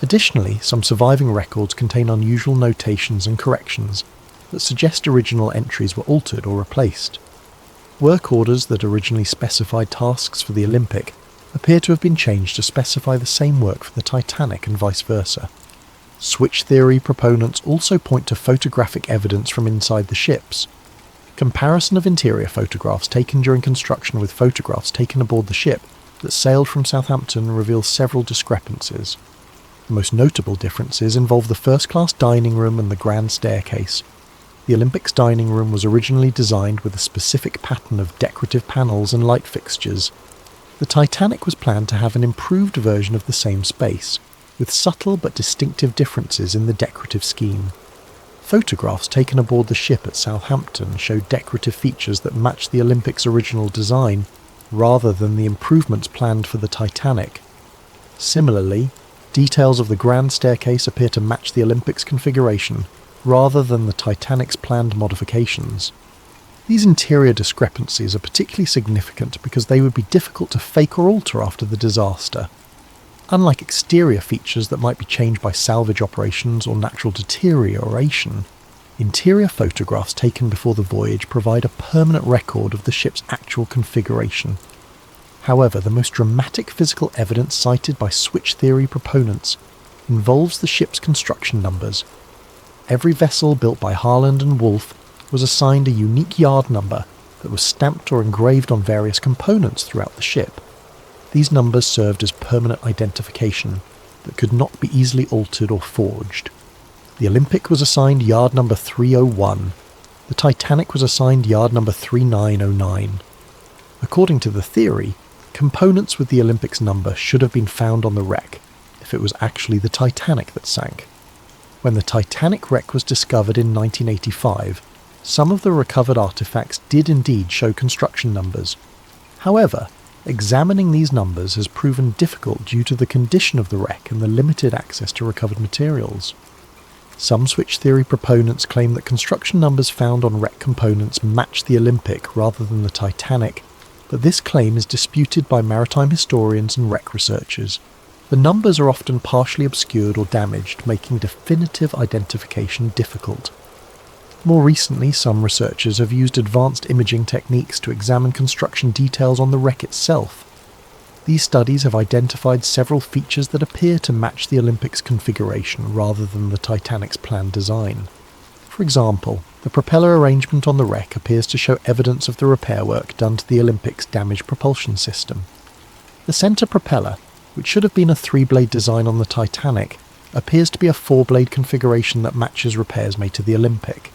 Additionally, some surviving records contain unusual notations and corrections that suggest original entries were altered or replaced. Work orders that originally specified tasks for the Olympic appear to have been changed to specify the same work for the Titanic and vice versa. Switch theory proponents also point to photographic evidence from inside the ships. Comparison of interior photographs taken during construction with photographs taken aboard the ship that sailed from Southampton reveals several discrepancies. The most notable differences involve the first-class dining room and the grand staircase. The Olympic's dining room was originally designed with a specific pattern of decorative panels and light fixtures. The Titanic was planned to have an improved version of the same space, with subtle but distinctive differences in the decorative scheme. Photographs taken aboard the ship at Southampton show decorative features that match the Olympic's original design, rather than the improvements planned for the Titanic. Similarly, details of the grand staircase appear to match the Olympic's configuration, rather than the Titanic's planned modifications. These interior discrepancies are particularly significant because they would be difficult to fake or alter after the disaster. Unlike exterior features that might be changed by salvage operations or natural deterioration, interior photographs taken before the voyage provide a permanent record of the ship's actual configuration. However, the most dramatic physical evidence cited by switch theory proponents involves the ship's construction numbers. Every vessel built by Harland and Wolff was assigned a unique yard number that was stamped or engraved on various components throughout the ship. These numbers served as permanent identification that could not be easily altered or forged. The Olympic was assigned yard number 301. The Titanic was assigned yard number 3909. According to the theory, components with the Olympic's number should have been found on the wreck if it was actually the Titanic that sank. When the Titanic wreck was discovered in 1985, some of the recovered artifacts did indeed show construction numbers. However, examining these numbers has proven difficult due to the condition of the wreck and the limited access to recovered materials. Some switch theory proponents claim that construction numbers found on wreck components match the Olympic rather than the Titanic, but this claim is disputed by maritime historians and wreck researchers. The numbers are often partially obscured or damaged, making definitive identification difficult. More recently, some researchers have used advanced imaging techniques to examine construction details on the wreck itself. These studies have identified several features that appear to match the Olympic's configuration rather than the Titanic's planned design. For example, the propeller arrangement on the wreck appears to show evidence of the repair work done to the Olympic's damaged propulsion system. The centre propeller, which should have been a 3-blade design on the Titanic, appears to be a 4-blade configuration that matches repairs made to the Olympic.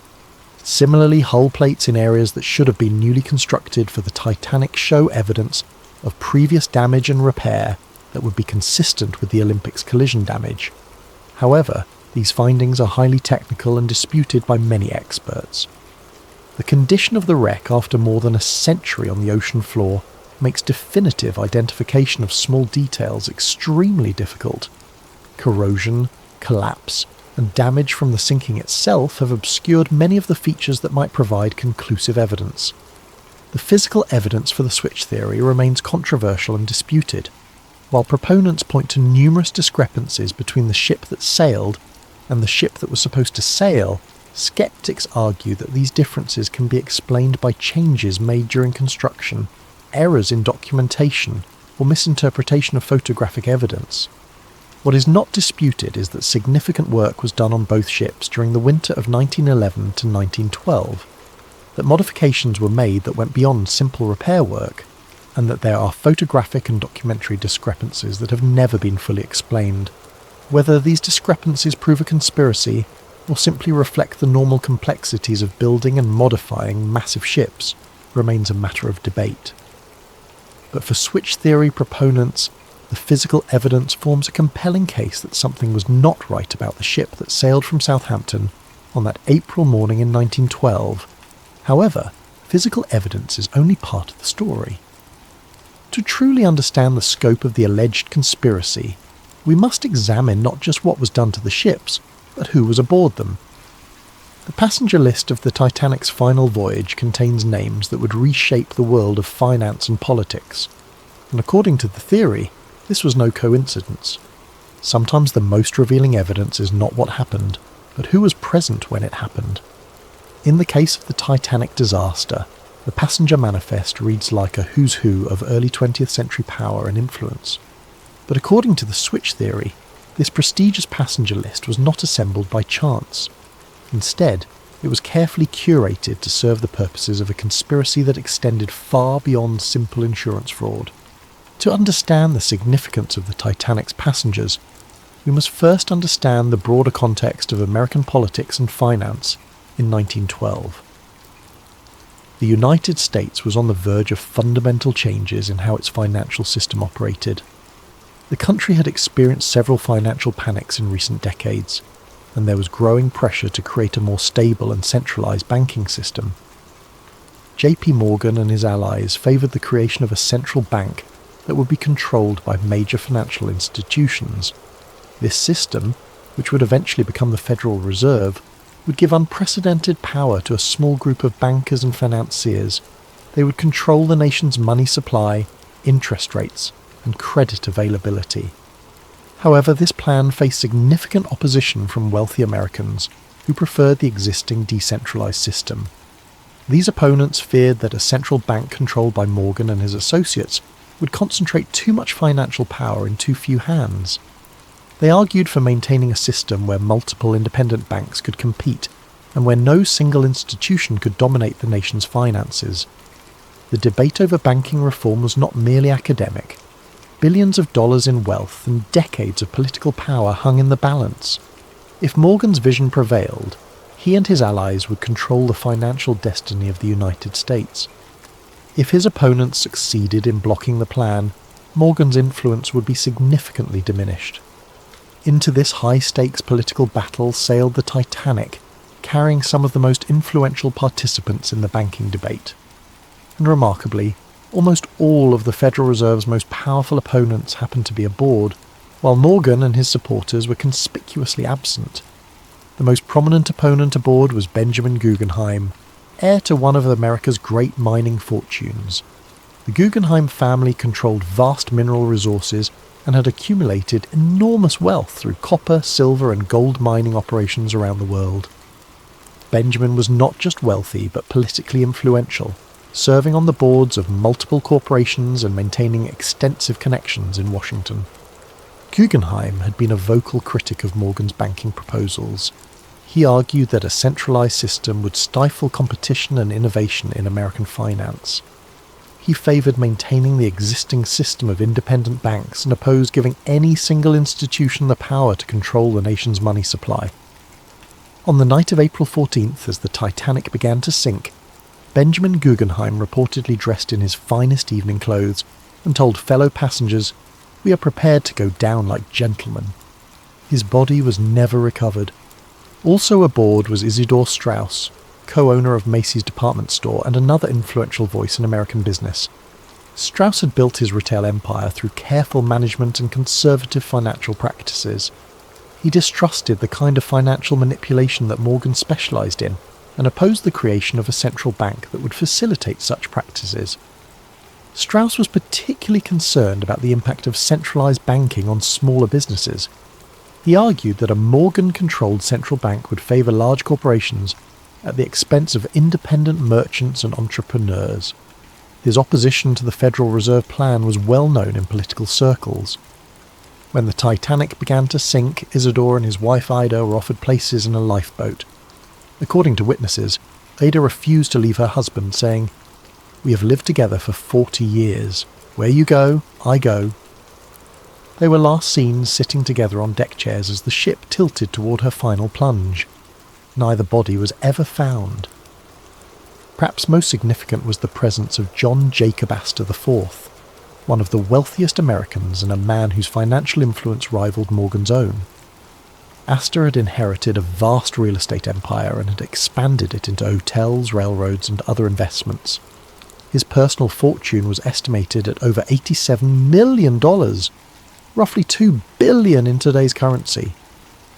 Similarly, hull plates in areas that should have been newly constructed for the Titanic show evidence of previous damage and repair that would be consistent with the Olympic's collision damage. However, these findings are highly technical and disputed by many experts. The condition of the wreck after more than a century on the ocean floor makes definitive identification of small details extremely difficult. Corrosion, collapse, and damage from the sinking itself have obscured many of the features that might provide conclusive evidence. The physical evidence for the switch theory remains controversial and disputed. While proponents point to numerous discrepancies between the ship that sailed and the ship that was supposed to sail, skeptics argue that these differences can be explained by changes made during construction. errors in documentation or misinterpretation of photographic evidence. What is not disputed is that significant work was done on both ships during the winter of 1911 to 1912, that modifications were made that went beyond simple repair work, and that there are photographic and documentary discrepancies that have never been fully explained. Whether these discrepancies prove a conspiracy or simply reflect the normal complexities of building and modifying massive ships remains a matter of debate. But for switch theory proponents, the physical evidence forms a compelling case that something was not right about the ship that sailed from Southampton on that April morning in 1912. However, physical evidence is only part of the story. To truly understand the scope of the alleged conspiracy, we must examine not just what was done to the ships, but who was aboard them. The passenger list of the Titanic's final voyage contains names that would reshape the world of finance and politics, and according to the theory, this was no coincidence. Sometimes the most revealing evidence is not what happened, but who was present when it happened. In the case of the Titanic disaster, the passenger manifest reads like a who's who of early 20th century power and influence. But according to the switch theory, this prestigious passenger list was not assembled by chance. Instead, it was carefully curated to serve the purposes of a conspiracy that extended far beyond simple insurance fraud. To understand the significance of the Titanic's passengers, we must first understand the broader context of American politics and finance in 1912. The United States was on the verge of fundamental changes in how its financial system operated. The country had experienced several financial panics in recent decades, and there was growing pressure to create a more stable and centralized banking system. J.P. Morgan and his allies favored the creation of a central bank that would be controlled by major financial institutions. This system, which would eventually become the Federal Reserve, would give unprecedented power to a small group of bankers and financiers. They would control the nation's money supply, interest rates, and credit availability. However, this plan faced significant opposition from wealthy Americans who preferred the existing decentralized system. These opponents feared that a central bank controlled by Morgan and his associates would concentrate too much financial power in too few hands. They argued for maintaining a system where multiple independent banks could compete and where no single institution could dominate the nation's finances. The debate over banking reform was not merely academic. Billions of dollars in wealth and decades of political power hung in the balance. If Morgan's vision prevailed, he and his allies would control the financial destiny of the United States. If his opponents succeeded in blocking the plan, Morgan's influence would be significantly diminished. Into this high-stakes political battle sailed the Titanic, carrying some of the most influential participants in the banking debate. And remarkably, almost all of the Federal Reserve's most powerful opponents happened to be aboard, while Morgan and his supporters were conspicuously absent. The most prominent opponent aboard was Benjamin Guggenheim, heir to one of America's great mining fortunes. The Guggenheim family controlled vast mineral resources and had accumulated enormous wealth through copper, silver, and gold mining operations around the world. Benjamin was not just wealthy but politically influential, serving on the boards of multiple corporations and maintaining extensive connections in Washington. Guggenheim had been a vocal critic of Morgan's banking proposals. He argued that a centralized system would stifle competition and innovation in American finance. He favoured maintaining the existing system of independent banks and opposed giving any single institution the power to control the nation's money supply. On the night of April 14th, as the Titanic began to sink, Benjamin Guggenheim reportedly dressed in his finest evening clothes and told fellow passengers, "We are prepared to go down like gentlemen." His body was never recovered. Also aboard was Isidor Straus, co-owner of Macy's department store and another influential voice in American business. Straus had built his retail empire through careful management and conservative financial practices. He distrusted the kind of financial manipulation that Morgan specialized in and opposed the creation of a central bank that would facilitate such practices. Straus was particularly concerned about the impact of centralized banking on smaller businesses. He argued that a Morgan-controlled central bank would favor large corporations at the expense of independent merchants and entrepreneurs. His opposition to the Federal Reserve Plan was well known in political circles. When the Titanic began to sink, Isidore and his wife Ida were offered places in a lifeboat. According to witnesses, Ada refused to leave her husband, saying, "We have lived together for 40 years. Where you go, I go." They were last seen sitting together on deck chairs as the ship tilted toward her final plunge. Neither body was ever found. Perhaps most significant was the presence of John Jacob Astor IV, one of the wealthiest Americans and a man whose financial influence rivaled Morgan's own. Astor had inherited a vast real estate empire and had expanded it into hotels, railroads, and other investments. His personal fortune was estimated at over $87 million, roughly $2 billion in today's currency.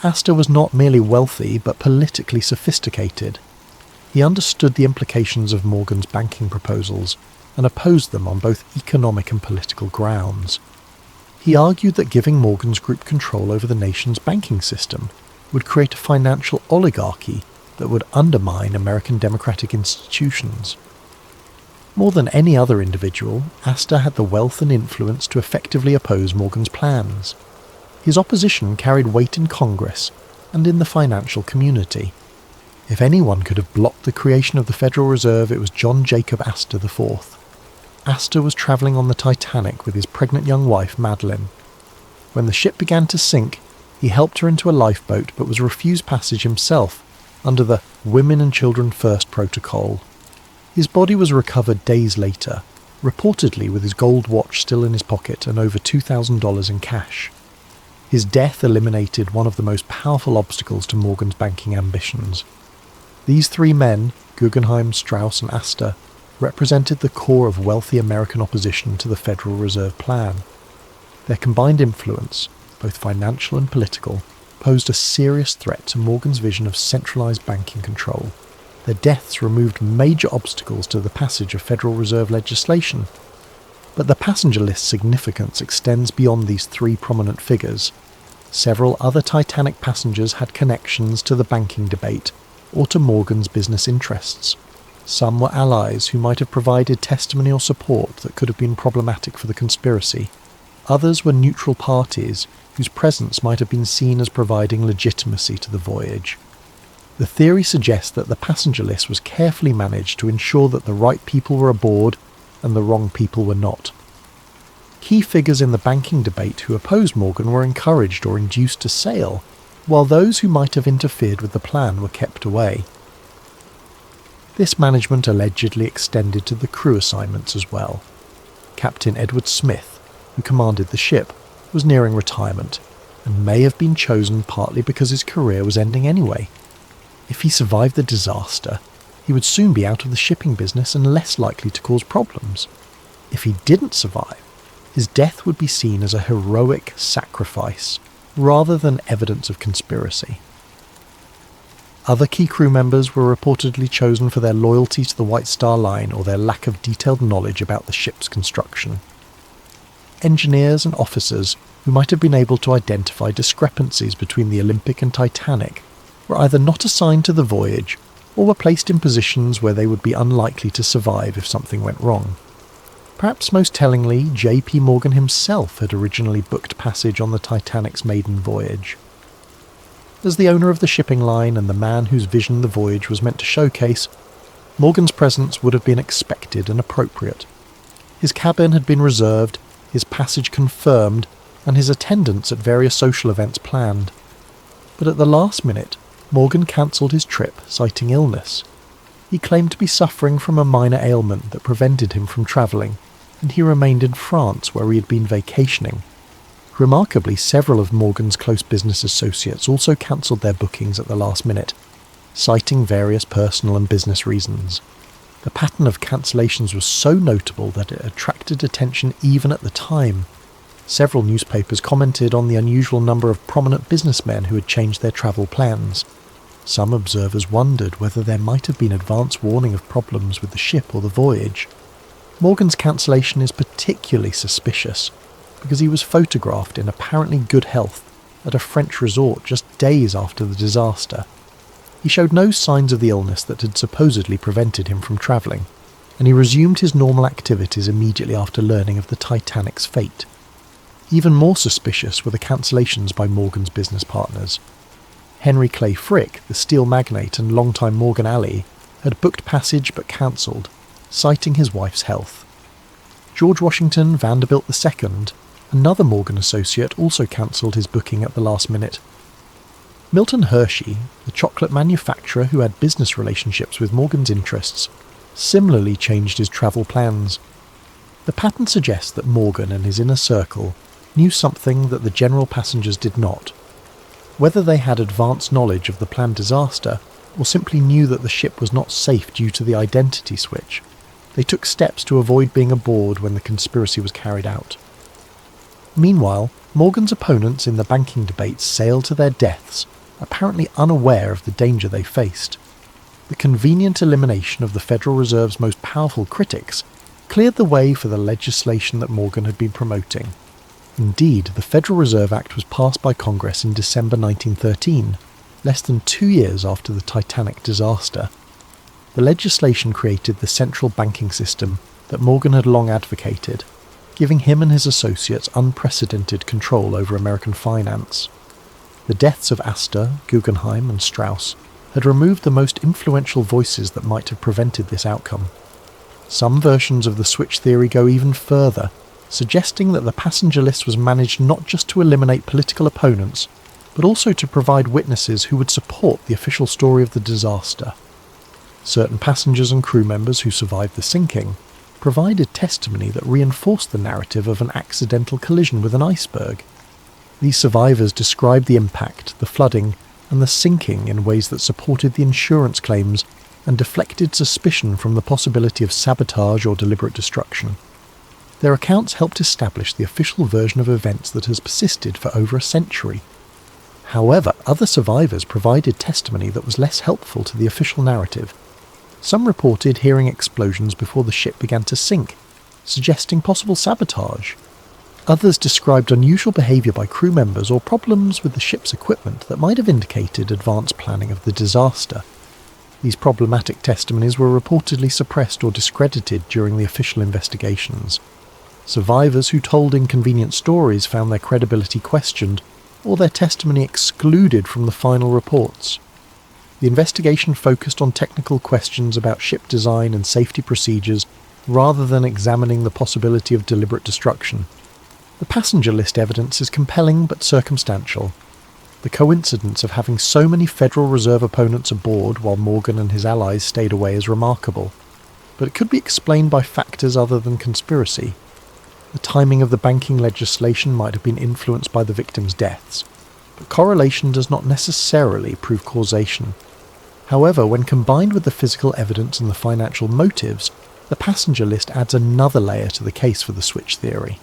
Astor was not merely wealthy, but politically sophisticated. He understood the implications of Morgan's banking proposals and opposed them on both economic and political grounds. He argued that giving Morgan's group control over the nation's banking system would create a financial oligarchy that would undermine American democratic institutions. More than any other individual, Astor had the wealth and influence to effectively oppose Morgan's plans. His opposition carried weight in Congress and in the financial community. If anyone could have blocked the creation of the Federal Reserve, it was John Jacob Astor IV. Astor was travelling on the Titanic with his pregnant young wife, Madeline. When the ship began to sink, he helped her into a lifeboat but was refused passage himself under the Women and Children First protocol. His body was recovered days later, reportedly with his gold watch still in his pocket and over $2,000 in cash. His death eliminated one of the most powerful obstacles to Morgan's banking ambitions. These three men, Guggenheim, Strauss and Astor, represented the core of wealthy American opposition to the Federal Reserve Plan. Their combined influence, both financial and political, posed a serious threat to Morgan's vision of centralized banking control. Their deaths removed major obstacles to the passage of Federal Reserve legislation. But the passenger list's significance extends beyond these three prominent figures. Several other Titanic passengers had connections to the banking debate or to Morgan's business interests. Some were allies who might have provided testimony or support that could have been problematic for the conspiracy. Others were neutral parties whose presence might have been seen as providing legitimacy to the voyage. The theory suggests that the passenger list was carefully managed to ensure that the right people were aboard and the wrong people were not. Key figures in the banking debate who opposed Morgan were encouraged or induced to sail, while those who might have interfered with the plan were kept away. This management allegedly extended to the crew assignments as well. Captain Edward Smith, who commanded the ship, was nearing retirement, and may have been chosen partly because his career was ending anyway. If he survived the disaster, he would soon be out of the shipping business and less likely to cause problems. If he didn't survive, his death would be seen as a heroic sacrifice, rather than evidence of conspiracy. Other key crew members were reportedly chosen for their loyalty to the White Star Line or their lack of detailed knowledge about the ship's construction. Engineers and officers who might have been able to identify discrepancies between the Olympic and Titanic were either not assigned to the voyage or were placed in positions where they would be unlikely to survive if something went wrong. Perhaps most tellingly, J.P. Morgan himself had originally booked passage on the Titanic's maiden voyage. As the owner of the shipping line and the man whose vision the voyage was meant to showcase, Morgan's presence would have been expected and appropriate. His cabin had been reserved, his passage confirmed, and his attendance at various social events planned. But at the last minute, Morgan cancelled his trip, citing illness. He claimed to be suffering from a minor ailment that prevented him from travelling, and he remained in France where he had been vacationing. Remarkably, several of Morgan's close business associates also cancelled their bookings at the last minute, citing various personal and business reasons. The pattern of cancellations was so notable that it attracted attention even at the time. Several newspapers commented on the unusual number of prominent businessmen who had changed their travel plans. Some observers wondered whether there might have been advance warning of problems with the ship or the voyage. Morgan's cancellation is particularly suspicious because he was photographed in apparently good health at a French resort just days after the disaster. He showed no signs of the illness that had supposedly prevented him from travelling. and he resumed his normal activities immediately after learning of the Titanic's fate. Even more suspicious were the cancellations by Morgan's business partners. Henry Clay Frick, the steel magnate and longtime Morgan ally, had booked passage but cancelled, citing his wife's health. George Washington Vanderbilt II, another Morgan associate, also cancelled his booking at the last minute. Milton Hershey, the chocolate manufacturer who had business relationships with Morgan's interests, similarly changed his travel plans. The pattern suggests that Morgan and his inner circle knew something that the general passengers did not. Whether they had advanced knowledge of the planned disaster or simply knew that the ship was not safe due to the identity switch, they took steps to avoid being aboard when the conspiracy was carried out. Meanwhile, Morgan's opponents in the banking debates sailed to their deaths, apparently unaware of the danger they faced. The convenient elimination of the Federal Reserve's most powerful critics cleared the way for the legislation that Morgan had been promoting. Indeed, the Federal Reserve Act was passed by Congress in December 1913, less than 2 years after the Titanic disaster. The legislation created the central banking system that Morgan had long advocated, giving him and his associates unprecedented control over American finance. The deaths of Astor, Guggenheim, and Strauss had removed the most influential voices that might have prevented this outcome. Some versions of the switch theory go even further, suggesting that the passenger list was managed not just to eliminate political opponents, but also to provide witnesses who would support the official story of the disaster. Certain passengers and crew members who survived the sinking provided testimony that reinforced the narrative of an accidental collision with an iceberg. These survivors described the impact, the flooding, and the sinking in ways that supported the insurance claims and deflected suspicion from the possibility of sabotage or deliberate destruction. Their accounts helped establish the official version of events that has persisted for over a century. However, other survivors provided testimony that was less helpful to the official narrative. Some reported hearing explosions before the ship began to sink, suggesting possible sabotage. Others described unusual behaviour by crew members or problems with the ship's equipment that might have indicated advanced planning of the disaster. These problematic testimonies were reportedly suppressed or discredited during the official investigations. Survivors who told inconvenient stories found their credibility questioned or their testimony excluded from the final reports. The investigation focused on technical questions about ship design and safety procedures rather than examining the possibility of deliberate destruction. The passenger list evidence is compelling but circumstantial. The coincidence of having so many Federal Reserve opponents aboard while Morgan and his allies stayed away is remarkable, but it could be explained by factors other than conspiracy. The timing of the banking legislation might have been influenced by the victims' deaths, but correlation does not necessarily prove causation. However, when combined with the physical evidence and the financial motives, the passenger list adds another layer to the case for the switch theory.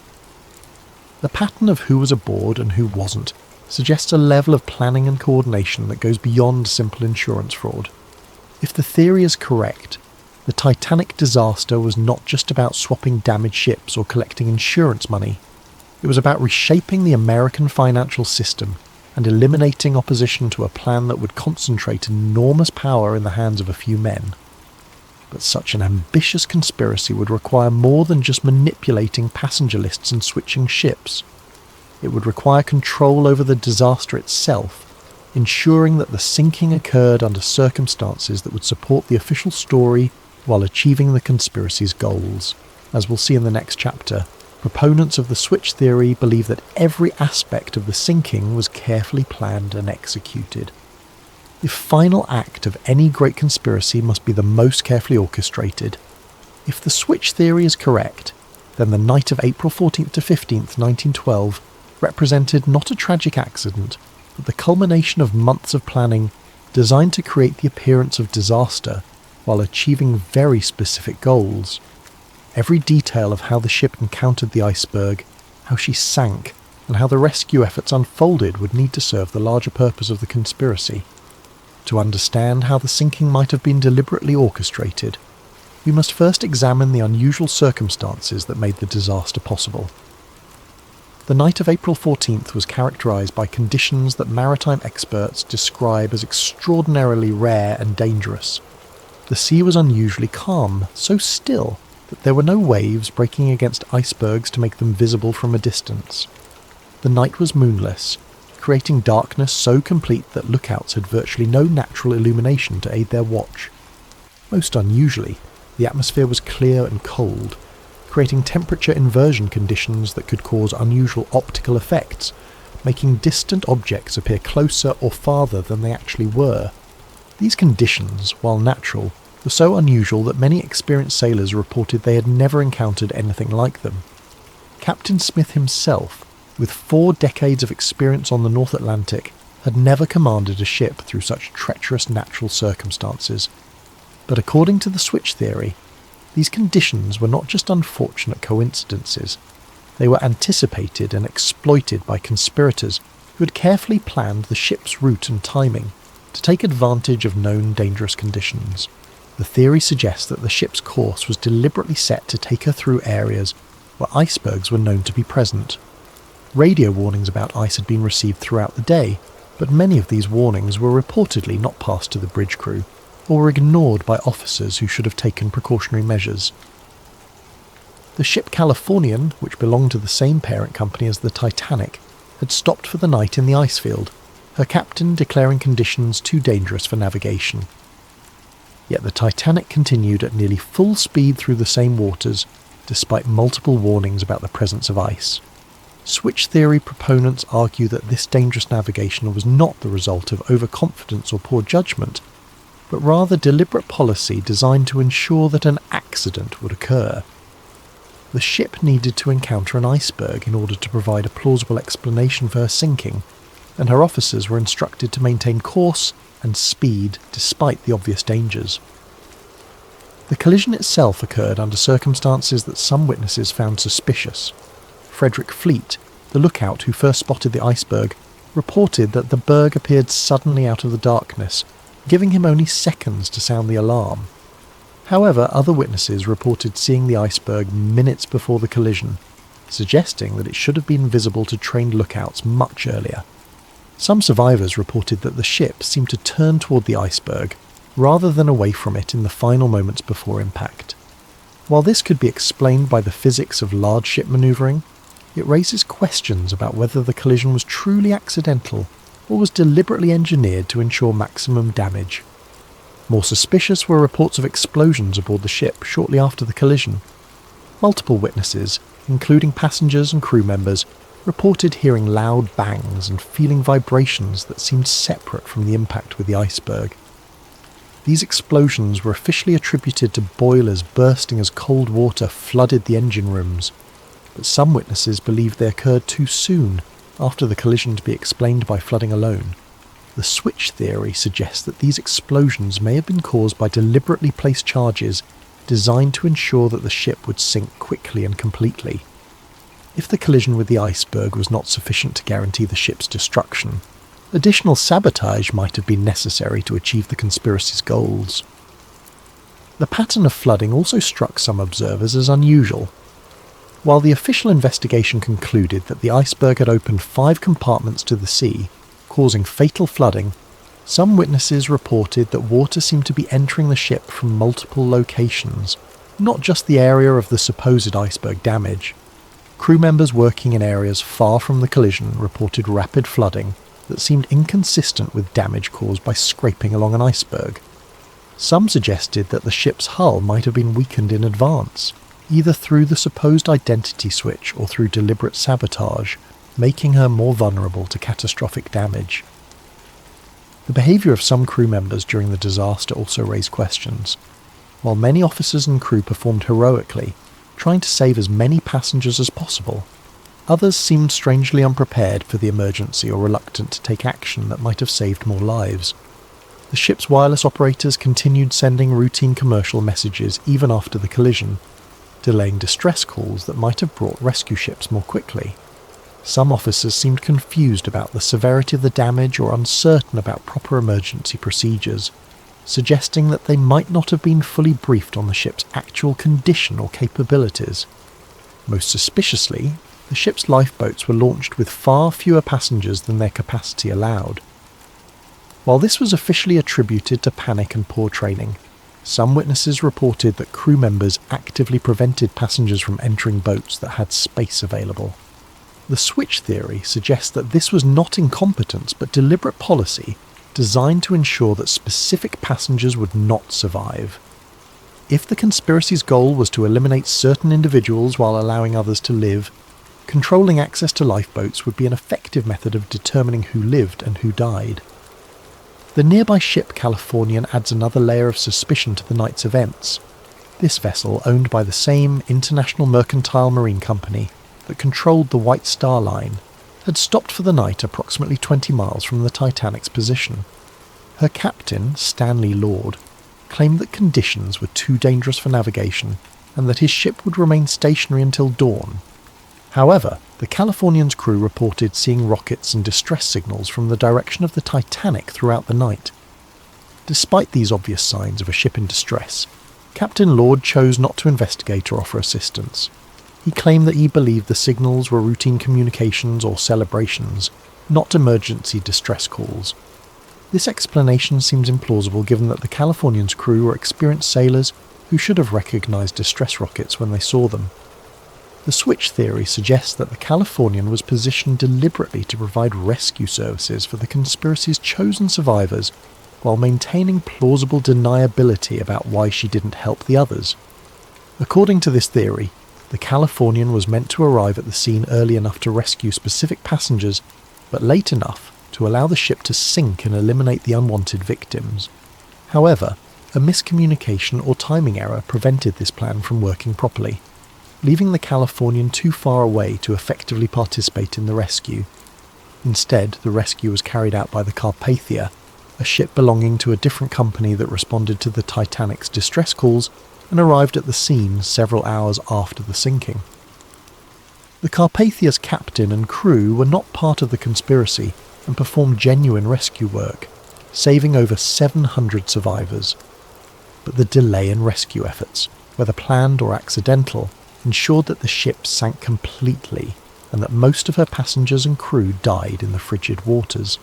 The pattern of who was aboard and who wasn't suggests a level of planning and coordination that goes beyond simple insurance fraud. If the theory is correct, the Titanic disaster was not just about swapping damaged ships or collecting insurance money. It was about reshaping the American financial system and eliminating opposition to a plan that would concentrate enormous power in the hands of a few men. But such an ambitious conspiracy would require more than just manipulating passenger lists and switching ships. It would require control over the disaster itself, ensuring that the sinking occurred under circumstances that would support the official story while achieving the conspiracy's goals. As we'll see in the next chapter, proponents of the switch theory believe that every aspect of the sinking was carefully planned and executed. The final act of any great conspiracy must be the most carefully orchestrated. If the switch theory is correct, then the night of April 14th to 15th, 1912 represented not a tragic accident, but the culmination of months of planning designed to create the appearance of disaster while achieving very specific goals. Every detail of how the ship encountered the iceberg, how she sank, and how the rescue efforts unfolded would need to serve the larger purpose of the conspiracy. To understand how the sinking might have been deliberately orchestrated, we must first examine the unusual circumstances that made the disaster possible. The night of April 14th was characterized by conditions that maritime experts describe as extraordinarily rare and dangerous. The sea was unusually calm, so still that there were no waves breaking against icebergs to make them visible from a distance. The night was moonless, creating darkness so complete that lookouts had virtually no natural illumination to aid their watch. Most unusually, the atmosphere was clear and cold, creating temperature inversion conditions that could cause unusual optical effects, making distant objects appear closer or farther than they actually were. These conditions, while natural, were so unusual that many experienced sailors reported they had never encountered anything like them. Captain Smith himself, with 4 decades of experience on the North Atlantic, had never commanded a ship through such treacherous natural circumstances. But according to the switch theory, these conditions were not just unfortunate coincidences. They were anticipated and exploited by conspirators who had carefully planned the ship's route and timing to take advantage of known dangerous conditions. The theory suggests that the ship's course was deliberately set to take her through areas where icebergs were known to be present. Radio warnings about ice had been received throughout the day, but many of these warnings were reportedly not passed to the bridge crew, or were ignored by officers who should have taken precautionary measures. The ship Californian, which belonged to the same parent company as the Titanic, had stopped for the night in the ice field, her captain declaring conditions too dangerous for navigation. Yet the Titanic continued at nearly full speed through the same waters, despite multiple warnings about the presence of ice. Switch theory proponents argue that this dangerous navigation was not the result of overconfidence or poor judgment, but rather deliberate policy designed to ensure that an accident would occur. The ship needed to encounter an iceberg in order to provide a plausible explanation for her sinking, and her officers were instructed to maintain course and speed despite the obvious dangers. The collision itself occurred under circumstances that some witnesses found suspicious. Frederick Fleet, the lookout who first spotted the iceberg, reported that the berg appeared suddenly out of the darkness, giving him only seconds to sound the alarm. However, other witnesses reported seeing the iceberg minutes before the collision, suggesting that it should have been visible to trained lookouts much earlier. Some survivors reported that the ship seemed to turn toward the iceberg, rather than away from it in the final moments before impact. While this could be explained by the physics of large ship manoeuvring, it raises questions about whether the collision was truly accidental or was deliberately engineered to ensure maximum damage. More suspicious were reports of explosions aboard the ship shortly after the collision. Multiple witnesses, including passengers and crew members, reported hearing loud bangs and feeling vibrations that seemed separate from the impact with the iceberg. These explosions were officially attributed to boilers bursting as cold water flooded the engine rooms, but some witnesses believed they occurred too soon after the collision to be explained by flooding alone. The switch theory suggests that these explosions may have been caused by deliberately placed charges designed to ensure that the ship would sink quickly and completely. If the collision with the iceberg was not sufficient to guarantee the ship's destruction, additional sabotage might have been necessary to achieve the conspiracy's goals. The pattern of flooding also struck some observers as unusual. While the official investigation concluded that the iceberg had opened 5 compartments to the sea, causing fatal flooding, some witnesses reported that water seemed to be entering the ship from multiple locations, not just the area of the supposed iceberg damage. Crew members working in areas far from the collision reported rapid flooding that seemed inconsistent with damage caused by scraping along an iceberg. Some suggested that the ship's hull might have been weakened in advance, either through the supposed identity switch or through deliberate sabotage, making her more vulnerable to catastrophic damage. The behaviour of some crew members during the disaster also raised questions. While many officers and crew performed heroically, trying to save as many passengers as possible, others seemed strangely unprepared for the emergency or reluctant to take action that might have saved more lives. The ship's wireless operators continued sending routine commercial messages even after the collision, delaying distress calls that might have brought rescue ships more quickly. Some officers seemed confused about the severity of the damage or uncertain about proper emergency procedures, suggesting that they might not have been fully briefed on the ship's actual condition or capabilities. Most suspiciously, the ship's lifeboats were launched with far fewer passengers than their capacity allowed. While this was officially attributed to panic and poor training, Some witnesses reported that crew members actively prevented passengers from entering boats that had space available. The switch theory suggests that this was not incompetence but deliberate policy designed to ensure that specific passengers would not survive. If the conspiracy's goal was to eliminate certain individuals while allowing others to live, controlling access to lifeboats would be an effective method of determining who lived and who died. The nearby ship Californian adds another layer of suspicion to the night's events. This vessel, owned by the same International Mercantile Marine Company that controlled the White Star Line, had stopped for the night approximately 20 miles from the Titanic's position. Her captain, Stanley Lord, claimed that conditions were too dangerous for navigation and that his ship would remain stationary until dawn. However, the Californian's crew reported seeing rockets and distress signals from the direction of the Titanic throughout the night. Despite these obvious signs of a ship in distress, Captain Lord chose not to investigate or offer assistance. He claimed that he believed the signals were routine communications or celebrations, not emergency distress calls. This explanation seems implausible given that the Californian's crew were experienced sailors who should have recognized distress rockets when they saw them. The switch theory suggests that the Californian was positioned deliberately to provide rescue services for the conspiracy's chosen survivors while maintaining plausible deniability about why she didn't help the others. According to this theory, the Californian was meant to arrive at the scene early enough to rescue specific passengers, but late enough to allow the ship to sink and eliminate the unwanted victims. However, a miscommunication or timing error prevented this plan from working properly, leaving the Californian too far away to effectively participate in the rescue. Instead, the rescue was carried out by the Carpathia, a ship belonging to a different company that responded to the Titanic's distress calls and arrived at the scene several hours after the sinking. The Carpathia's captain and crew were not part of the conspiracy and performed genuine rescue work, saving over 700 survivors. But the delay in rescue efforts, whether planned or accidental, ensured that the ship sank completely and that most of her passengers and crew died in the frigid waters.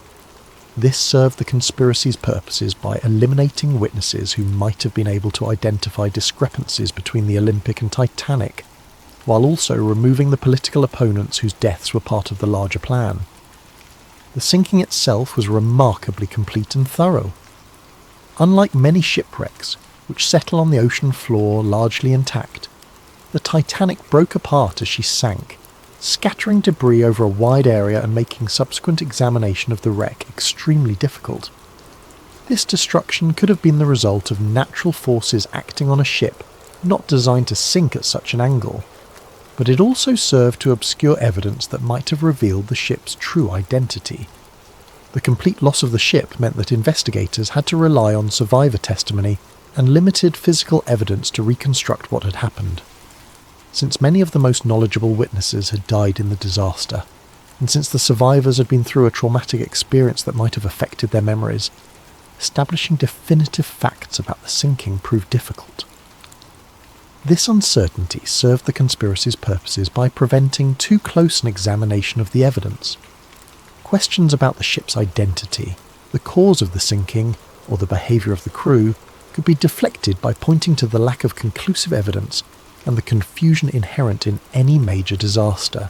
This served the conspiracy's purposes by eliminating witnesses who might have been able to identify discrepancies between the Olympic and Titanic, while also removing the political opponents whose deaths were part of the larger plan. The sinking itself was remarkably complete and thorough. Unlike many shipwrecks, which settle on the ocean floor largely intact, the Titanic broke apart as she sank, scattering debris over a wide area and making subsequent examination of the wreck extremely difficult. This destruction could have been the result of natural forces acting on a ship not designed to sink at such an angle, but it also served to obscure evidence that might have revealed the ship's true identity. The complete loss of the ship meant that investigators had to rely on survivor testimony and limited physical evidence to reconstruct what had happened. Since many of the most knowledgeable witnesses had died in the disaster, and since the survivors had been through a traumatic experience that might have affected their memories, establishing definitive facts about the sinking proved difficult. This uncertainty served the conspiracy's purposes by preventing too close an examination of the evidence. Questions about the ship's identity, the cause of the sinking, or the behaviour of the crew could be deflected by pointing to the lack of conclusive evidence and the confusion inherent in any major disaster.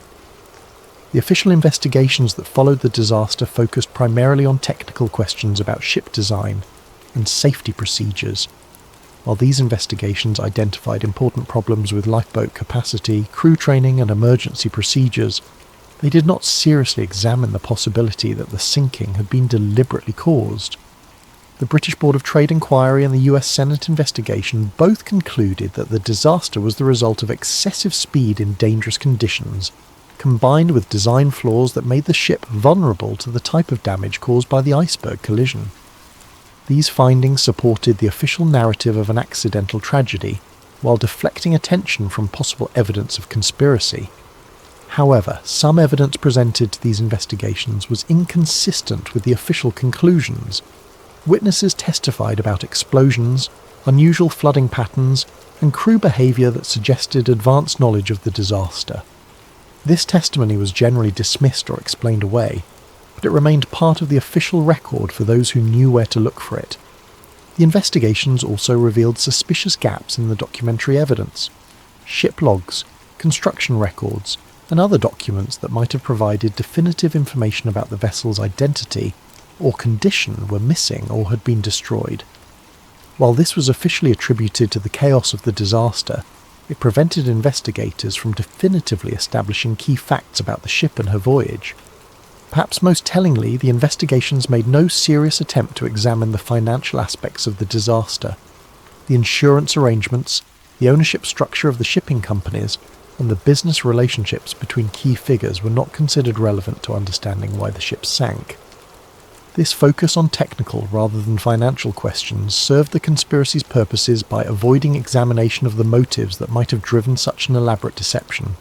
The official investigations that followed the disaster focused primarily on technical questions about ship design and safety procedures. While these investigations identified important problems with lifeboat capacity, crew training and emergency procedures, they did not seriously examine the possibility that the sinking had been deliberately caused. The British Board of Trade Inquiry and the US Senate investigation both concluded that the disaster was the result of excessive speed in dangerous conditions, combined with design flaws that made the ship vulnerable to the type of damage caused by the iceberg collision. These findings supported the official narrative of an accidental tragedy, while deflecting attention from possible evidence of conspiracy. However, some evidence presented to these investigations was inconsistent with the official conclusions. Witnesses testified about explosions, unusual flooding patterns, and crew behaviour that suggested advanced knowledge of the disaster. This testimony was generally dismissed or explained away, but it remained part of the official record for those who knew where to look for it. The investigations also revealed suspicious gaps in the documentary evidence. Ship logs, construction records, and other documents that might have provided definitive information about the vessel's identity or condition were missing or had been destroyed. While this was officially attributed to the chaos of the disaster, it prevented investigators from definitively establishing key facts about the ship and her voyage. Perhaps most tellingly, the investigations made no serious attempt to examine the financial aspects of the disaster. The insurance arrangements, the ownership structure of the shipping companies, and the business relationships between key figures were not considered relevant to understanding why the ship sank. This focus on technical rather than financial questions served the conspiracy's purposes by avoiding examination of the motives that might have driven such an elaborate deception.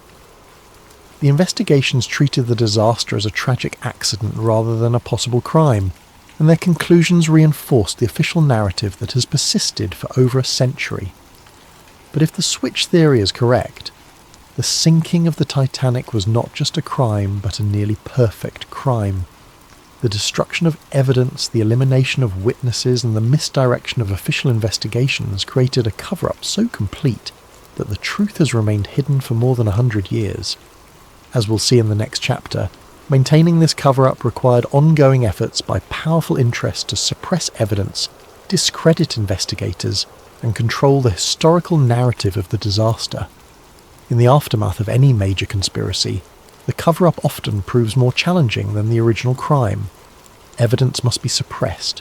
The investigations treated the disaster as a tragic accident rather than a possible crime, and their conclusions reinforced the official narrative that has persisted for over a century. But if the switch theory is correct, the sinking of the Titanic was not just a crime, but a nearly perfect crime. The destruction of evidence, the elimination of witnesses, and the misdirection of official investigations created a cover-up so complete that the truth has remained hidden for more than 100 years. As we'll see in the next chapter, maintaining this cover-up required ongoing efforts by powerful interests to suppress evidence, discredit investigators, and control the historical narrative of the disaster. In the aftermath of any major conspiracy, the cover-up often proves more challenging than the original crime. Evidence must be suppressed,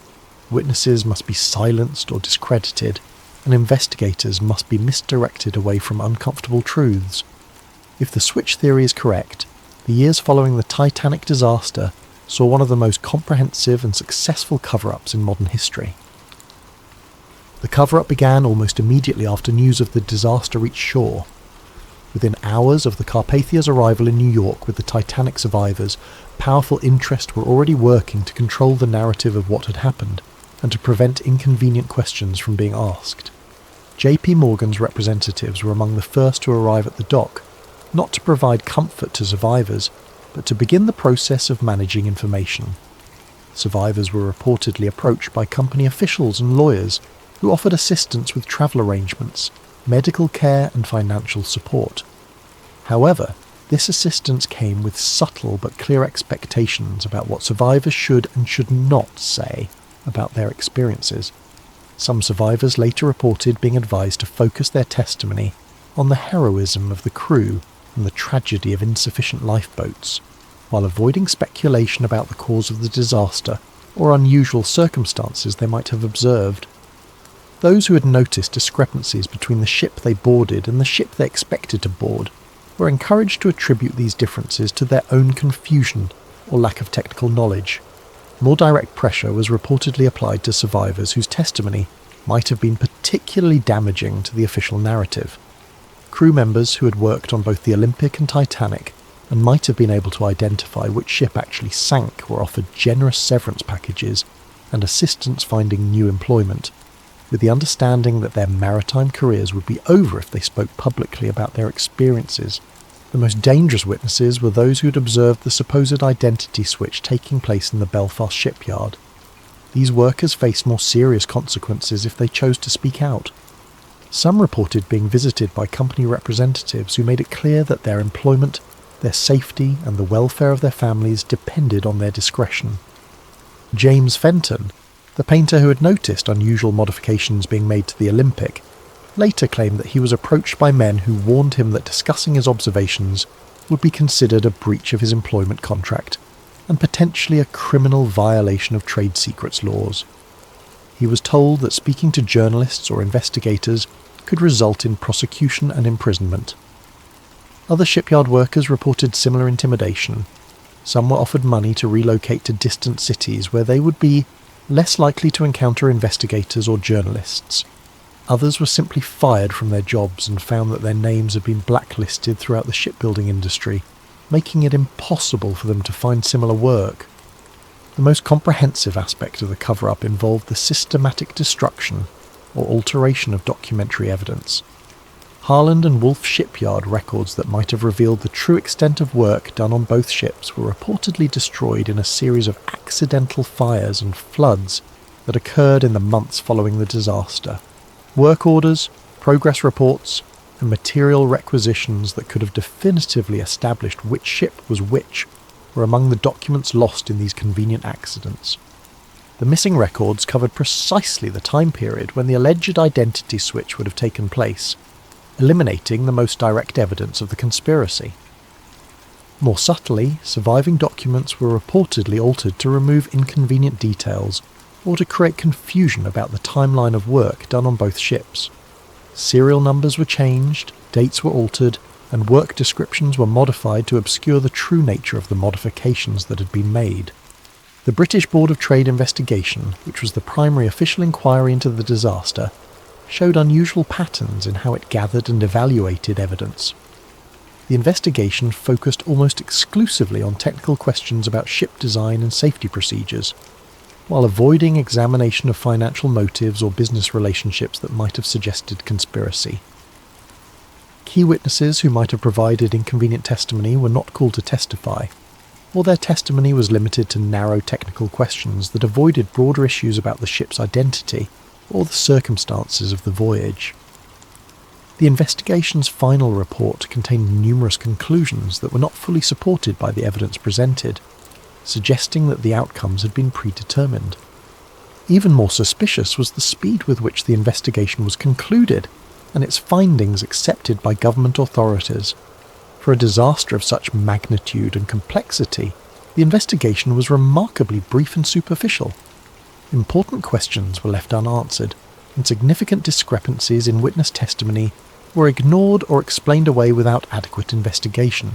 witnesses must be silenced or discredited, and investigators must be misdirected away from uncomfortable truths. If the switch theory is correct, the years following the Titanic disaster saw one of the most comprehensive and successful cover-ups in modern history. The cover-up began almost immediately after news of the disaster reached shore. Within hours of the Carpathia's arrival in New York with the Titanic survivors, powerful interests were already working to control the narrative of what had happened and to prevent inconvenient questions from being asked. J.P. Morgan's representatives were among the first to arrive at the dock, not to provide comfort to survivors, but to begin the process of managing information. Survivors were reportedly approached by company officials and lawyers who offered assistance with travel arrangements, medical care and financial support. However, this assistance came with subtle but clear expectations about what survivors should and should not say about their experiences. Some survivors later reported being advised to focus their testimony on the heroism of the crew and the tragedy of insufficient lifeboats, while avoiding speculation about the cause of the disaster or unusual circumstances they might have observed. Those who had noticed discrepancies between the ship they boarded and the ship they expected to board were encouraged to attribute these differences to their own confusion or lack of technical knowledge. More direct pressure was reportedly applied to survivors whose testimony might have been particularly damaging to the official narrative. Crew members who had worked on both the Olympic and Titanic and might have been able to identify which ship actually sank were offered generous severance packages and assistance finding new employment, with the understanding that their maritime careers would be over if they spoke publicly about their experiences. The most dangerous witnesses were those who had observed the supposed identity switch taking place in the Belfast shipyard. These workers faced more serious consequences if they chose to speak out. Some reported being visited by company representatives who made it clear that their employment, their safety, and the welfare of their families depended on their discretion. James Fenton, the painter who had noticed unusual modifications being made to the Olympic, later claimed that he was approached by men who warned him that discussing his observations would be considered a breach of his employment contract and potentially a criminal violation of trade secrets laws. He was told that speaking to journalists or investigators could result in prosecution and imprisonment. Other shipyard workers reported similar intimidation. Some were offered money to relocate to distant cities where they would be less likely to encounter investigators or journalists. Others were simply fired from their jobs and found that their names had been blacklisted throughout the shipbuilding industry, making it impossible for them to find similar work. The most comprehensive aspect of the cover-up involved the systematic destruction or alteration of documentary evidence. Harland and Wolff shipyard records that might have revealed the true extent of work done on both ships were reportedly destroyed in a series of accidental fires and floods that occurred in the months following the disaster. Work orders, progress reports, and material requisitions that could have definitively established which ship was which were among the documents lost in these convenient accidents. The missing records covered precisely the time period when the alleged identity switch would have taken place, eliminating the most direct evidence of the conspiracy. More subtly, surviving documents were reportedly altered to remove inconvenient details or to create confusion about the timeline of work done on both ships. Serial numbers were changed, dates were altered, and work descriptions were modified to obscure the true nature of the modifications that had been made. The British Board of Trade investigation, which was the primary official inquiry into the disaster, showed unusual patterns in how it gathered and evaluated evidence. The investigation focused almost exclusively on technical questions about ship design and safety procedures, while avoiding examination of financial motives or business relationships that might have suggested conspiracy. Key witnesses who might have provided inconvenient testimony were not called to testify, or their testimony was limited to narrow technical questions that avoided broader issues about the ship's identity or the circumstances of the voyage. The investigation's final report contained numerous conclusions that were not fully supported by the evidence presented, suggesting that the outcomes had been predetermined. Even more suspicious was the speed with which the investigation was concluded and its findings accepted by government authorities. For a disaster of such magnitude and complexity, the investigation was remarkably brief and superficial. Important questions were left unanswered, and significant discrepancies in witness testimony were ignored or explained away without adequate investigation.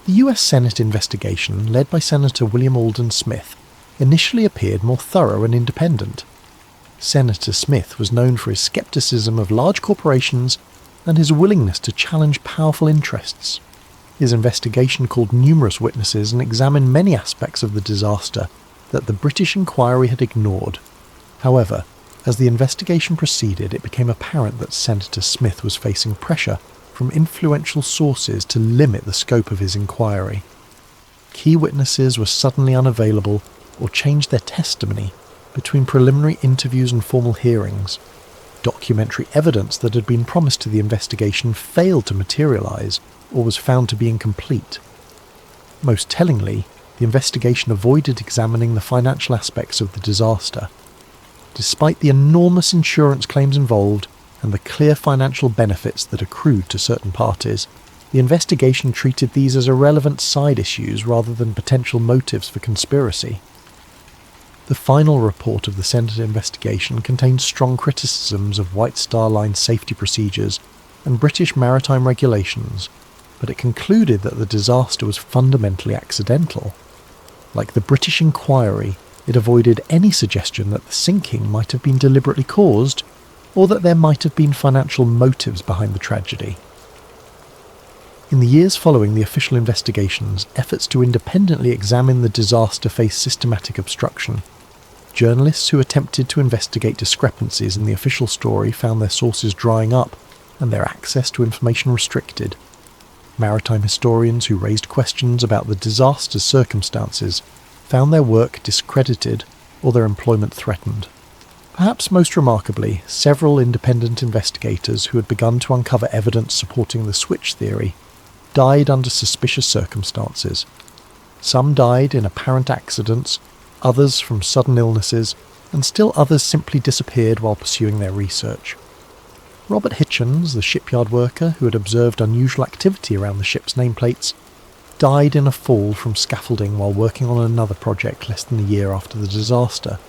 The US Senate investigation, led by Senator William Alden Smith, initially appeared more thorough and independent. Senator Smith was known for his skepticism of large corporations and his willingness to challenge powerful interests. His investigation called numerous witnesses and examined many aspects of the disaster that the British inquiry had ignored. However, as the investigation proceeded, it became apparent that Senator Smith was facing pressure from influential sources to limit the scope of his inquiry. Key witnesses were suddenly unavailable or changed their testimony between preliminary interviews and formal hearings. Documentary evidence that had been promised to the investigation failed to materialize or was found to be incomplete. Most tellingly, the investigation avoided examining the financial aspects of the disaster. Despite the enormous insurance claims involved and the clear financial benefits that accrued to certain parties, the investigation treated these as irrelevant side issues rather than potential motives for conspiracy. The final report of the Senate investigation contained strong criticisms of White Star Line safety procedures and British maritime regulations, but it concluded that the disaster was fundamentally accidental. Like the British inquiry, it avoided any suggestion that the sinking might have been deliberately caused, or that there might have been financial motives behind the tragedy. In the years following the official investigations, efforts to independently examine the disaster faced systematic obstruction. Journalists who attempted to investigate discrepancies in the official story found their sources drying up and their access to information restricted. Maritime historians who raised questions about the disaster's circumstances found their work discredited or their employment threatened. Perhaps most remarkably, several independent investigators who had begun to uncover evidence supporting the switch theory died under suspicious circumstances. Some died in apparent accidents, others from sudden illnesses, and still others simply disappeared while pursuing their research. Robert Hitchens, the shipyard worker who had observed unusual activity around the ship's nameplates, died in a fall from scaffolding while working on another project less than a year after the disaster.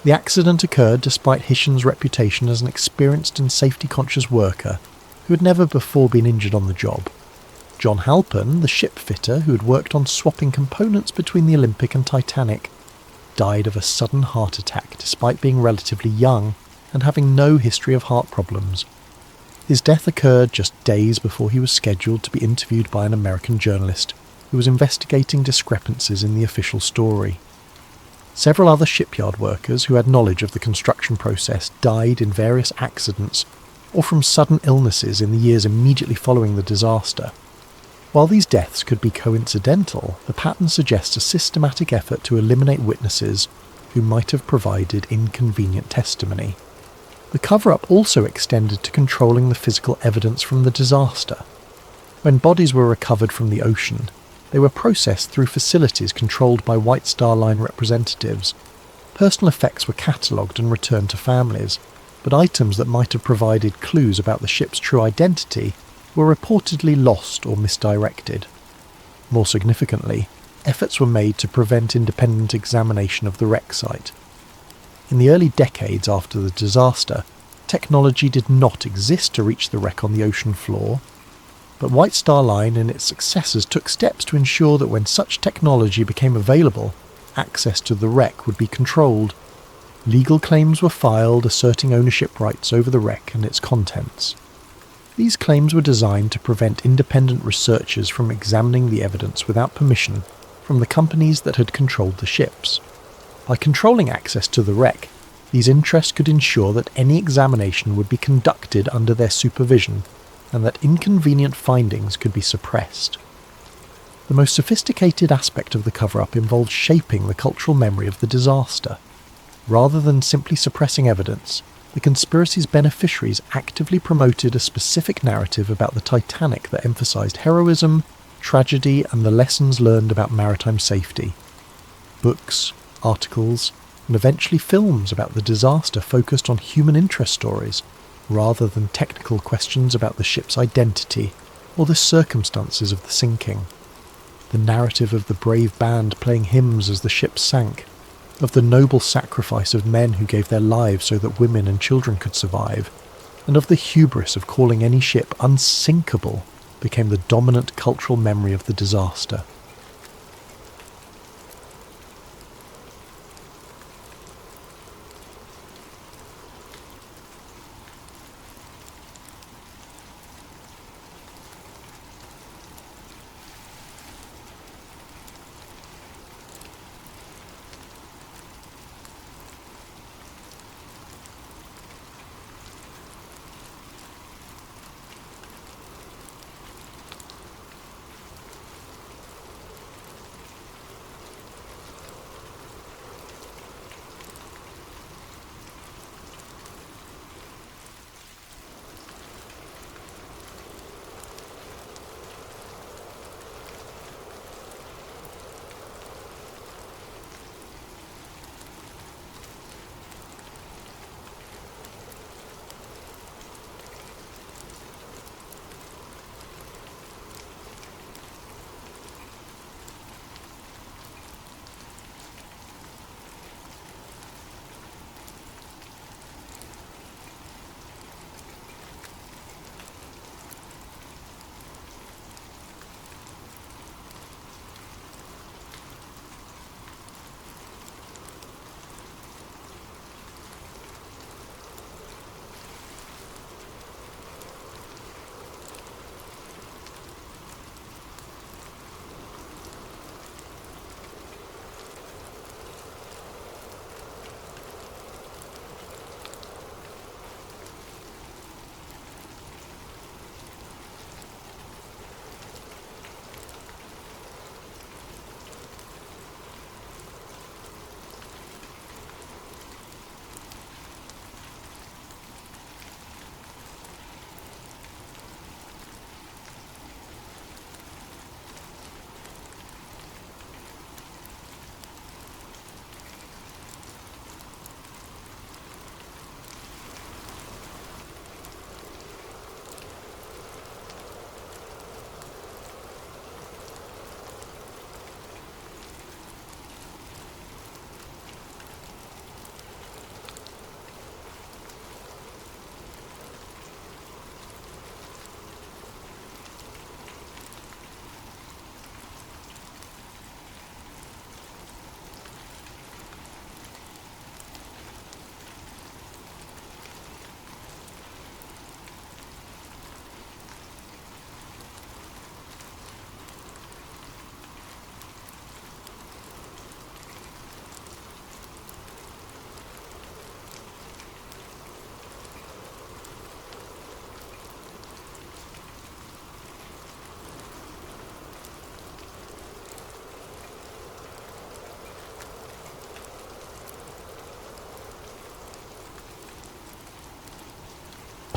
The accident occurred despite Hitchens' reputation as an experienced and safety-conscious worker who had never before been injured on the job. John Halpern, the ship fitter who had worked on swapping components between the Olympic and Titanic, died of a sudden heart attack despite being relatively young and having no history of heart problems. His death occurred just days before he was scheduled to be interviewed by an American journalist who was investigating discrepancies in the official story. Several other shipyard workers who had knowledge of the construction process died in various accidents or from sudden illnesses in the years immediately following the disaster. While these deaths could be coincidental, the pattern suggests a systematic effort to eliminate witnesses who might have provided inconvenient testimony. The cover-up also extended to controlling the physical evidence from the disaster. When bodies were recovered from the ocean, they were processed through facilities controlled by White Star Line representatives. Personal effects were catalogued and returned to families, but items that might have provided clues about the ship's true identity were reportedly lost or misdirected. More significantly, efforts were made to prevent independent examination of the wreck site. In the early decades after the disaster, technology did not exist to reach the wreck on the ocean floor, but White Star Line and its successors took steps to ensure that when such technology became available, access to the wreck would be controlled. Legal claims were filed asserting ownership rights over the wreck and its contents. These claims were designed to prevent independent researchers from examining the evidence without permission from the companies that had controlled the ships. By controlling access to the wreck, these interests could ensure that any examination would be conducted under their supervision and that inconvenient findings could be suppressed. The most sophisticated aspect of the cover-up involved shaping the cultural memory of the disaster. Rather than simply suppressing evidence, the conspiracy's beneficiaries actively promoted a specific narrative about the Titanic that emphasized heroism, tragedy, and the lessons learned about maritime safety. Books, articles, and eventually films about the disaster focused on human interest stories, rather than technical questions about the ship's identity or the circumstances of the sinking. The narrative of the brave band playing hymns as the ship sank, of the noble sacrifice of men who gave their lives so that women and children could survive, and of the hubris of calling any ship unsinkable, became the dominant cultural memory of the disaster.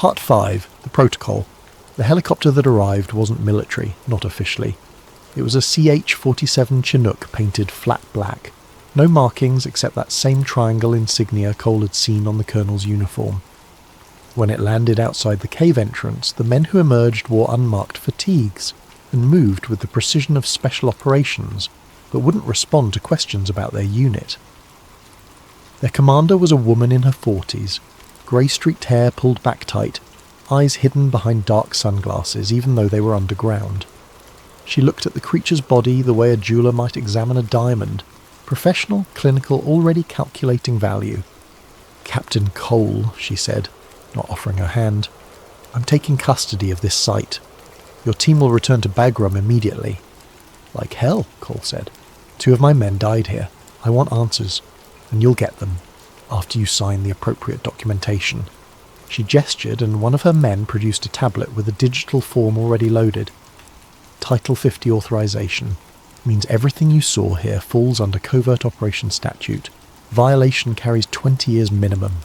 Part 5, the protocol. The helicopter that arrived wasn't military, not officially. It was a CH-47 Chinook painted flat black. No markings except that same triangle insignia Cole had seen on the colonel's uniform. When it landed outside the cave entrance, the men who emerged wore unmarked fatigues and moved with the precision of special operations, but wouldn't respond to questions about their unit. Their commander was a woman in her 40s, grey-streaked hair pulled back tight, eyes hidden behind dark sunglasses even though they were underground. She looked at the creature's body the way a jeweller might examine a diamond, professional, clinical, already calculating value. "Captain Cole," she said, not offering her hand. "I'm taking custody of this site. Your team will return to Bagram immediately." "Like hell," Cole said. "2 of my men died here. I want answers, and you'll get them, after you sign the appropriate documentation." She gestured, and one of her men produced a tablet with a digital form already loaded. Title 50 authorization. Means everything you saw here falls under Covert Operation Statute. Violation carries 20 years minimum.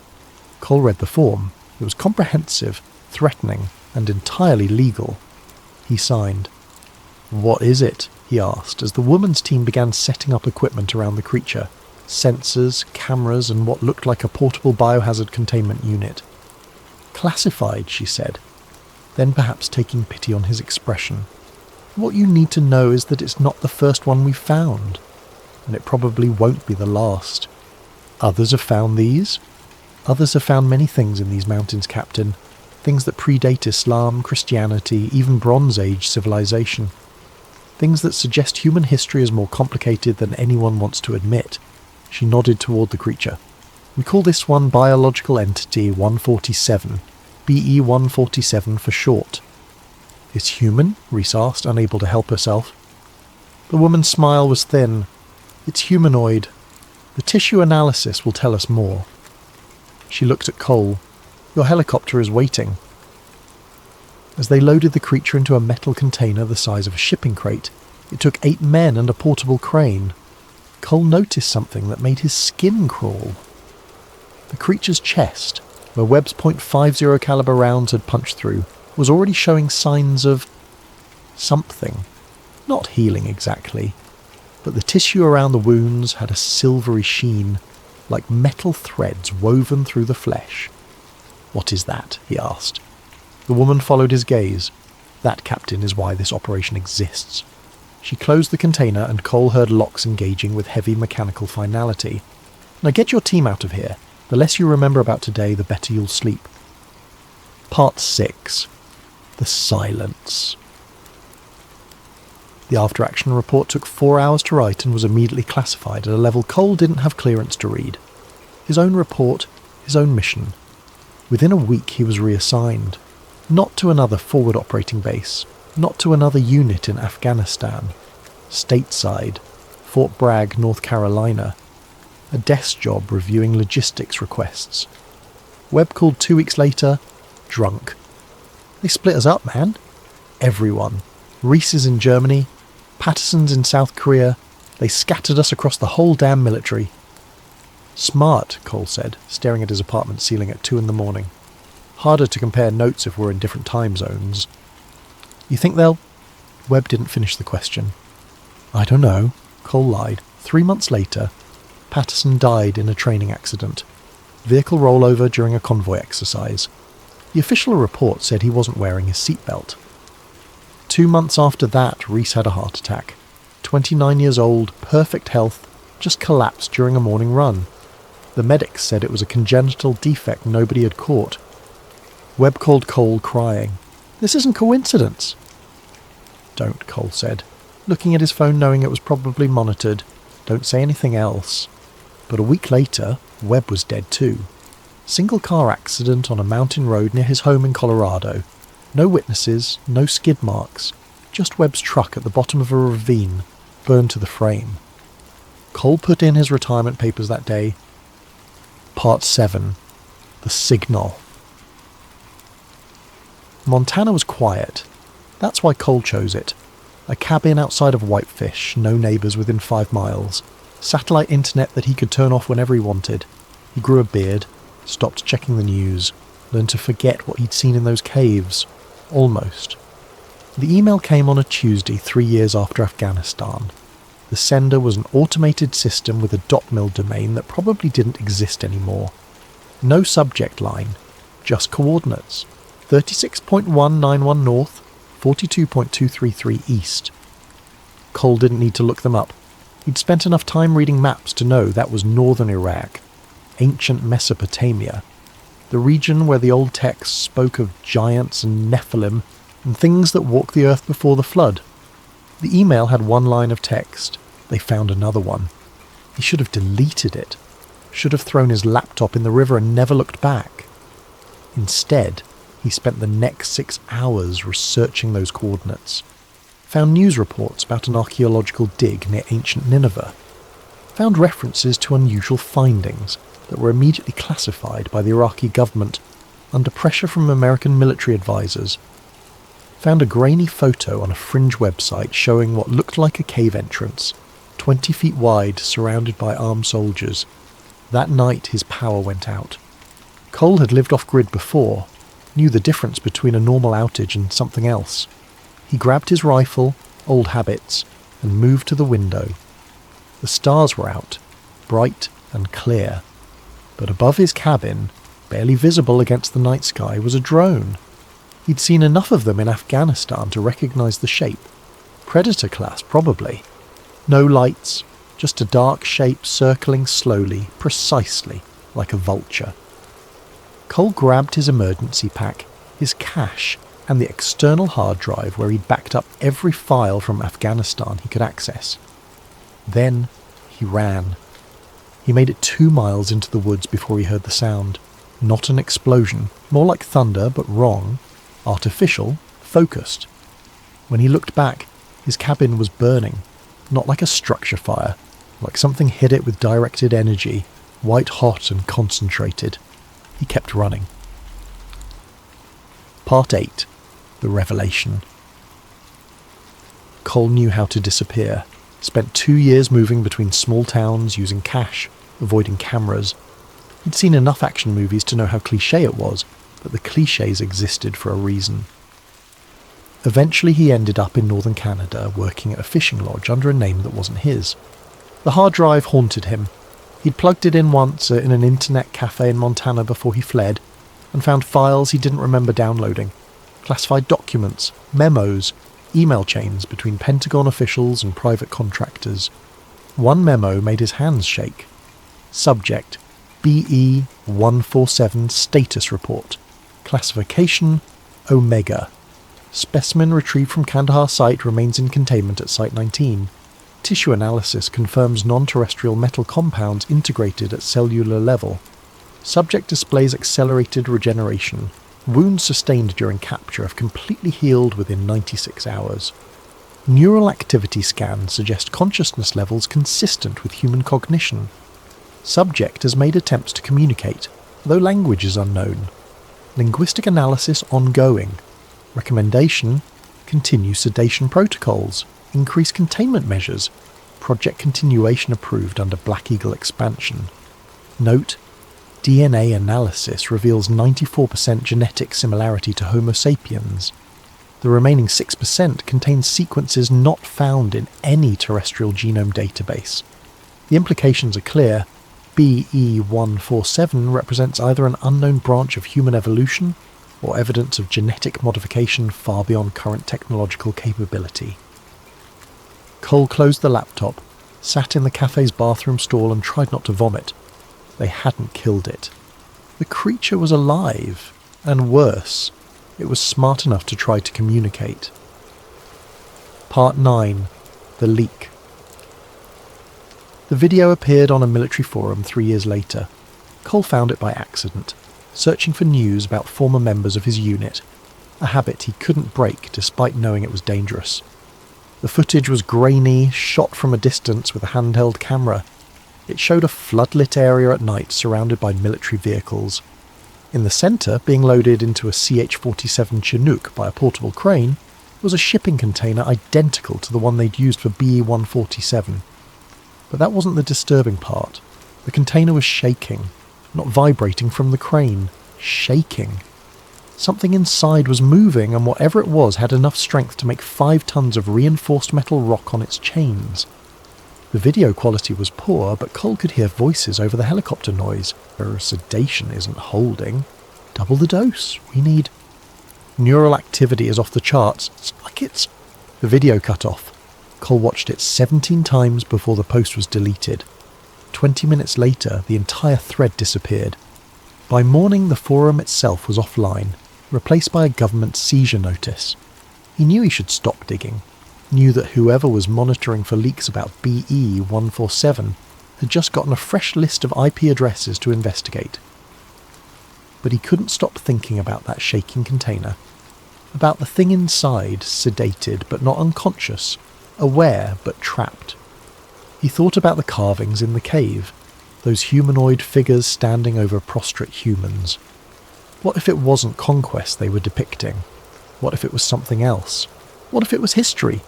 Cole read the form. It was comprehensive, threatening, and entirely legal. He signed. "What is it?" he asked, as the woman's team began setting up equipment around the creature. Sensors, cameras, and what looked like a portable biohazard containment unit. "Classified," she said, then perhaps taking pity on his expression. "What you need to know is that it's not the first one we've found, and it probably won't be the last. Others have found these. Others have found many things in these mountains, Captain. Things that predate Islam, Christianity, even Bronze Age civilization. Things that suggest human history is more complicated than anyone wants to admit." She nodded toward the creature. "We call this one biological entity 147, BE-147 for short." "It's human?" Reese asked, unable to help herself. The woman's smile was thin. "It's humanoid. The tissue analysis will tell us more." She looked at Cole. "Your helicopter is waiting." As they loaded the creature into a metal container the size of a shipping crate, it took 8 men and a portable crane. Cole noticed something that made his skin crawl. The creature's chest, where Webb's .50 caliber rounds had punched through, was already showing signs of something. Not healing exactly, but the tissue around the wounds had a silvery sheen, like metal threads woven through the flesh. "What is that?" he asked. The woman followed his gaze. "That, Captain, is why this operation exists." She closed the container, and Cole heard locks engaging with heavy mechanical finality. "Now get your team out of here. The less you remember about today, the better you'll sleep." Part 6. The Silence. The after-action report took 4 hours to write and was immediately classified at a level Cole didn't have clearance to read. His own report, his own mission. Within a week he was reassigned. Not to another forward operating base, not to another unit in Afghanistan. Stateside, Fort Bragg, North Carolina. A desk job reviewing logistics requests. Webb called 2 weeks later, drunk. "They split us up, man. Everyone. Reese is in Germany, Patterson's in South Korea. They scattered us across the whole damn military." "Smart," Cole said, staring at his apartment ceiling at 2 in the morning. "Harder to compare notes if we're in different time zones." "You think they'll—" Webb didn't finish the question. "I don't know," Cole lied. 3 months later, Patterson died in a training accident. Vehicle rollover during a convoy exercise. The official report said he wasn't wearing his seatbelt. 2 months after that, Reese had a heart attack. 29 years old, perfect health, just collapsed during a morning run. The medics said it was a congenital defect nobody had caught. Webb called Cole, crying. "This isn't coincidence." "Don't," Cole said, looking at his phone knowing it was probably monitored. "Don't say anything else." But a week later, Webb was dead too. Single car accident on a mountain road near his home in Colorado. No witnesses, no skid marks, just Webb's truck at the bottom of a ravine, burned to the frame. Cole put in his retirement papers that day. Part 7. The Signal. Montana was quiet. That's why Cole chose it. A cabin outside of Whitefish, no neighbours within 5 miles. Satellite internet that he could turn off whenever he wanted. He grew a beard, stopped checking the news, learned to forget what he'd seen in those caves. Almost. The email came on a Tuesday 3 years after Afghanistan. The sender was an automated system with a .mil domain that probably didn't exist anymore. No subject line, just coordinates. 36.191 north, 42.233 east. Cole didn't need to look them up. He'd spent enough time reading maps to know that was northern Iraq, ancient Mesopotamia, the region where the old texts spoke of giants and Nephilim and things that walked the earth before the flood. The email had one line of text. They found another one. He should have deleted it. Should have thrown his laptop in the river and never looked back. Instead, he spent the next 6 hours researching those coordinates. Found news reports about an archaeological dig near ancient Nineveh. Found references to unusual findings that were immediately classified by the Iraqi government under pressure from American military advisors. Found a grainy photo on a fringe website showing what looked like a cave entrance, 20 feet wide, surrounded by armed soldiers. That night his power went out. Cole had lived off-grid before, knew the difference between a normal outage and something else. He grabbed his rifle, old habits, and moved to the window. The stars were out, bright and clear. But above his cabin, barely visible against the night sky, was a drone. He'd seen enough of them in Afghanistan to recognise the shape. Predator class, probably. No lights, just a dark shape circling slowly, precisely, like a vulture. Cole grabbed his emergency pack, his cache, and the external hard drive where he'd backed up every file from Afghanistan he could access. Then he ran. He made it 2 miles into the woods before he heard the sound. Not an explosion, more like thunder, but wrong. Artificial, focused. When he looked back, his cabin was burning, not like a structure fire, like something hit it with directed energy, white hot and concentrated. He kept running. Part 8. The Revelation. Cole knew how to disappear. Spent 2 years moving between small towns using cash, avoiding cameras. He'd seen enough action movies to know how cliché it was, but the clichés existed for a reason. Eventually he ended up in northern Canada working at a fishing lodge under a name that wasn't his. The hard drive haunted him. He'd plugged it in once in an internet cafe in Montana before he fled, and found files he didn't remember downloading. Classified documents, memos, email chains between Pentagon officials and private contractors. One memo made his hands shake. Subject: BE-147 Status Report. Classification: Omega. Specimen retrieved from Kandahar site remains in containment at Site 19. Tissue analysis confirms non-terrestrial metal compounds integrated at cellular level. Subject displays accelerated regeneration. Wounds sustained during capture have completely healed within 96 hours. Neural activity scans suggest consciousness levels consistent with human cognition. Subject has made attempts to communicate, though language is unknown. Linguistic analysis ongoing. Recommendation: continue sedation protocols, increase containment measures. Project continuation approved under Black Eagle expansion. Note: DNA analysis reveals 94% genetic similarity to Homo sapiens. The remaining 6% contains sequences not found in any terrestrial genome database. The implications are clear. BE-147 represents either an unknown branch of human evolution or evidence of genetic modification far beyond current technological capability. Cole closed the laptop, sat in the cafe's bathroom stall and tried not to vomit. They hadn't killed it. The creature was alive, and worse, it was smart enough to try to communicate. Part 9. The Leak. The video appeared on a military forum 3 years later. Cole found it by accident, searching for news about former members of his unit, a habit he couldn't break despite knowing it was dangerous. The footage was grainy, shot from a distance with a handheld camera. It showed a floodlit area at night surrounded by military vehicles. In the centre, being loaded into a CH-47 Chinook by a portable crane, was a shipping container identical to the one they'd used for BE-147. But that wasn't the disturbing part. The container was shaking, not vibrating from the crane. shaking. Something inside was moving, and whatever it was had enough strength to make 5 tons of reinforced metal rock on its chains. The video quality was poor, but Cole could hear voices over the helicopter noise. Sedation isn't holding. Double the dose. We need... Neural activity is off the charts. It's like it's... The video cut off. Cole watched it 17 times before the post was deleted. 20 minutes later, the entire thread disappeared. By morning, the forum itself was offline, replaced by a government seizure notice. He knew he should stop digging, knew that whoever was monitoring for leaks about BE-147 had just gotten a fresh list of IP addresses to investigate. But he couldn't stop thinking about that shaking container, about the thing inside, sedated but not unconscious, aware but trapped. He thought about the carvings in the cave, those humanoid figures standing over prostrate humans. What if it wasn't conquest they were depicting? What if it was something else? What if it was history?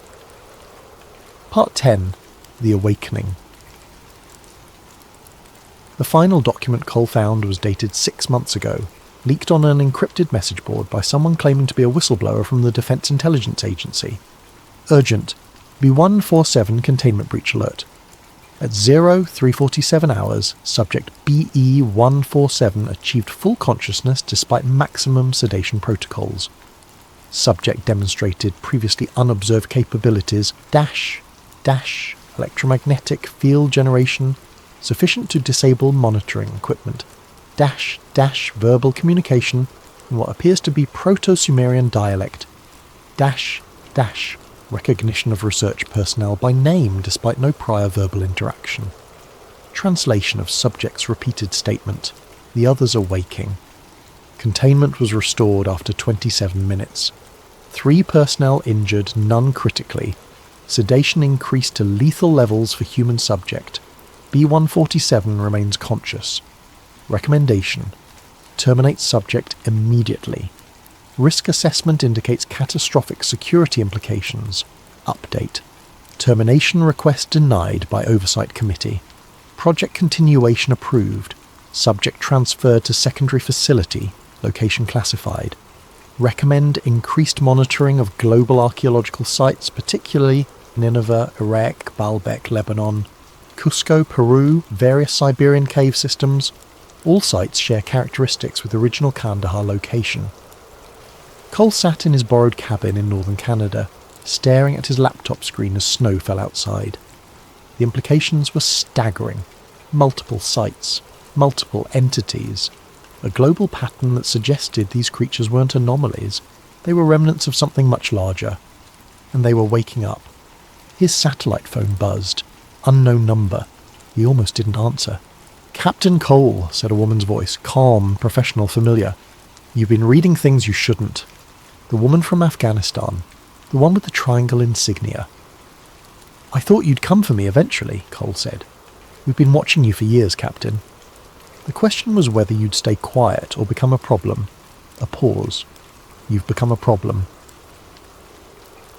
Part 10. The Awakening. The final document Cole found was dated 6 months ago, leaked on an encrypted message board by someone claiming to be a whistleblower from the Defense Intelligence Agency. Urgent. B147 containment breach alert. At 03:47 hours, subject BE-147 achieved full consciousness despite maximum sedation protocols. Subject demonstrated previously unobserved capabilities dash electromagnetic field generation sufficient to disable monitoring equipment dash verbal communication in what appears to be Proto-Sumerian dialect dash recognition of research personnel by name despite no prior verbal interaction. Translation of subject's repeated statement. The others are waking. Containment was restored after 27 minutes. 3 personnel injured, none critically. Sedation increased to lethal levels for human subject. B147 remains conscious. Recommendation. Terminate subject immediately. Risk assessment indicates catastrophic security implications. Update. Termination request denied by Oversight Committee. Project continuation approved. Subject transferred to secondary facility. Location classified. Recommend increased monitoring of global archaeological sites, particularly Nineveh, Iraq, Baalbek, Lebanon, Cusco, Peru, various Siberian cave systems. All sites share characteristics with original Kandahar location. Cole sat in his borrowed cabin in northern Canada, staring at his laptop screen as snow fell outside. The implications were staggering. Multiple sites, multiple entities, a global pattern that suggested these creatures weren't anomalies, they were remnants of something much larger. And they were waking up. His satellite phone buzzed. Unknown number. He almost didn't answer. "Captain Cole," said a woman's voice, calm, professional, familiar. "You've been reading things you shouldn't." The woman from Afghanistan. The one with the triangle insignia. "I thought you'd come for me eventually," Cole said. "We've been watching you for years, Captain." The question was whether you'd stay quiet or become a problem. A pause. "You've become a problem."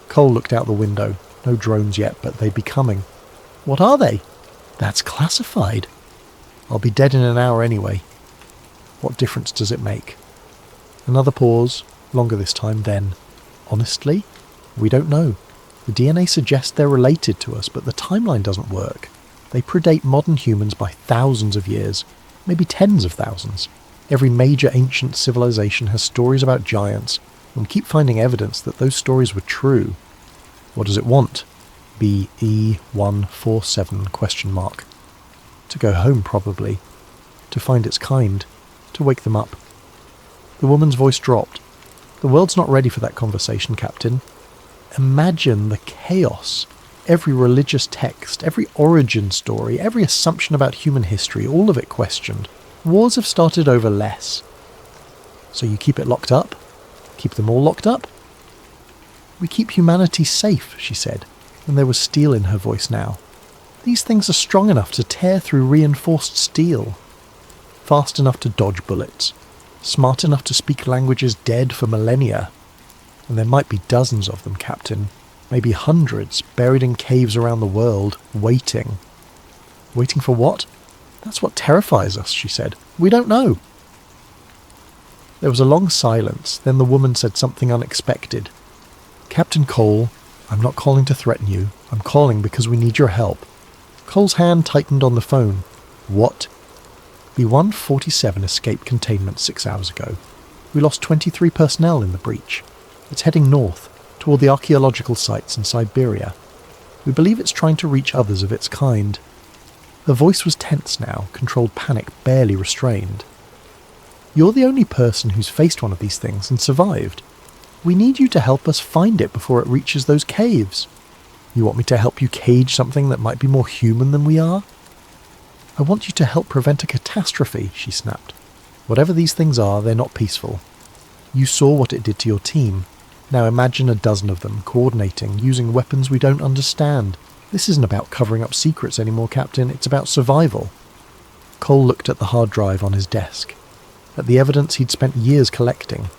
Cole looked out the window. No drones yet, but they'd be coming. "What are they?" "That's classified." "I'll be dead in an hour anyway." "What difference does it make?" Another pause, longer this time, then, "Honestly, we don't know. The DNA suggests they're related to us, but the timeline doesn't work. They predate modern humans by thousands of years, maybe tens of thousands. Every major ancient civilization has stories about giants, and we keep finding evidence that those stories were true. What does it want? BE-147 ? To go home, probably. To find its kind. To wake them up." The woman's voice dropped. "The world's not ready for that conversation, Captain. Imagine the chaos. Every religious text, every origin story, every assumption about human history, all of it questioned. Wars have started over less. So you keep it locked up? Keep them all locked up?" "We keep humanity safe," she said, and there was steel in her voice now. "These things are strong enough to tear through reinforced steel. Fast enough to dodge bullets. Smart enough to speak languages dead for millennia. And there might be dozens of them, Captain. Maybe hundreds, buried in caves around the world, waiting." "Waiting for what?" "That's what terrifies us," she said. "We don't know." There was a long silence, then the woman said something unexpected. "Captain Cole, I'm not calling to threaten you. I'm calling because we need your help." Cole's hand tightened on the phone. "What?" "B-147 escaped containment 6 hours ago. We lost 23 personnel in the breach. It's heading north, toward the archaeological sites in Siberia. We believe it's trying to reach others of its kind." Her voice was tense now, controlled panic barely restrained. "You're the only person who's faced one of these things and survived. We need you to help us find it before it reaches those caves. You want me to help you cage something that might be more human than we are?" "I want you to help prevent a catastrophe," she snapped. "Whatever these things are, they're not peaceful. You saw what it did to your team. Now imagine a dozen of them, coordinating, using weapons we don't understand. This isn't about covering up secrets anymore, Captain. It's about survival." Cole looked at the hard drive on his desk, at the evidence he'd spent years collecting.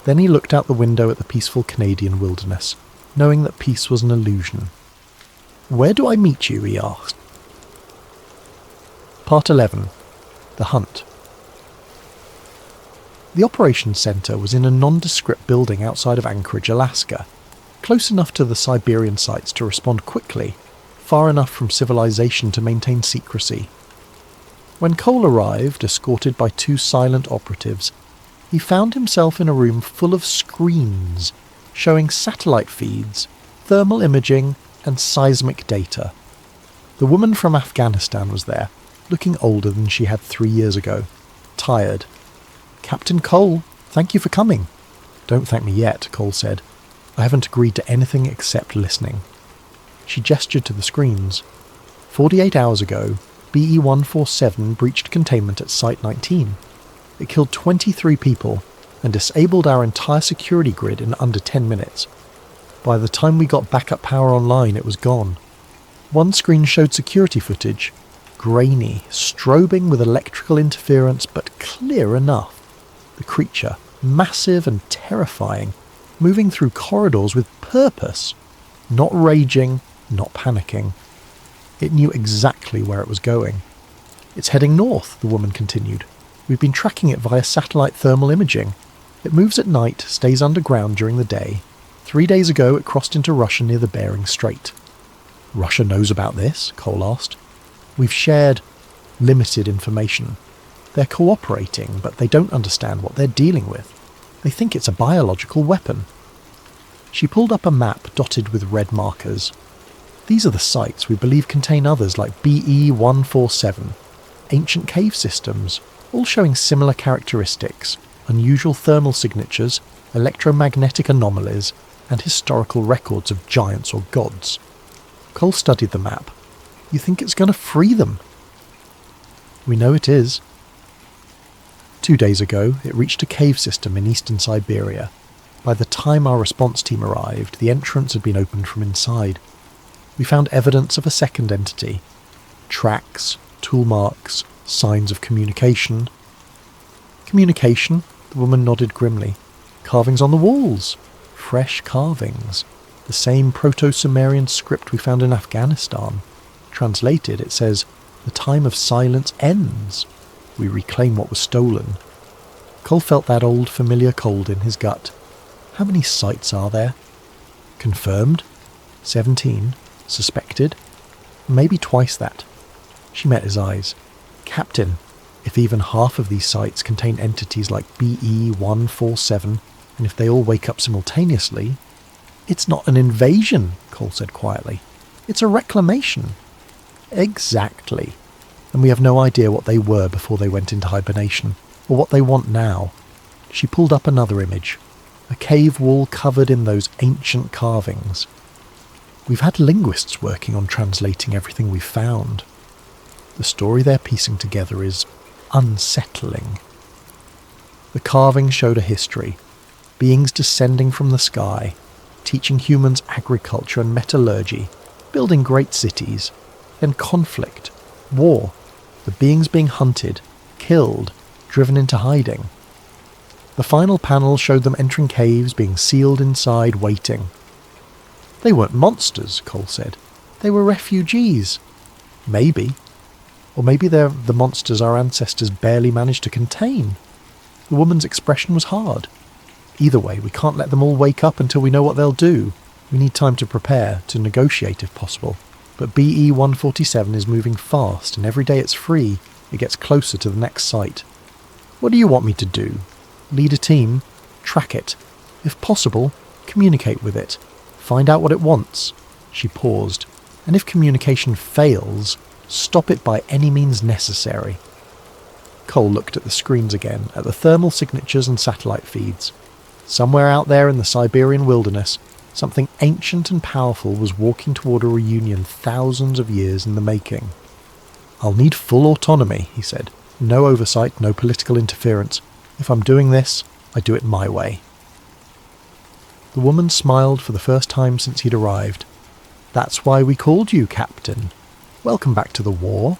Then he looked out the window at the peaceful Canadian wilderness, knowing that peace was an illusion. "Where do I meet you?" he asked. Part 11. The Hunt. The operations center was in a nondescript building outside of Anchorage, Alaska, close enough to the Siberian sites to respond quickly, far enough from civilization to maintain secrecy. When Cole arrived, escorted by 2 silent operatives, he found himself in a room full of screens showing satellite feeds, thermal imaging, and seismic data. The woman from Afghanistan was there, looking older than she had 3 years ago, tired. "Captain Cole, thank you for coming." "Don't thank me yet," Cole said. "I haven't agreed to anything except listening." She gestured to the screens. 48 hours ago, BE-147 breached containment at Site 19. It killed 23 people and disabled our entire security grid in under 10 minutes. By the time we got backup power online, it was gone. One screen showed security footage, grainy, strobing with electrical interference, but clear enough. The creature, massive and terrifying, moving through corridors with purpose, not raging, not panicking. It knew exactly where it was going. "It's heading north," the woman continued. "We've been tracking it via satellite thermal imaging. It moves at night, stays underground during the day. 3 days ago it crossed into Russia near the Bering Strait." "Russia knows about this?" Cole asked. "We've shared limited information. They're cooperating, but they don't understand what they're dealing with. They think it's a biological weapon." She pulled up a map dotted with red markers. "These are the sites we believe contain others like BE-147, ancient cave systems, all showing similar characteristics, unusual thermal signatures, electromagnetic anomalies, and historical records of giants or gods." Cole studied the map. "You think it's going to free them?" "We know it is." 2 days ago, it reached a cave system in eastern Siberia. By the time our response team arrived, the entrance had been opened from inside. We found evidence of a second entity. Tracks, tool marks, signs of communication. "Communication?" The woman nodded grimly. "Carvings on the walls. Fresh carvings. The same Proto-Sumerian script we found in Afghanistan. Translated, it says, 'The time of silence ends. We reclaim what was stolen.'" Cole felt that old familiar cold in his gut. "How many sites are there?" "Confirmed? 17. Suspected? Maybe twice that." She met his eyes. "Captain, if even half of these sites contain entities like BE-147, and if they all wake up simultaneously..." "It's not an invasion," Cole said quietly. "It's a reclamation." "Exactly. And we have no idea what they were before they went into hibernation, or what they want now." She pulled up another image. A cave wall covered in those ancient carvings. "We've had linguists working on translating everything we've found. The story they're piecing together is unsettling." The carving showed a history. Beings descending from the sky, teaching humans agriculture and metallurgy, building great cities, then conflict, war, the beings being hunted, killed, driven into hiding. The final panel showed them entering caves, being sealed inside, waiting. "They weren't monsters," Cole said. "They were refugees." "Maybe. Or maybe they're the monsters our ancestors barely managed to contain." The woman's expression was hard. Either way, we can't let them all wake up until we know what they'll do. We need time to prepare, to negotiate if possible. But BE-147 is moving fast, and every day it's free, it gets closer to the next site. What do you want me to do? Lead a team? Track it. If possible, communicate with it. Find out what it wants. She paused. And if communication fails, stop it by any means necessary. Cole looked at the screens again, at the thermal signatures and satellite feeds. Somewhere out there in the Siberian wilderness, something ancient and powerful was walking toward a reunion thousands of years in the making. I'll need full autonomy, he said. No oversight, no political interference. If I'm doing this, I do it my way. The woman smiled for the first time since he'd arrived. That's why we called you, Captain. Welcome back to the war.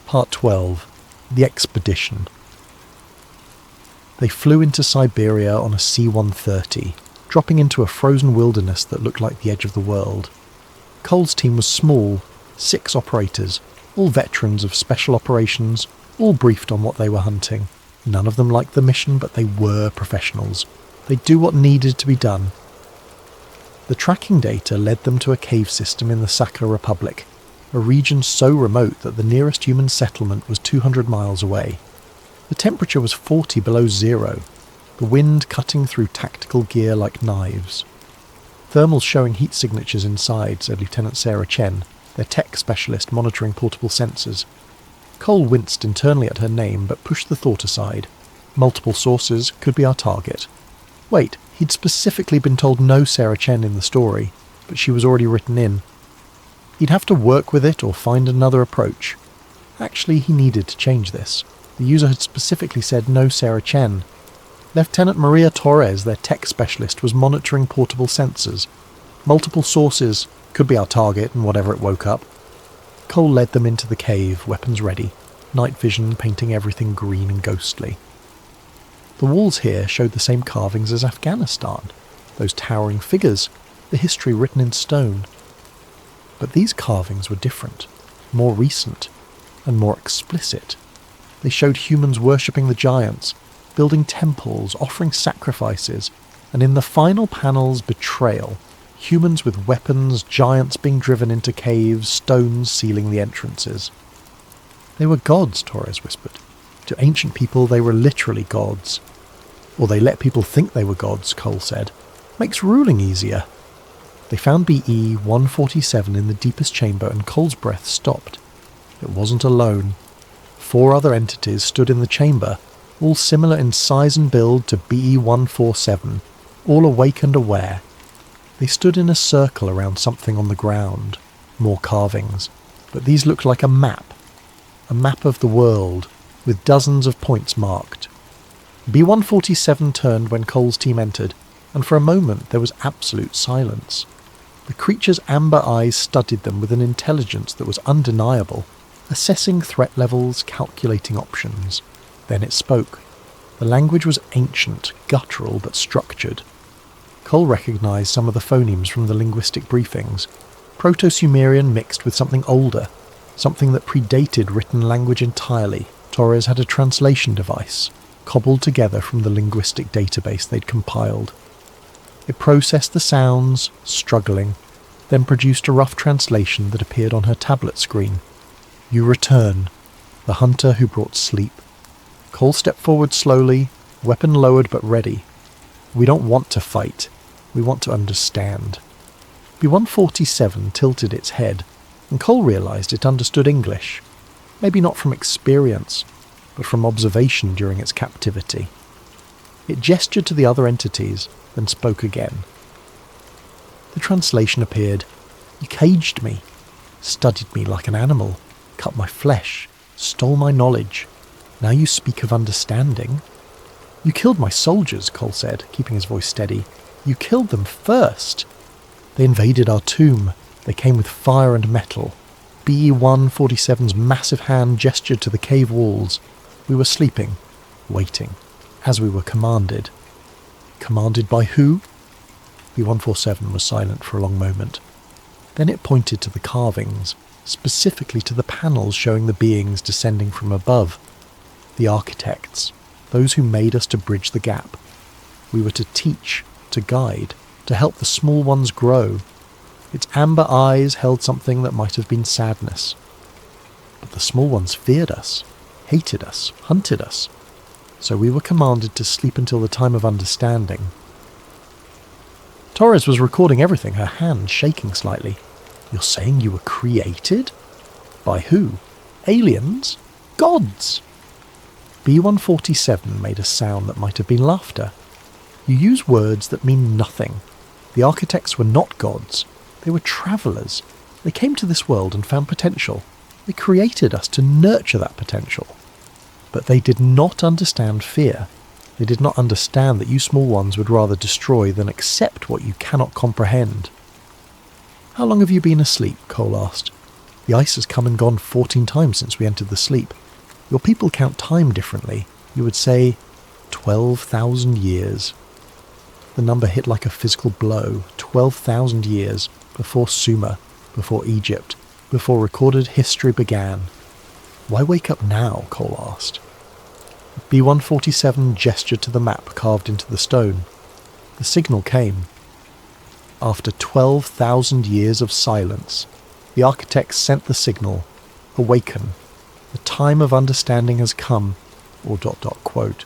Part 12. The Expedition. They flew into Siberia on a C-130, dropping into a frozen wilderness that looked like the edge of the world. Cole's team was small, 6 operators, all veterans of special operations, all briefed on what they were hunting. None of them liked the mission, but they were professionals. They'd do what needed to be done. The tracking data led them to a cave system in the Sakha Republic, a region so remote that the nearest human settlement was 200 miles away. The temperature was 40 below zero, the wind cutting through tactical gear like knives. Thermals showing heat signatures inside, said Lieutenant Sarah Chen, their tech specialist monitoring portable sensors. Cole winced internally at her name, but pushed the thought aside. Multiple sources could be our target. Wait, he'd specifically been told no Sarah Chen in the story, but she was already written in. He'd have to work with it or find another approach. Actually, he needed to change this. The user had specifically said no Sarah Chen. Lieutenant Maria Torres, their tech specialist, was monitoring portable sensors. Multiple sources could be our target and whatever it woke up. Cole led them into the cave, weapons ready, night vision painting everything green and ghostly. The walls here showed the same carvings as Afghanistan, those towering figures, the history written in stone. But these carvings were different, more recent, and more explicit. They showed humans worshipping the giants, building temples, offering sacrifices, and in the final panel's betrayal, humans with weapons, giants being driven into caves, stones sealing the entrances. They were gods, Torres whispered. To ancient people, they were literally gods. Or they let people think they were gods, Cole said. Makes ruling easier. They found BE-147 in the deepest chamber, and Cole's breath stopped. It wasn't alone. 4 other entities stood in the chamber, all similar in size and build to BE-147, all awake and aware. They stood in a circle around something on the ground. More carvings. But these looked like a map of the world, with dozens of points marked. B-147 turned when Cole's team entered, and for a moment there was absolute silence. The creature's amber eyes studied them with an intelligence that was undeniable, assessing threat levels, calculating options. Then it spoke. The language was ancient, guttural but structured. Cole recognised some of the phonemes from the linguistic briefings. Proto-Sumerian mixed with something older, something that predated written language entirely. Torres had a translation device, cobbled together from the linguistic database they'd compiled. It processed the sounds, struggling, then produced a rough translation that appeared on her tablet screen. You return, the hunter who brought sleep. Cole stepped forward slowly, weapon lowered but ready. We don't want to fight, we want to understand. B-147 tilted its head, and Cole realised it understood English. Maybe not from experience, but from observation during its captivity. It gestured to the other entities, then spoke again. The translation appeared. You caged me, studied me like an animal, cut my flesh, stole my knowledge. Now you speak of understanding. You killed my soldiers, Cole said, keeping his voice steady. You killed them first. They invaded our tomb. They came with fire and metal. BE-147's massive hand gestured to the cave walls. We were sleeping, waiting, as we were commanded. Commanded by who? B-147 was silent for a long moment. Then it pointed to the carvings, specifically to the panels showing the beings descending from above. The architects, those who made us to bridge the gap. We were to teach, to guide, to help the small ones grow. Its amber eyes held something that might have been sadness. But the small ones feared us, hated us, hunted us. So we were commanded to sleep until the time of understanding. Torres was recording everything, her hand shaking slightly. You're saying you were created? By who? Aliens? Gods? B-147 made a sound that might have been laughter. You use words that mean nothing. The architects were not gods. They were travellers. They came to this world and found potential. They created us to nurture that potential. But they did not understand fear. They did not understand that you small ones would rather destroy than accept what you cannot comprehend. How long have you been asleep? Cole asked. The ice has come and gone 14 times since we entered the sleep. Your people count time differently. You would say 12,000 years. The number hit like a physical blow. 12,000 years before Sumer, before Egypt, before recorded history began. Why wake up now? Cole asked. B-147 gestured to the map carved into the stone. The signal came. After 12,000 years of silence, the architects sent the signal, awaken. The time of understanding has come, or ... quote.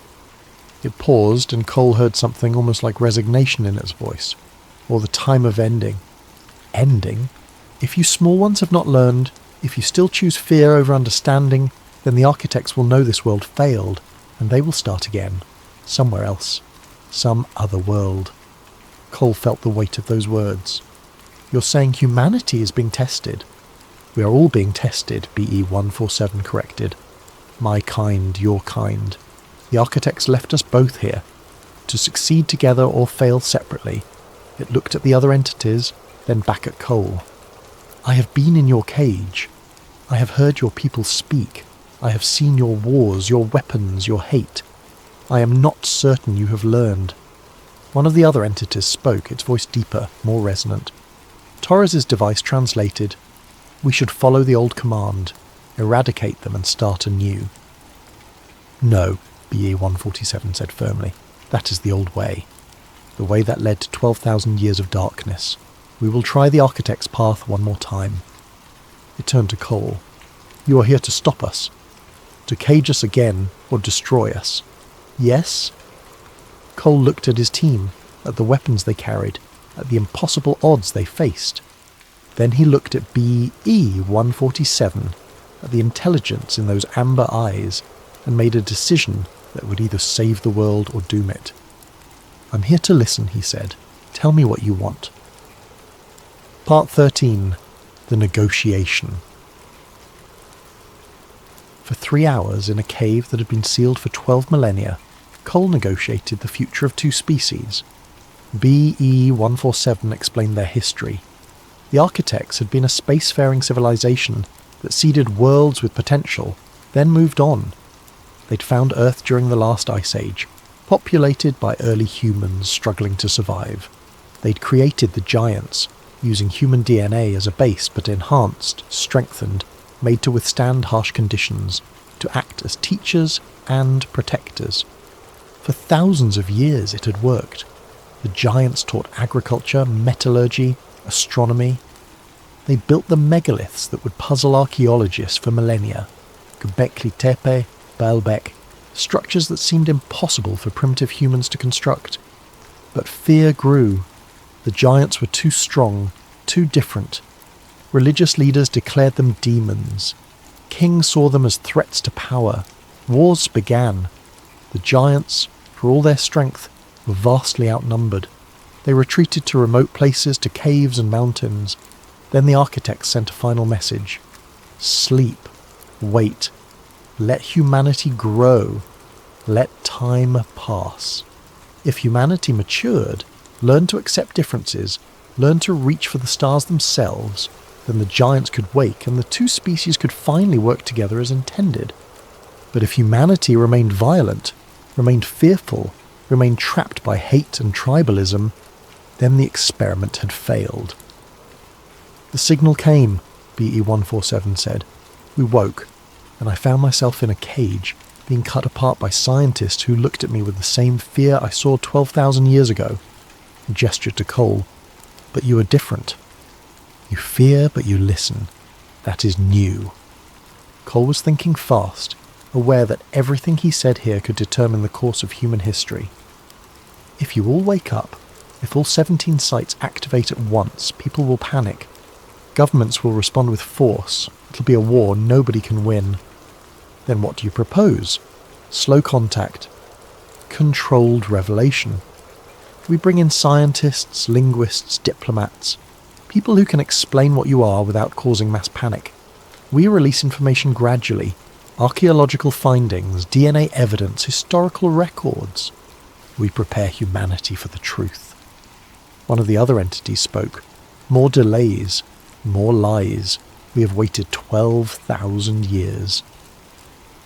It paused, and Cole heard something almost like resignation in its voice, or the time of ending. Ending? If you small ones have not learned, if you still choose fear over understanding, then the architects will know this world failed, and they will start again, somewhere else, some other world. Cole felt the weight of those words. You're saying humanity is being tested. We are all being tested, BE-147 corrected. My kind, your kind. The architects left us both here, to succeed together or fail separately. It looked at the other entities, then back at Cole. I have been in your cage. I have heard your people speak. I have seen your wars, your weapons, your hate. I am not certain you have learned. One of the other entities spoke, its voice deeper, more resonant. Torres's device translated, we should follow the old command, eradicate them and start anew. No, BE-147 said firmly. That is the old way. The way that led to 12,000 years of darkness. We will try the architect's path one more time. It turned to Cole. You are here to stop us. To cage us again or destroy us. Yes? Cole looked at his team, at the weapons they carried, at the impossible odds they faced. Then he looked at BE-147, at the intelligence in those amber eyes, and made a decision that would either save the world or doom it. I'm here to listen, he said. Tell me what you want. Part 13. The Negotiation. For 3 hours in a cave that had been sealed for 12 millennia, Cole negotiated the future of two species. BE-147 explained their history. The architects had been a spacefaring civilization that seeded worlds with potential, then moved on. They'd found Earth during the last ice age, populated by early humans struggling to survive. They'd created the giants, using human DNA as a base but enhanced, strengthened, made to withstand harsh conditions, to act as teachers and protectors. For thousands of years it had worked. The giants taught agriculture, metallurgy, astronomy. They built the megaliths that would puzzle archaeologists for millennia. Göbekli Tepe, Baalbek, structures that seemed impossible for primitive humans to construct. But fear grew. The giants were too strong, too different. Religious leaders declared them demons. Kings saw them as threats to power. Wars began. The giants, for all their strength, were vastly outnumbered. They retreated to remote places, to caves and mountains. Then the architects sent a final message. Sleep. Wait. Let humanity grow. Let time pass. If humanity matured, learned to accept differences, learned to reach for the stars themselves, then the giants could wake and the two species could finally work together as intended. But if humanity remained violent, remained fearful, remained trapped by hate and tribalism, then the experiment had failed. The signal came, BE-147 said. We woke, and I found myself in a cage, being cut apart by scientists who looked at me with the same fear I saw 12,000 years ago. He gestured to Cole. But you are different. You fear, but you listen. That is new. Cole was thinking fast, aware that everything he said here could determine the course of human history. If you all wake up, if all 17 sites activate at once, people will panic. Governments will respond with force. It'll be a war nobody can win. Then what do you propose? Slow contact. Controlled revelation. We bring in scientists, linguists, diplomats, people who can explain what you are without causing mass panic. We release information gradually. Archaeological findings, DNA evidence, historical records. We prepare humanity for the truth. One of the other entities spoke. More delays, more lies. We have waited 12,000 years.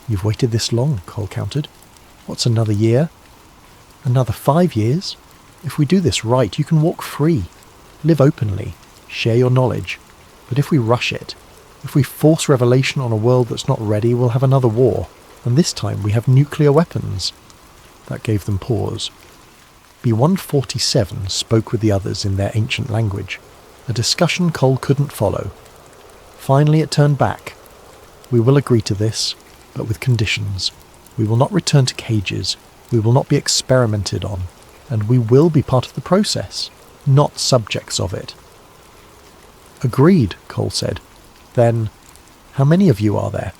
You've waited this long, Cole countered. What's another year? Another 5 years? If we do this right, you can walk free, live openly, share your knowledge. But if we rush it, if we force revelation on a world that's not ready, we'll have another war. And this time we have nuclear weapons. That gave them pause. B-147 spoke with the others in their ancient language, a discussion Cole couldn't follow. Finally it turned back. We will agree to this, but with conditions. We will not return to cages. We will not be experimented on. And we will be part of the process, not subjects of it. Agreed, Cole said. Then, how many of you are there?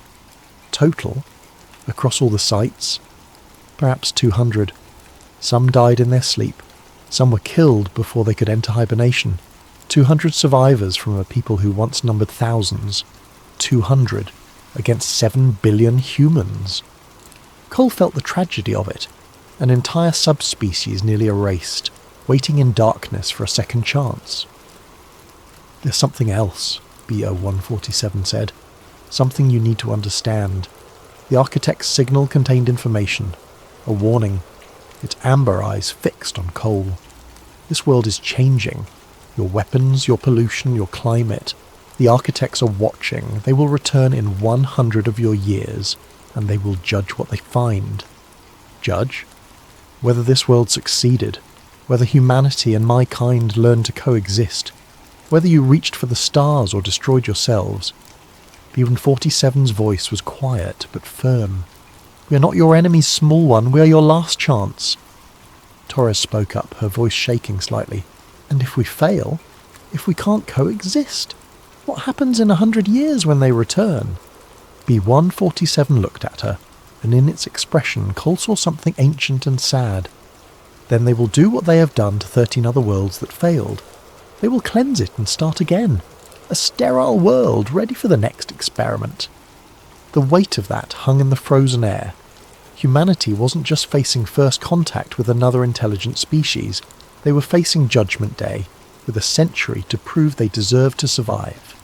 Total? Across all the sites? Perhaps 200. Some died in their sleep. Some were killed before they could enter hibernation. 200 survivors from a people who once numbered thousands. 200 against 7 billion humans. Cole felt the tragedy of it. An entire subspecies nearly erased, waiting in darkness for a second chance. There's something else, BO-147 said. Something you need to understand. The architect's signal contained information. A warning. Its amber eyes fixed on Cole. This world is changing. Your weapons, your pollution, your climate. The architects are watching. They will return in 100 of your years, and they will judge what they find. Judge? Whether this world succeeded, whether humanity and my kind learned to coexist, whether you reached for the stars or destroyed yourselves. B-147's voice was quiet but firm. We are not your enemy's small one, we are your last chance. Torres spoke up, her voice shaking slightly. And if we fail, if we can't coexist, what happens in 100 years when they return? B-147 looked at her, and in its expression Cole saw something ancient and sad. Then they will do what they have done to 13 other worlds that failed. They will cleanse it and start again. A sterile world ready for the next experiment. The weight of that hung in the frozen air. Humanity wasn't just facing first contact with another intelligent species. They were facing Judgment Day, with a century to prove they deserved to survive.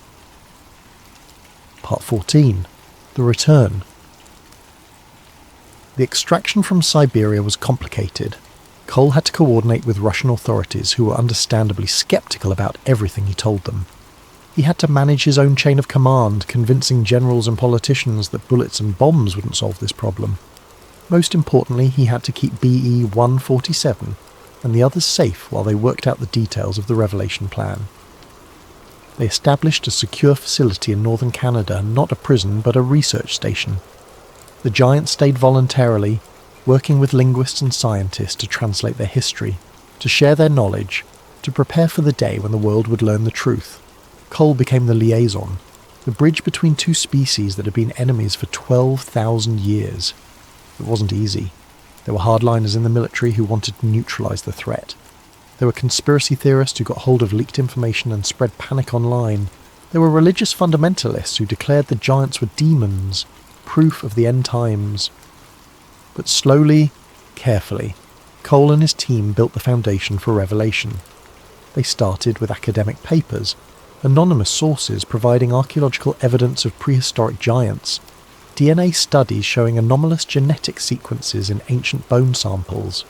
Part 14. The Return. The extraction from Siberia was complicated. Cole had to coordinate with Russian authorities who were understandably skeptical about everything he told them. He had to manage his own chain of command, convincing generals and politicians that bullets and bombs wouldn't solve this problem. Most importantly, he had to keep BE-147 and the others safe while they worked out the details of the Revelation plan. They established a secure facility in northern Canada, not a prison but a research station. The giants stayed voluntarily, working with linguists and scientists to translate their history, to share their knowledge, to prepare for the day when the world would learn the truth. Cole became the liaison, the bridge between two species that had been enemies for 12,000 years. It wasn't easy. There were hardliners in the military who wanted to neutralize the threat. There were conspiracy theorists who got hold of leaked information and spread panic online. There were religious fundamentalists who declared the giants were demons, proof of the end times. But slowly, carefully, Cole and his team built the foundation for Revelation. They started with academic papers, anonymous sources providing archaeological evidence of prehistoric giants, DNA studies showing anomalous genetic sequences in ancient bone samples,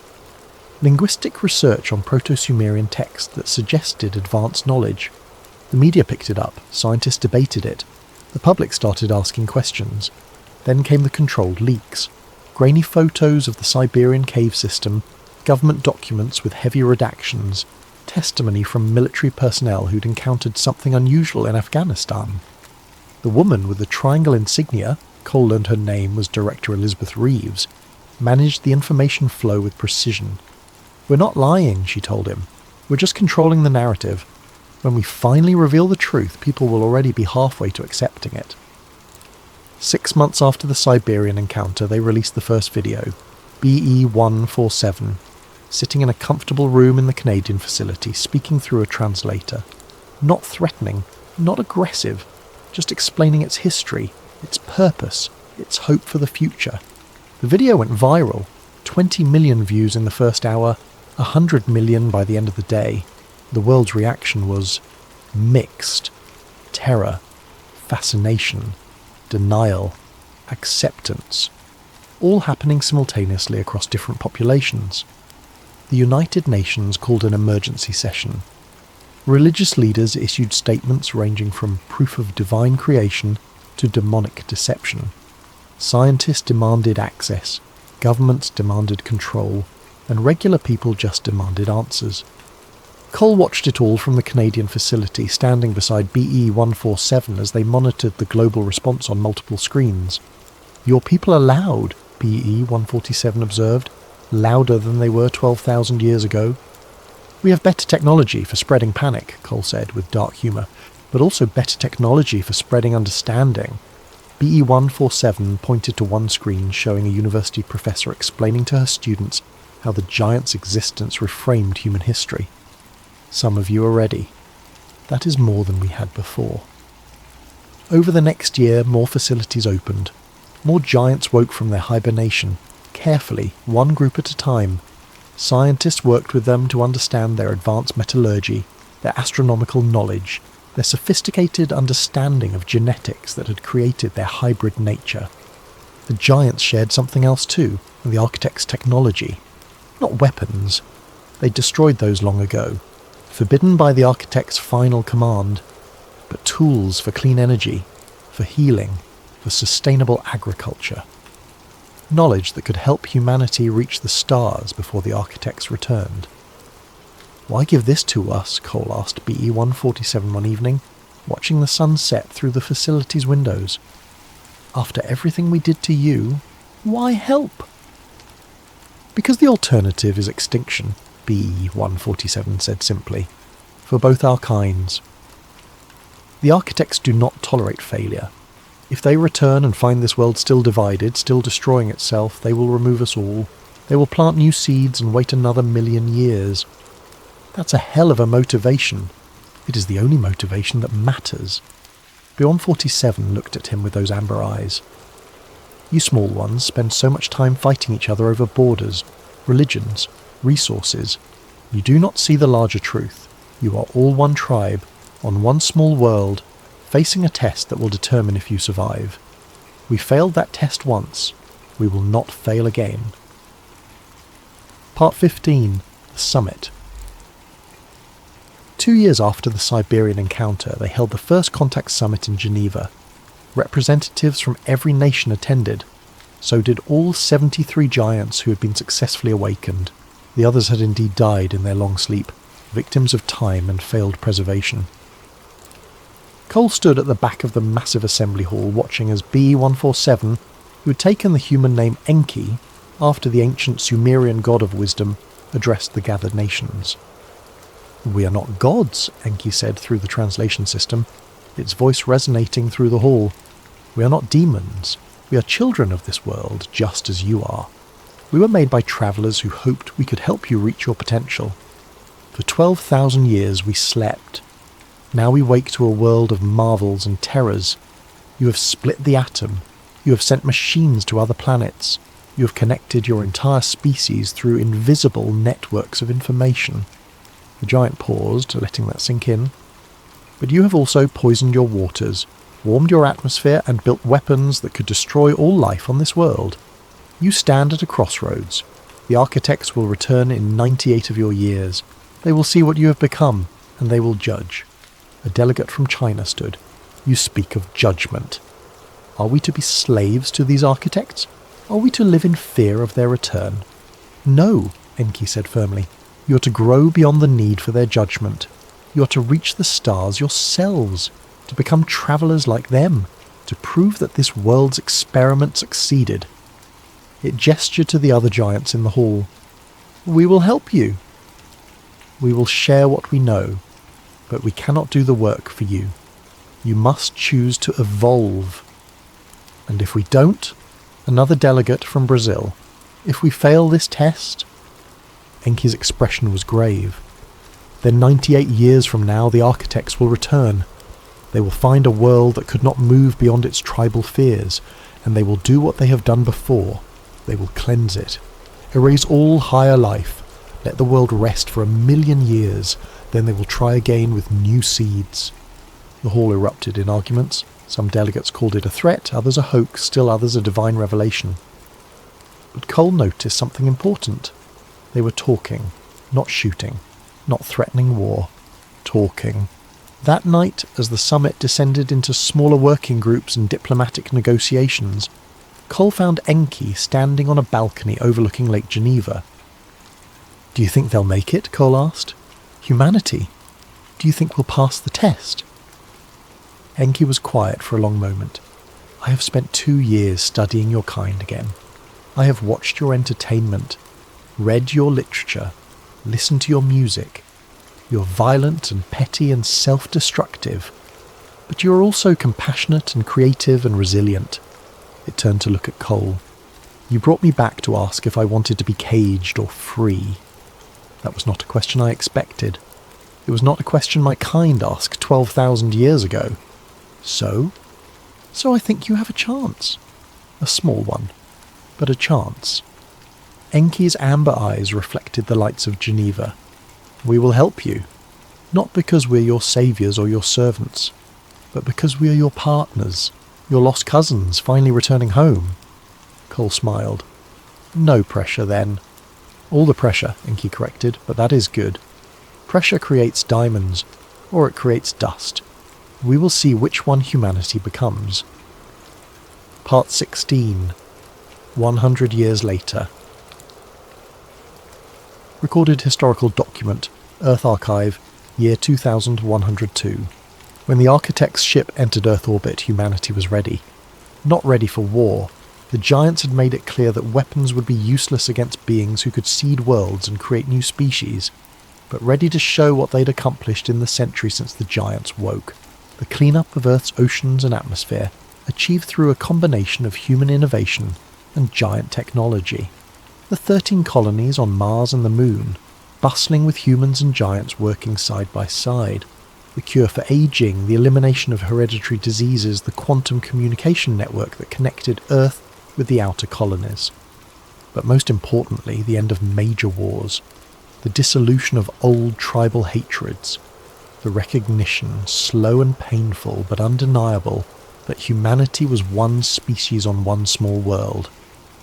linguistic research on Proto-Sumerian text that suggested advanced knowledge. The media picked it up, scientists debated it, the public started asking questions. Then came the controlled leaks. Grainy photos of the Siberian cave system, government documents with heavy redactions, testimony from military personnel who'd encountered something unusual in Afghanistan. The woman with the triangle insignia, Cole learned her name was Director Elizabeth Reeves, managed the information flow with precision. "We're not lying," she told him. "We're just controlling the narrative. When we finally reveal the truth, people will already be halfway to accepting it." 6 months after the Siberian encounter, they released the first video, BE-147, sitting in a comfortable room in the Canadian facility, speaking through a translator. Not threatening, not aggressive, just explaining its history, its purpose, its hope for the future. The video went viral, 20 million views in the first hour, 100 million by the end of the day. The world's reaction was mixed. Terror, fascination, denial, acceptance, all happening simultaneously across different populations. The United Nations called an emergency session. Religious leaders issued statements ranging from proof of divine creation to demonic deception. Scientists demanded access, governments demanded control, and regular people just demanded answers. Cole watched it all from the Canadian facility, standing beside BE-147 as they monitored the global response on multiple screens. "Your people are loud," BE-147 observed, "louder than they were 12,000 years ago." "We have better technology for spreading panic," Cole said with dark humour, "but also better technology for spreading understanding." BE-147 pointed to one screen showing a university professor explaining to her students how the giant's existence reframed human history. "Some of you are ready. That is more than we had before." Over the next year, more facilities opened. More giants woke from their hibernation, carefully, one group at a time. Scientists worked with them to understand their advanced metallurgy, their astronomical knowledge, their sophisticated understanding of genetics that had created their hybrid nature. The giants shared something else too, the architect's technology. Not weapons. They destroyed those long ago, forbidden by the architect's final command, but tools for clean energy, for healing, for sustainable agriculture. Knowledge that could help humanity reach the stars before the architects returned. "Why give this to us?" Cole asked BE-147 one evening, watching the sun set through the facility's windows. "After everything we did to you, why help?" "Because the alternative is extinction," BE-147 said simply, "for both our kinds. The architects do not tolerate failure. If they return and find this world still divided, still destroying itself, they will remove us all. They will plant new seeds and wait another 1,000,000 years. That's a hell of a motivation. It is the only motivation that matters." BE-147 looked at him with those amber eyes. "You small ones spend so much time fighting each other over borders, religions, resources. You do not see the larger truth. You are all one tribe, on one small world, facing a test that will determine if you survive. We failed that test once. We will not fail again." Part 15. The Summit. 2 years after the Siberian encounter, they held the First Contact Summit in Geneva. Representatives from every nation attended. So did all 73 giants who had been successfully awakened. The others had indeed died in their long sleep, victims of time and failed preservation. Cole stood at the back of the massive assembly hall watching as BE-147, who had taken the human name Enki after the ancient Sumerian god of wisdom, addressed the gathered nations. "We are not gods," Enki said through the translation system, its voice resonating through the hall. "We are not demons. We are children of this world, just as you are. We were made by travellers who hoped we could help you reach your potential. For 12,000 years we slept. Now we wake to a world of marvels and terrors. You have split the atom. You have sent machines to other planets. You have connected your entire species through invisible networks of information." The giant paused, letting that sink in. "But you have also poisoned your waters, warmed your atmosphere, and built weapons that could destroy all life on this world. You stand at a crossroads. The architects will return in 98 of your years. They will see what you have become, and they will judge." A delegate from China stood. "You speak of judgment. Are we to be slaves to these architects? Are we to live in fear of their return? No, Enki said firmly. You are to grow beyond the need for their judgment. You are to reach the stars yourselves, to become travellers like them, to prove that this world's experiment succeeded. It gestured to the other giants in the hall. We will help you. We will share what we know, but we cannot do the work for you. You must choose to evolve. And if we don't, another delegate from Brazil, if we fail this test... Enki's expression was grave. Then 98 years from now, the architects will return. They will find a world that could not move beyond its tribal fears, and they will do what they have done before. They will cleanse it. Erase all higher life. Let the world rest for 1,000,000 years. Then they will try again with new seeds. The hall erupted in arguments. Some delegates called it a threat, others a hoax, still others a divine revelation. But Cole noticed something important. They were talking, not shooting, not threatening war. Talking. That night, as the summit descended into smaller working groups and diplomatic negotiations, Cole found Enki standing on a balcony overlooking Lake Geneva. Do you think they'll make it? Cole asked. Humanity. Do you think we'll pass the test? Enki was quiet for a long moment. I have spent 2 years studying your kind again. I have watched your entertainment, read your literature, listened to your music. You're violent and petty and self-destructive, but you are also compassionate and creative and resilient. It turned to look at Cole. You brought me back to ask if I wanted to be caged or free. That was not a question I expected. It was not a question my kind asked 12,000 years ago. So I think you have a chance. A small one, but a chance. Enki's amber eyes reflected the lights of Geneva. We will help you, not because we're your saviours or your servants, but because we are your partners, your lost cousins finally returning home. Cole smiled. No pressure then. All the pressure, Enki corrected, but that is good. Pressure creates diamonds, or it creates dust. We will see which one humanity becomes. Part 16. 100 years later. Recorded historical document, Earth Archive, year 2102. When the architect's ship entered Earth orbit, humanity was ready. Not ready for war. The giants had made it clear that weapons would be useless against beings who could seed worlds and create new species, but ready to show what they'd accomplished in the century since the giants woke. The cleanup of Earth's oceans and atmosphere, achieved through a combination of human innovation and giant technology. The 13 colonies on Mars and the Moon, bustling with humans and giants working side by side. The cure for aging, the elimination of hereditary diseases, the quantum communication network that connected Earth with the outer colonies. But most importantly, the end of major wars, the dissolution of old tribal hatreds, the recognition, slow and painful but undeniable, that humanity was one species on one small world,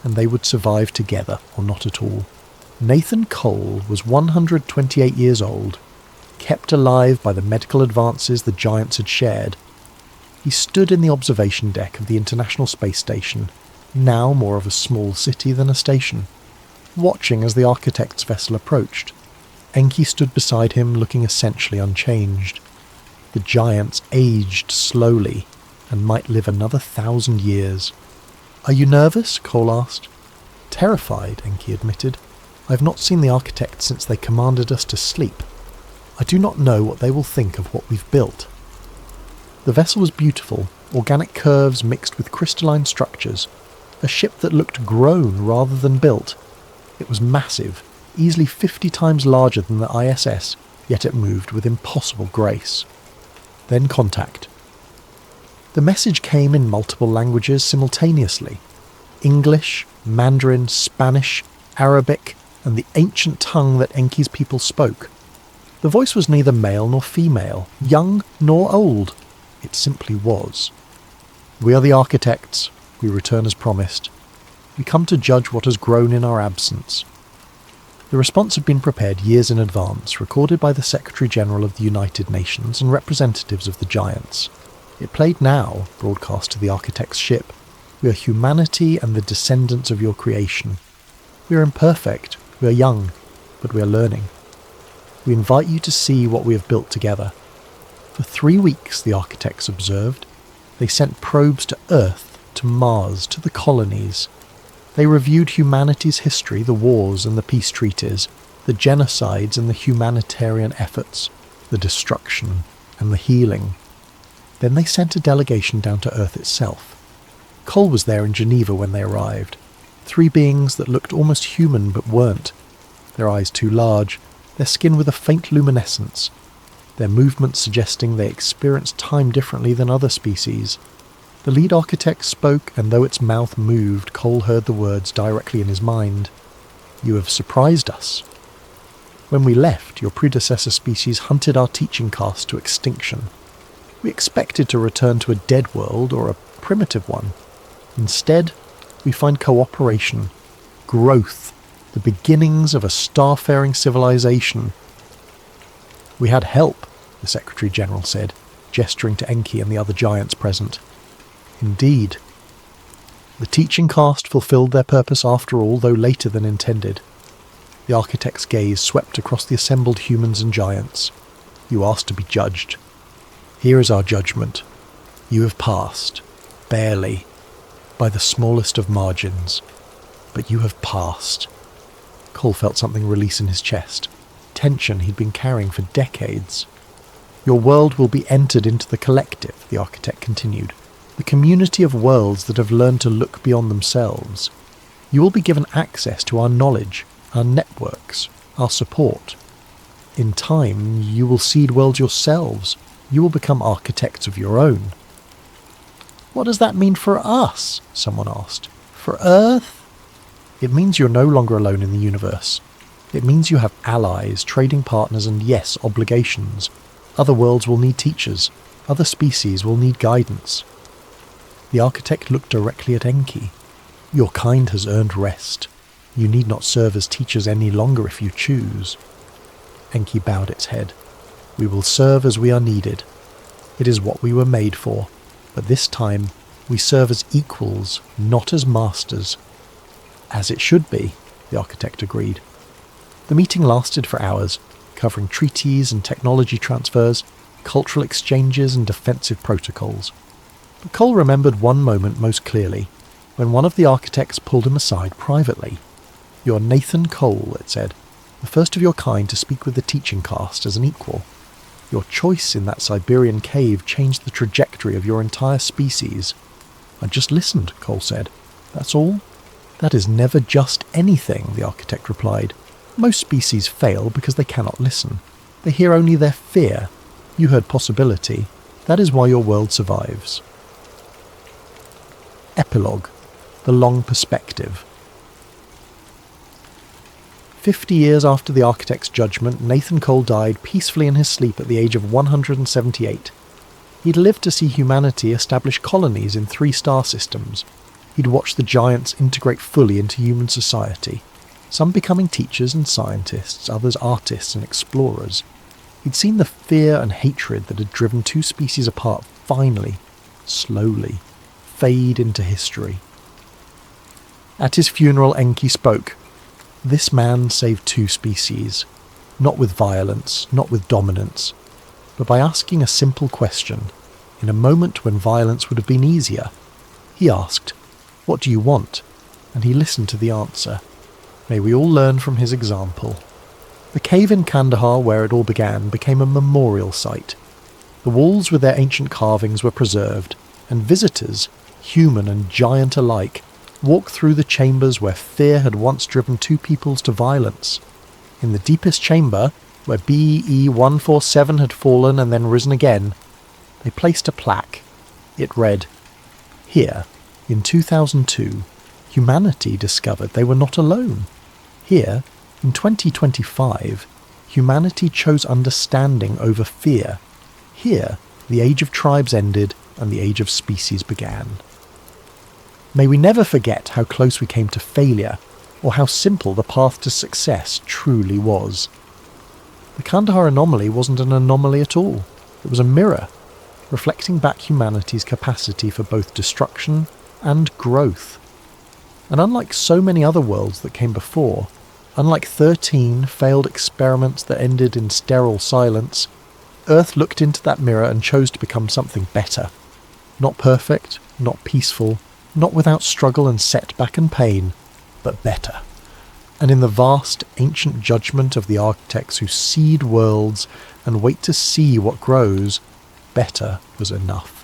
and they would survive together or not at all. Nathan Cole was 128 years old, kept alive by the medical advances the giants had shared. He stood in the observation deck of the International Space Station, now more of a small city than a station, watching as the architect's vessel approached. Enki stood beside him, looking essentially unchanged. The giants aged slowly and might live another 1,000 years. Are you nervous? Cole asked. Terrified, Enki admitted. I have not seen the architects since they commanded us to sleep. I do not know what they will think of what we've built. The vessel was beautiful, organic curves mixed with crystalline structures, a ship that looked grown rather than built. It was massive, easily 50 times larger than the ISS, yet it moved with impossible grace. Then contact. The message came in multiple languages simultaneously. English, Mandarin, Spanish, Arabic, and the ancient tongue that Enki's people spoke. The voice was neither male nor female, young nor old. It simply was. We are the architects. We return as promised. We come to judge what has grown in our absence. The response had been prepared years in advance, recorded by the Secretary-General of the United Nations and representatives of the giants. It played now, broadcast to the architect's ship. We are humanity and the descendants of your creation. We are imperfect, we are young, but we are learning. We invite you to see what we have built together. For 3 weeks, the architects observed. They sent probes to Earth, to Mars, to the colonies. They reviewed humanity's history, the wars and the peace treaties, the genocides and the humanitarian efforts, the destruction and the healing. Then they sent a delegation down to Earth itself. Cole was there in Geneva when they arrived. 3 beings that looked almost human but weren't. Their eyes too large, their skin with a faint luminescence, their movements suggesting they experienced time differently than other species. The lead architect spoke, and though its mouth moved, Cole heard the words directly in his mind. "You have surprised us. When we left, your predecessor species hunted our teaching caste to extinction. We expected to return to a dead world or a primitive one. Instead, we find cooperation, growth, the beginnings of a starfaring civilization." "We had help," the Secretary General said, gesturing to Enki and the other giants present. "Indeed. The teaching caste fulfilled their purpose after all, though later than intended." The architect's gaze swept across the assembled humans and giants. "You asked to be judged. Here is our judgment. You have passed, barely, by the smallest of margins, but you have passed." Cole felt something release in his chest, tension he'd been carrying for decades. "Your world will be entered into the collective," the architect continued, "the community of worlds that have learned to look beyond themselves. You will be given access to our knowledge, our networks, our support. In time, you will seed worlds yourselves. You will become architects of your own." "What does that mean for us?" someone asked. "For Earth?" "It means you're no longer alone in the universe. It means you have allies, trading partners, and yes, obligations. Other worlds will need teachers. Other species will need guidance." The architect looked directly at Enki. "Your kind has earned rest. You need not serve as teachers any longer if you choose." Enki bowed its head. "We will serve as we are needed. It is what we were made for. But this time, we serve as equals, not as masters." "As it should be," the architect agreed. The meeting lasted for hours, covering treaties and technology transfers, cultural exchanges and defensive protocols. But Cole remembered one moment most clearly, when one of the architects pulled him aside privately. "You're Nathan Cole," it said, "the first of your kind to speak with the teaching caste as an equal. Your choice in that Siberian cave changed the trajectory of your entire species." "I just listened," Cole said. "That's all?" "That is never just anything," the architect replied. "Most species fail because they cannot listen. They hear only their fear. You heard possibility. That is why your world survives." Epilogue: The Long Perspective. 50 years after the architect's judgment, Nathan Cole died peacefully in his sleep at the age of 178. He'd lived to see humanity establish colonies in 3 star systems. He'd watched the giants integrate fully into human society, some becoming teachers and scientists, others artists and explorers. He'd seen the fear and hatred that had driven 2 species apart finally, slowly, fade into history. At his funeral, Enki spoke. "This man saved 2 species, not with violence, not with dominance, but by asking a simple question, in a moment when violence would have been easier. He asked, 'What do you want?' And he listened to the answer. May we all learn from his example." The cave in Kandahar where it all began became a memorial site. The walls with their ancient carvings were preserved, and visitors, human and giant alike, walked through the chambers where fear had once driven 2 peoples to violence. In the deepest chamber, where BE-147 had fallen and then risen again, they placed a plaque. It read, "Here, in 2002, humanity discovered they were not alone. Here, in 2025, humanity chose understanding over fear. Here, the age of tribes ended and the age of species began." May we never forget how close we came to failure, or how simple the path to success truly was. The Kandahar anomaly wasn't an anomaly at all. It was a mirror, reflecting back humanity's capacity for both destruction and growth. And unlike so many other worlds that came before, unlike 13 failed experiments that ended in sterile silence, Earth looked into that mirror and chose to become something better. Not perfect, not peaceful, not without struggle and setback and pain, but better. And in the vast, ancient judgment of the architects who seed worlds and wait to see what grows, better was enough.